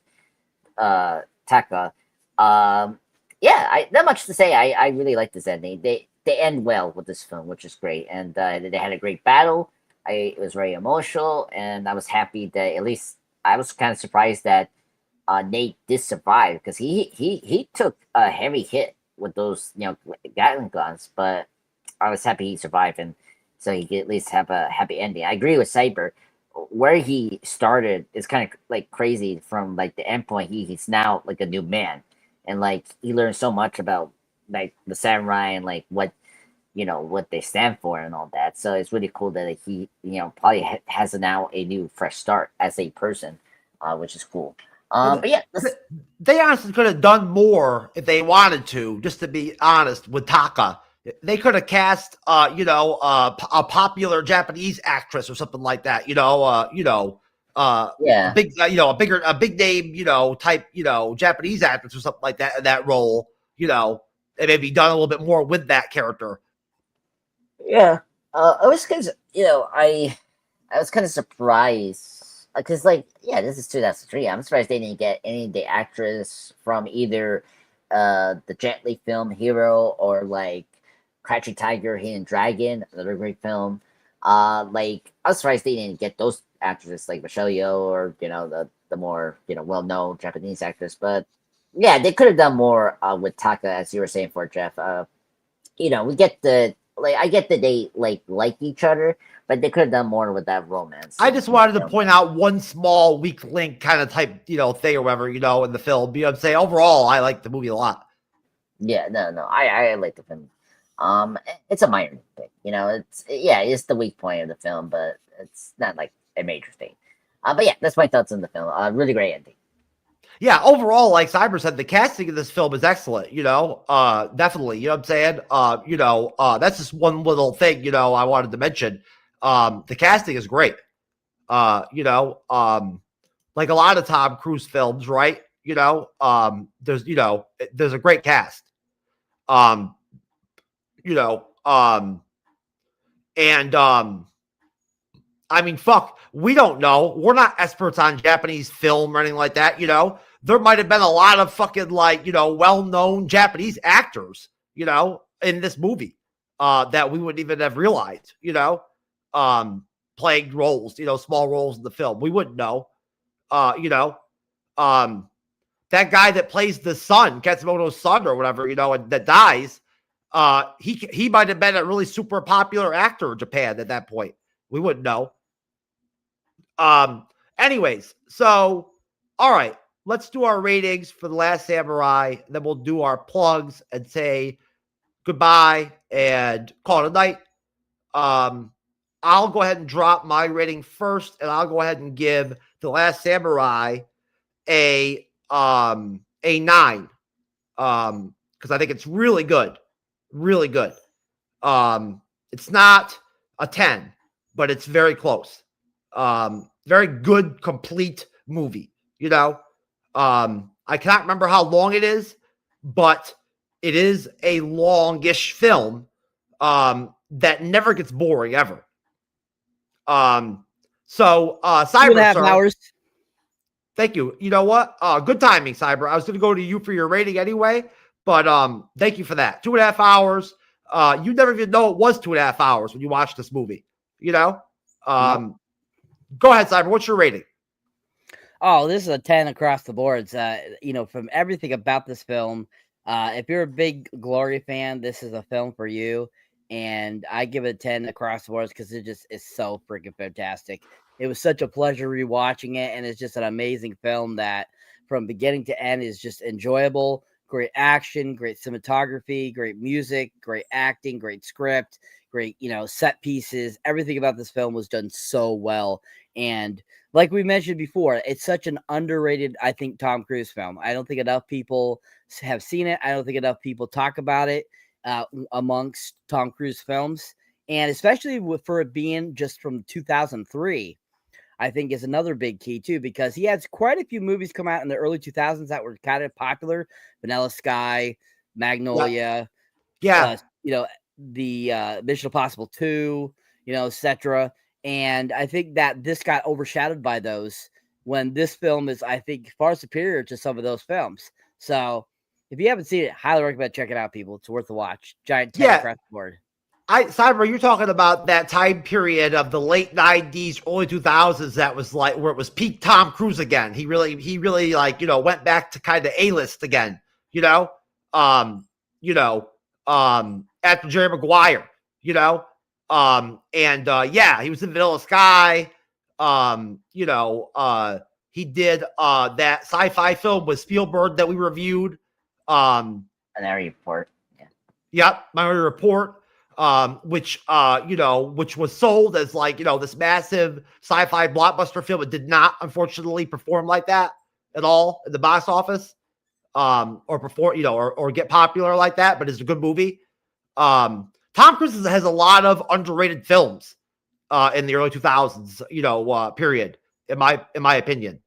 Taka. Not much to say. I really like this ending. They end well with this film, which is great, and they had a great battle. It was very emotional, and I was happy that at least I was kind of surprised that Nate did survive because he took a heavy hit with those Gatling guns, but I was happy he survived, and so he could at least have a happy ending. I agree with Cyber. Where he started is kind of crazy from the end point. He's now a new man, and he learned so much about the samurai and what what they stand for and all that. So it's really cool that he probably has now a new fresh start as a person, which is cool. But yeah,
they honestly could have done more if they wanted to. Just to be honest, with Taka, they could have cast, a popular Japanese actress or something like that.
yeah,
a big name, type, Japanese actress or something like that in that role. And maybe done a little bit more with that character.
yeah. I was kind of, I was kind of surprised because, like, yeah, this is 2003. I'm surprised they didn't get any of the actress from either the Jet Li film Hero or like Crouching Tiger, Hidden Dragon, another great film. Like I was surprised they didn't get those actresses like Michelle Yeoh or the more well-known Japanese actress. But yeah, they could have done more with Taka, as you were saying for Jeff. We get the I get that they like each other, but they could have done more with that romance.
I just wanted to point out one small weak link kind of type, thing or whatever, in the film. You know what I'm saying? Overall, I like the movie a lot.
Yeah, no, I like the film. It's a minor thing, it's the weak point of the film, but it's not like a major thing. But yeah, that's my thoughts on the film. Really great ending.
Yeah, overall, like Cyber said, the casting of this film is excellent, definitely, you know what I'm saying? That's just one little thing, I wanted to mention. The casting is great. Like a lot of Tom Cruise films, right? There's a great cast. I mean, fuck, we don't know. We're not experts on Japanese film or anything like that, There might have been a lot of fucking, well-known Japanese actors, in this movie, that we wouldn't even have realized, playing roles, small roles in the film. We wouldn't know. That guy that plays the son, Katsumoto's son or whatever, and that dies, he might have been a really super popular actor in Japan at that point. We wouldn't know. Anyways, so all right, let's do our ratings for The Last Samurai. Then we'll do our plugs and say goodbye and call it a night. I'll go ahead and drop my rating first, and I'll go ahead and give The Last Samurai a 9. Because I think it's really good. Really good. It's not a 10, but it's very close. Very good, complete movie. I cannot remember how long it is, but it is a longish film that never gets boring ever. Cyber,
2.5 hours.
Thank you. You know what? Good timing, Cyber. I was going to go to you for your rating anyway, but thank you for that. 2.5 hours. You never even know it was 2.5 hours when you watch this movie. Go ahead, Cyber. What's your rating?
Oh, this is a 10 across the boards. From everything about this film, if you're a big Glory fan, this is a film for you. And I give it a 10 across the boards because it just is so freaking fantastic. It was such a pleasure rewatching it, and it's just an amazing film that from beginning to end is just enjoyable. Great action, great cinematography, great music, great acting, great script, great, set pieces. Everything about this film was done so well. And like we mentioned before, it's such an underrated, I think, Tom Cruise film. I don't think enough people have seen it. I don't think enough people talk about it amongst Tom Cruise films. And especially for it being just from 2003, I think is another big key too, because he has quite a few movies come out in the early 2000s that were kind of popular. Vanilla Sky, Magnolia, the Mission Impossible 2, etc. And I think that this got overshadowed by those when this film is, I think, far superior to some of those films. So if you haven't seen it, highly recommend checking it out, people. It's worth a watch. Giant 10 across the board.
Cyber, you're talking about that time period of the late 90s, early 2000s that was like where it was peak Tom Cruise again. He really went back to kind of A-list again, after Jerry Maguire, he was in Vanilla Sky. He did that sci-fi film with Spielberg that we reviewed.
Minority Report. Yeah.
Yep, Minority Report. Which was sold as this massive sci-fi blockbuster film. It did not, unfortunately, perform like that. at all in the box office, or perform, or get popular like that. But it's a good movie. Tom Cruise has a lot of underrated films in the early 2000s, period. In my opinion,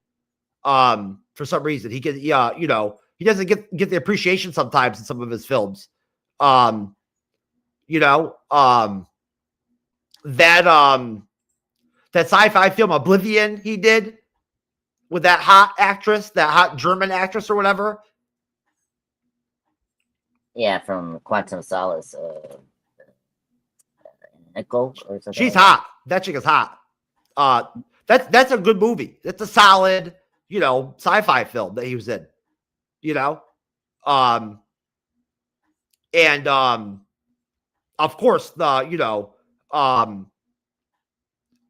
for some reason he he doesn't get the appreciation sometimes in some of his films. That sci-fi film Oblivion he did with that hot actress, that hot German actress or whatever.
Yeah, from Quantum Solace. Nicole or something.
She's hot. That chick is hot. That's a good movie. It's a solid, sci-fi film that he was in. And of course the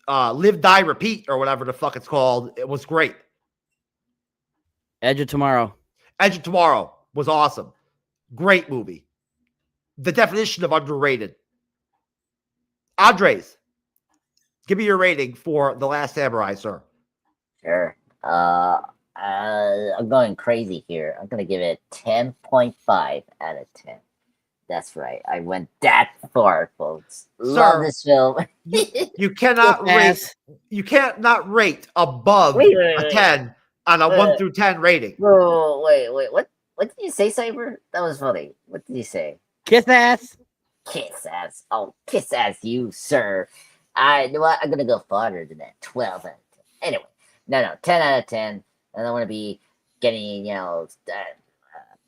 Live, Die, Repeat or whatever the fuck it's called. It was great.
Edge of Tomorrow.
Edge of Tomorrow was awesome. Great movie. The definition of underrated. Andres, give me your rating for The Last Samurai, sir.
Sure. I'm going crazy here. I'm gonna give it 10.5 out of 10. That's right. I went that far, folks. Love this film.
you cannot rate. You can't not rate above a 10 on a 1 through 10 rating.
Whoa, wait. What did you say, Cyber? That was funny. What did you say?
Kiss ass.
Kiss ass. Oh, kiss ass, you sir. You know what? I'm gonna go farther than that. 12 out of 10. Anyway, no, 10 out of 10. I don't want to be getting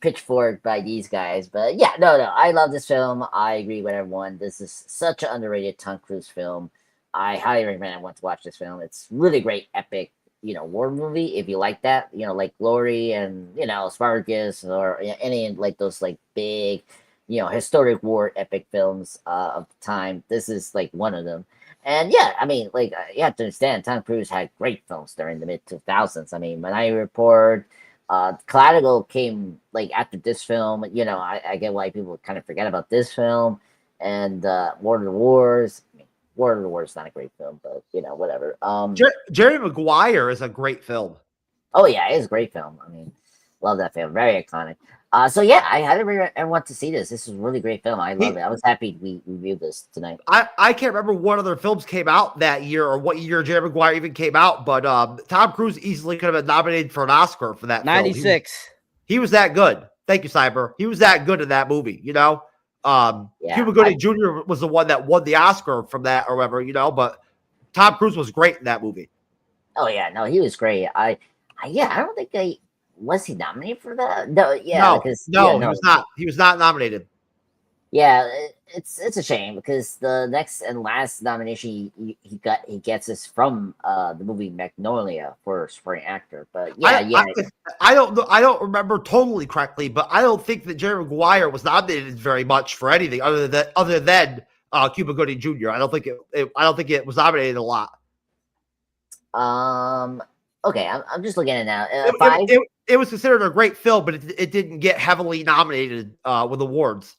pitchforked by these guys, but yeah, no. I love this film. I agree with everyone. This is such an underrated Tom Cruise film. I highly recommend everyone to watch this film. It's really great, epic, war movie. If you like that, like Glory and Spartacus or any like those like big, historic war epic films of the time. This is like one of them. And yeah, I mean, like you have to understand, Tom Cruise had great films during the mid 2000s. I mean, Minority Report, Collateral came like after this film. I get why people kind of forget about this film, and War of the Wars. I mean, War of the Wars is not a great film, but whatever.
Jerry Maguire is a great film.
Oh yeah, it is a great film. I mean, love that film, very iconic. So yeah, I highly recommend everyone to see this. This is a really great film. I love it. I was happy we reviewed this tonight.
I can't remember what other films came out that year or what year Jerry Maguire even came out, but Tom Cruise easily could have been nominated for an Oscar for that
96.
film. He was that good. Thank you, Cyber. He was that good in that movie, Cuba Gooding Jr. was the one that won the Oscar from that or whatever, but Tom Cruise was great in that movie.
Oh yeah, no, he was great. I don't think was he nominated for that? No, yeah,
no, he was not. He was not nominated.
Yeah, it's a shame because the next and last nomination he gets is from the movie Magnolia for supporting actor. But
I don't remember totally correctly, but I don't think that Jerry Maguire was nominated very much for anything other than Cuba Gooding Jr. I don't think it was nominated a lot.
Okay, I'm just looking at it now.
It was considered a great film, but it didn't get heavily nominated with awards.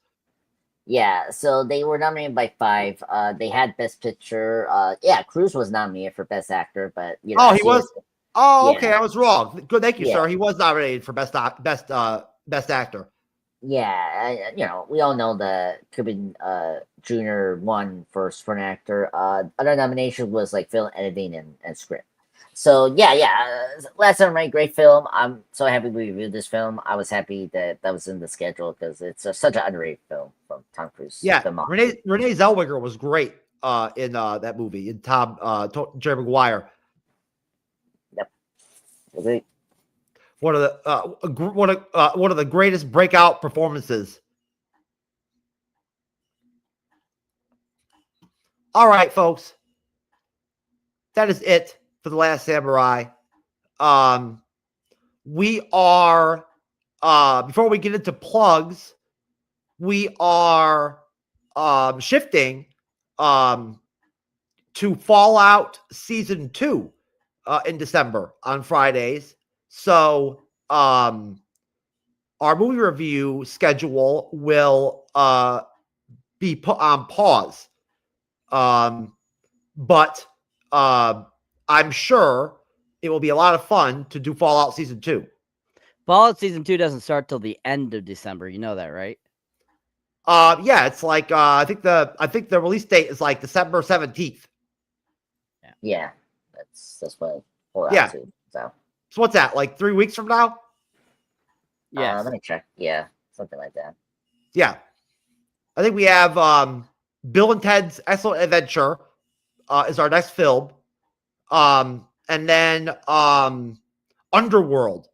Yeah, so they were nominated by 5. They had Best Picture. Cruise was nominated for Best Actor, but
he was. Okay, I was wrong. Good, thank you, sir. He was nominated for Best Actor.
Yeah, we all know that Cuban Jr. won for an actor. Other nomination was like film editing and script. So Last Samurai, great film. I'm so happy we reviewed this film. I was happy that was in the schedule because it's such an underrated film from Tom Cruise.
Yeah, Renee Zellweger was great in that movie. In Jerry Maguire.
Yep. Okay.
One of the greatest breakout performances. All right, folks. That is it for The Last Samurai. We are before we get into plugs, we are shifting to Fallout Season 2 in December on Fridays. So our movie review schedule will be put on pause. But I'm sure it will be a lot of fun to do Fallout Season 2.
Fallout Season 2 doesn't start till the end of December. You know that, right?
Yeah, it's like I think the release date is like December 17th.
Yeah, that's what Fallout
Yeah.
2. So
what's that? Like 3 weeks from now?
Yeah.
let me check. Yeah, something like that.
Yeah. I think we have Bill and Ted's Excellent Adventure is our next film. And then Underworld,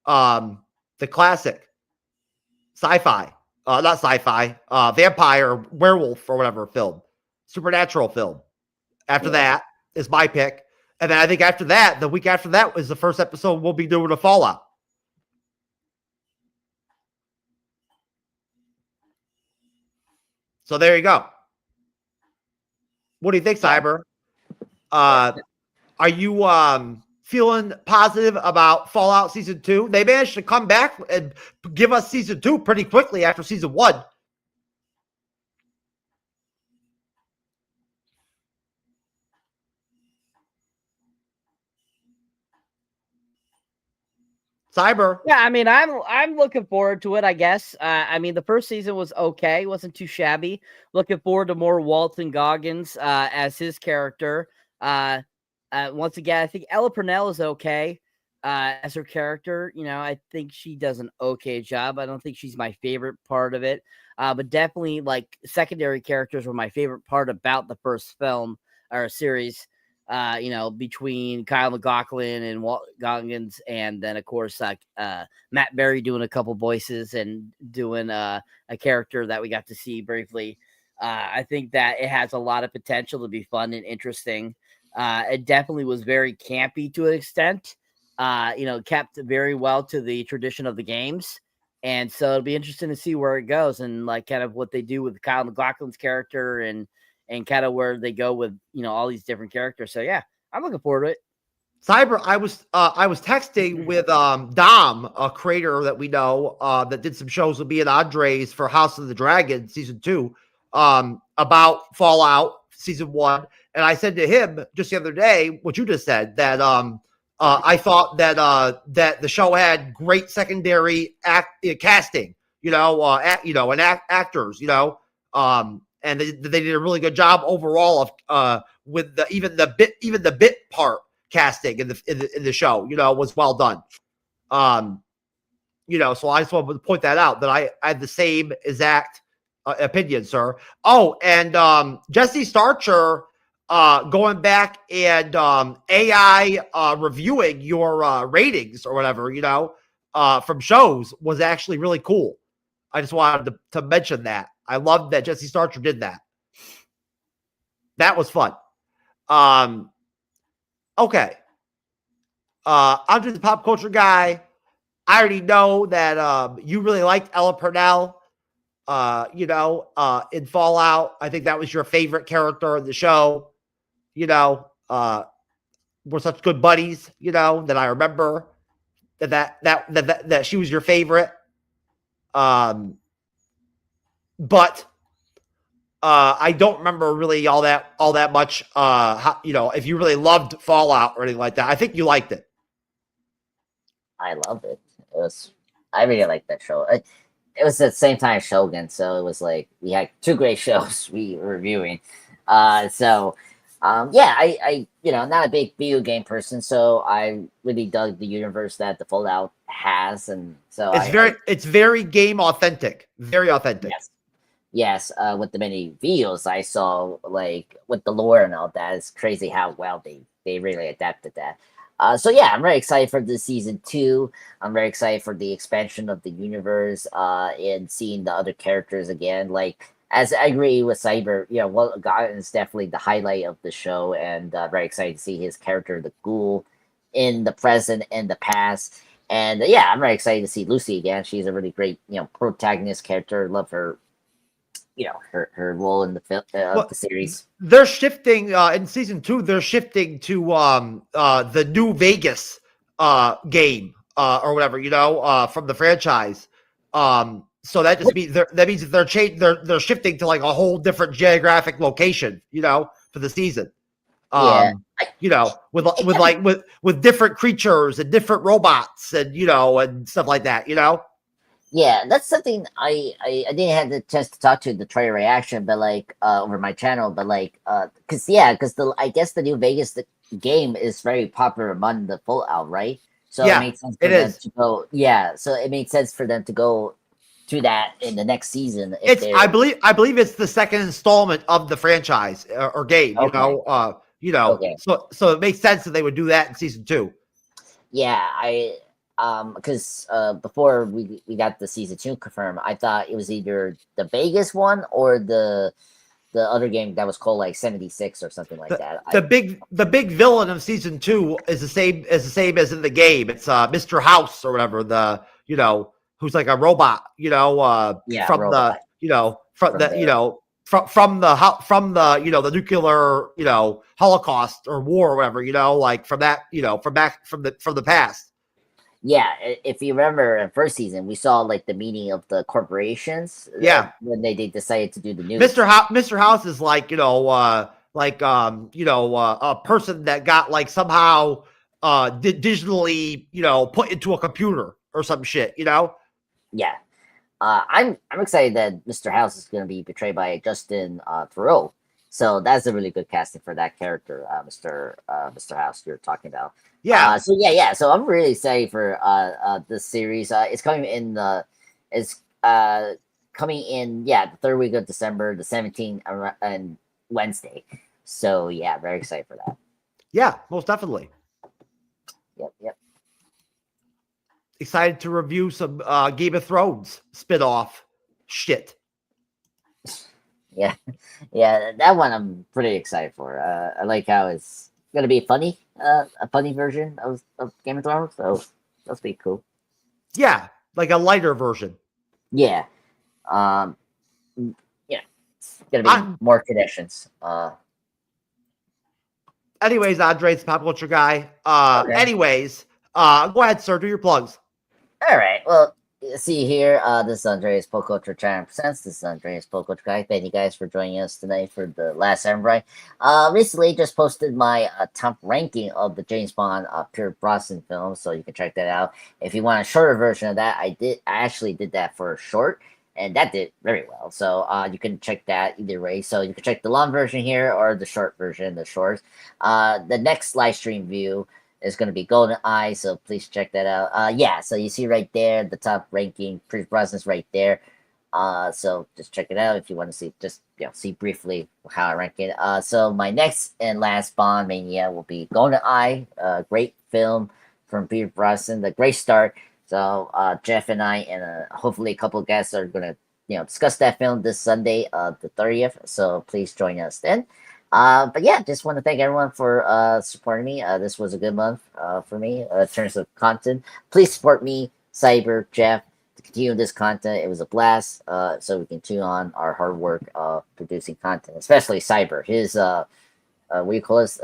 the classic sci-fi, not sci-fi, vampire, werewolf, or whatever film, supernatural film. After that is my pick. And then I think after that, the week after that is the first episode we'll be doing a Fallout. So there you go. What do you think, Cyber? Are you feeling positive about Fallout Season 2? They managed to come back and give us Season 2 pretty quickly after Season 1. Cyber.
Yeah, I mean, I'm looking forward to it, I guess. I mean, the first season was okay, wasn't too shabby. Looking forward to more Walton Goggins as his character. Once again, I think Ella Purnell is okay as her character. You know, I think she does an okay job. I don't think she's my favorite part of it, but definitely like secondary characters were my favorite part about the first film or series. You know, between Kyle MacLachlan and Walt Goggins, and then of course Matt Berry doing a couple voices and doing a character that we got to see briefly. I think that it has a lot of potential to be fun and interesting. It definitely was very campy to an extent. You know, kept very well to the tradition of the games. And so it'll be interesting to see where it goes and like kind of what they do with Kyle MacLachlan's character and kind of where they go with, you know, all these different characters. So yeah, I'm looking forward to it.
Cyber, I was texting with Dom, a creator that we know that did some shows with me and Andres for House of the Dragon Season 2 about Fallout Season 1. And I said to him just the other day, what you just said, that I thought that that the show had great secondary casting, you know, and actors, you know, and they did a really good job overall of with even the bit part casting in the show, you know, was well done. You know, so I just wanted to point that out, that I had the same exact opinion, sir. Oh, and Jesse Starcher going back and AI reviewing your ratings or whatever, you know, from shows was actually really cool. I just wanted to mention that. I love that Jesse Starcher did that. That was fun. Okay. I'm just a pop culture guy. I already know that you really liked Ella Purnell, you know, in Fallout. I think that was your favorite character in the show. You know, we're such good buddies, you know, that I remember that she was your favorite. But I don't remember really all that much. How, you know, if you really loved Fallout or anything like that. I think you liked it.
I loved it. I really liked that show. It was at the same time Shogun, so it was like we had two great shows we were reviewing. Yeah, I you know, not a big video game person, so I really dug the universe that the Fallout has, and so
it's very game authentic, very authentic.
Yes, with the many videos I saw, like with the lore and all that, it's crazy how well they really adapted that. So yeah, I'm very excited for this season 2. I'm very excited for the expansion of the universe, and seeing the other characters again. Like, as I agree with Cyber, you know, Walt Goggins is definitely the highlight of the show, and very excited to see his character, the Ghoul, in the present and the past. And yeah, I'm very excited to see Lucy again. She's a really great, you know, protagonist character. Love her, you know, her role in the film, the series.
They're shifting in season 2. They're shifting to the New Vegas game or whatever, you know, from the franchise. So that just means they're shifting to like a whole different geographic location, you know, for the season.
Yeah,
with different creatures and different robots and and stuff like that.
Yeah, that's something I didn't have the chance to talk to the trailer reaction, but like over my channel, but like because I guess the New Vegas game is very popular among the Fallout, right? So
Yeah,
it made sense for them to go. Yeah, so it made sense for them to go to that in the next season.
I believe it's the second installment of the franchise or game.
Okay. Okay.
So it makes sense that they would do that in season 2.
Yeah, because before we got the season 2 confirmed, I thought it was either the Vegas one or the other game that was called like 76 or something like that.
The big villain of season 2 is the same as in the game. It's Mr. House or whatever, who's like a robot, from robot. The nuclear, Holocaust or war or whatever, like from that, from the past.
Yeah, if you remember in first season, we saw like the meeting of the corporations.
Yeah,
when they decided to do the news.
Mr. House is like a person that got like somehow digitally put into a computer or some shit.
Yeah, I'm excited that Mr. House is going to be portrayed by Justin Theroux. So that's a really good casting for that character, Mr. House you're talking about.
Yeah.
So I'm really excited for this series. It's coming in the the third week of December, the 17th, and Wednesday. So yeah, very excited for that.
Yeah, most definitely.
Yep.
Excited to review some Game of Thrones spin-off shit.
Yeah, that one I'm pretty excited for. I like how it's gonna be funny, a funny version of Game of Thrones. So that's pretty cool.
Yeah, like a lighter version.
Yeah, it's gonna be more traditions.
Anyways, Andre's pop culture guy. Okay. Anyways, go ahead, sir. Do your plugs.
All right. Well, see here. This is Andreas Pop Culture Channel Presents. This is Andreas Pop Culture Guy. Thank you guys for joining us tonight for the Last Samurai. Recently just posted my top ranking of the James Bond Pierce Brosnan film, so you can check that out. If you want a shorter version of that, I actually did that for a short, and that did very well. So you can check that either way. So you can check the long version here or the short version, the shorts. The next live stream view is going to be Golden Eye, so please check that out. So you see right there, the top ranking, Pierce Brosnan's right there. So just check it out if you want to see briefly how I rank it. So my next and last Bond Mania will be Golden Eye, great film from Pierce Brosnan, the great start. So Jeff and I and hopefully a couple of guests are going to discuss that film this Sunday, the 30th. So please join us then. But yeah, just want to thank everyone for supporting me. This was a good month for me in terms of content. Please support me, Cyber, Jeff, to continue this content. It was a blast. So we can tune on our hard work producing content, especially Cyber. His what do you call this?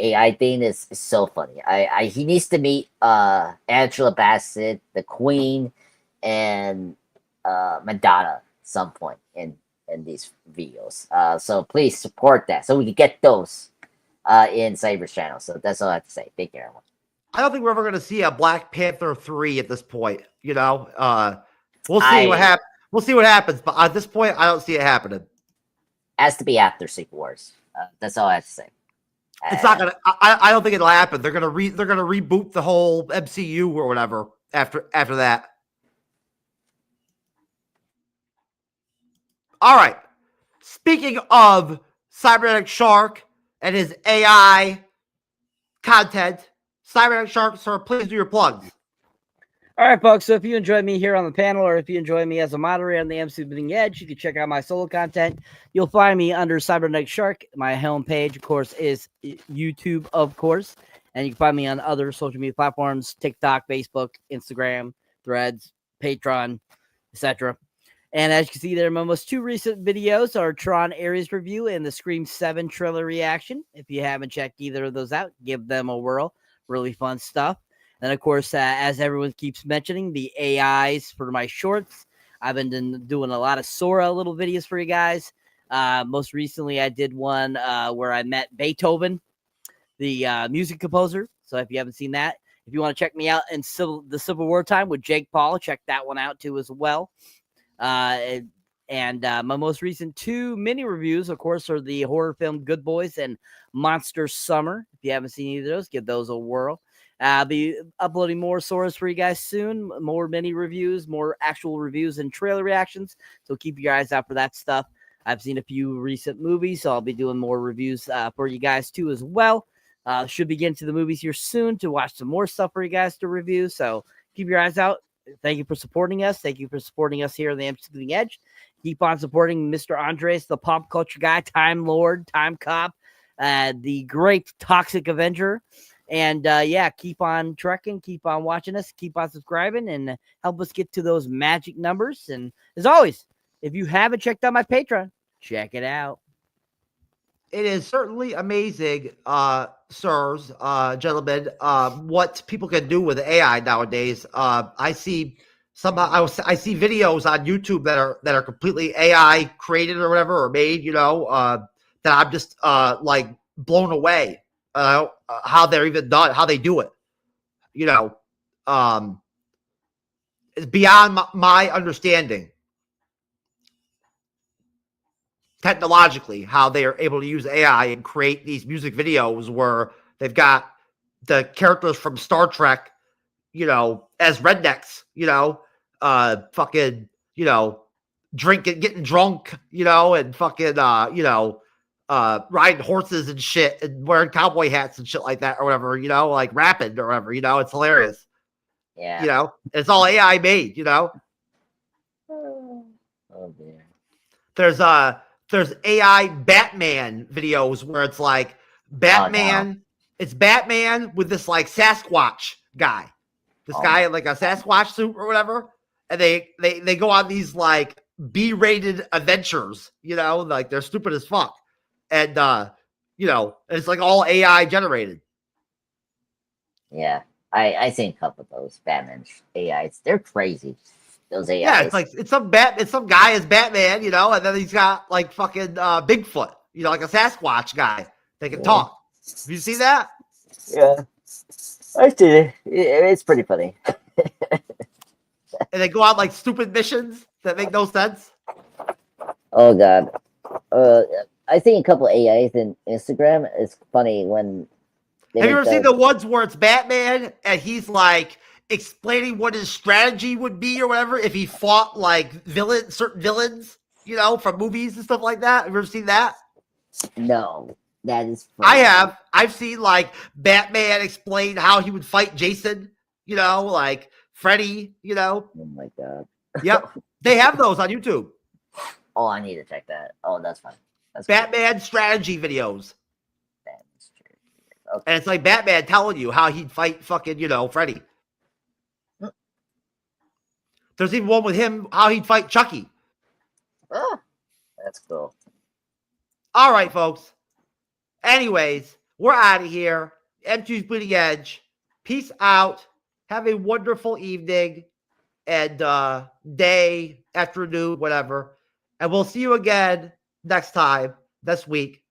AI thing is so funny. He needs to meet Angela Bassett, the Queen, and Madonna at some point in these videos. So please support that so we can get those in Cyber's channel. So that's all I have to say. Thank you, everyone.
I don't think we're ever going to see a Black Panther 3 at this point. We'll see what happens. We'll see what happens, but at this point, I don't see it happening.
Has to be after Secret Wars. That's all I have to say.
It's not gonna. I don't think it'll happen. They're gonna reboot the whole MCU or whatever after that. All right. Speaking of Cyberneticshark and his AI content, Cyberneticshark, sir, please do your plugs.
All right, folks. So if you enjoy me here on the panel, or if you enjoy me as a moderator on the MC Bleeding Edge, you can check out my solo content. You'll find me under Cyberneticshark. My homepage, of course, is YouTube, of course. And you can find me on other social media platforms, TikTok, Facebook, Instagram, Threads, Patreon, etc. And as you can see there, my most two recent videos are Tron Ares review and the Scream 7 trailer reaction. If you haven't checked either of those out, give them a whirl. Really fun stuff. And, of course, as everyone keeps mentioning, the AIs for my shorts. I've been doing a lot of Sora little videos for you guys. Most recently, I did one where I met Beethoven the music composer. So if you haven't seen that, if you want to check me out in the Civil War time with Jake Paul, check that one out too as well. And my most recent 2 mini reviews, of course, are the horror film Good Boys and Monster Summer. If you haven't seen either of those, give those a whirl. I'll be uploading more sources for you guys soon, more mini reviews, more actual reviews and trailer reactions. So keep your eyes out for that stuff. I've seen a few recent movies, so I'll be doing more reviews for you guys too as well. Should be getting to the movies here soon to watch some more stuff for you guys to review. So keep your eyes out. Thank you for supporting us. Thank you for supporting us here on the MC Bleeding Edge. Keep on supporting Mr. Andres, the pop culture guy, Time Lord, Time Cop, the great Toxic Avenger. And keep on trekking, keep on watching us, keep on subscribing, and help us get to those magic numbers. And as always, if you haven't checked out my Patreon, check it out.
It is certainly amazing, sirs, gentlemen, what people can do with AI nowadays. I see I see videos on YouTube that are completely AI created or whatever, or made, that I'm just like blown away. How they're even done, how they do it. It's beyond my understanding. Technologically, how they are able to use AI and create these music videos where they've got the characters from Star Trek, as rednecks, fucking, drinking, getting drunk, and fucking, riding horses and shit and wearing cowboy hats and shit like that or whatever, like rapping or whatever, it's hilarious.
Yeah.
It's all AI made,
Oh, dear.
There's AI Batman videos where it's like Batman,
no.
It's Batman with this like Sasquatch guy. This guy in like a Sasquatch suit or whatever. And they go on these like B-rated adventures, like they're stupid as fuck. And it's like all AI generated.
Yeah. I seen a couple of those Batman AIs. They're crazy. Those AIs.
Yeah, it's like it's some guy as Batman, and then he's got like fucking Bigfoot, like a Sasquatch guy. They can talk. Have you seen that?
Yeah, I see it. It's pretty funny.
And they go on like stupid missions that make no sense.
Oh god. I think a couple AIs in Instagram. It's funny when.
Have you ever seen the ones where it's Batman and he's like explaining what his strategy would be or whatever if he fought like certain villains, from movies and stuff like that? Have you ever seen that?
No, that is funny.
I have. I've seen like Batman explain how he would fight Jason, like Freddy,
Oh my god.
Yep. They have those on YouTube.
Oh, I need to check that. Oh, that's fine. That's
Batman cool. Strategy videos.
Okay.
And it's like Batman telling you how he'd fight fucking, Freddy. There's even one with him, how he'd fight Chucky.
Oh, that's cool.
All right, folks. Anyways, we're out of here. MCU'S Bleeding Edge. Peace out. Have a wonderful evening and day, afternoon, whatever. And we'll see you again next time, this week.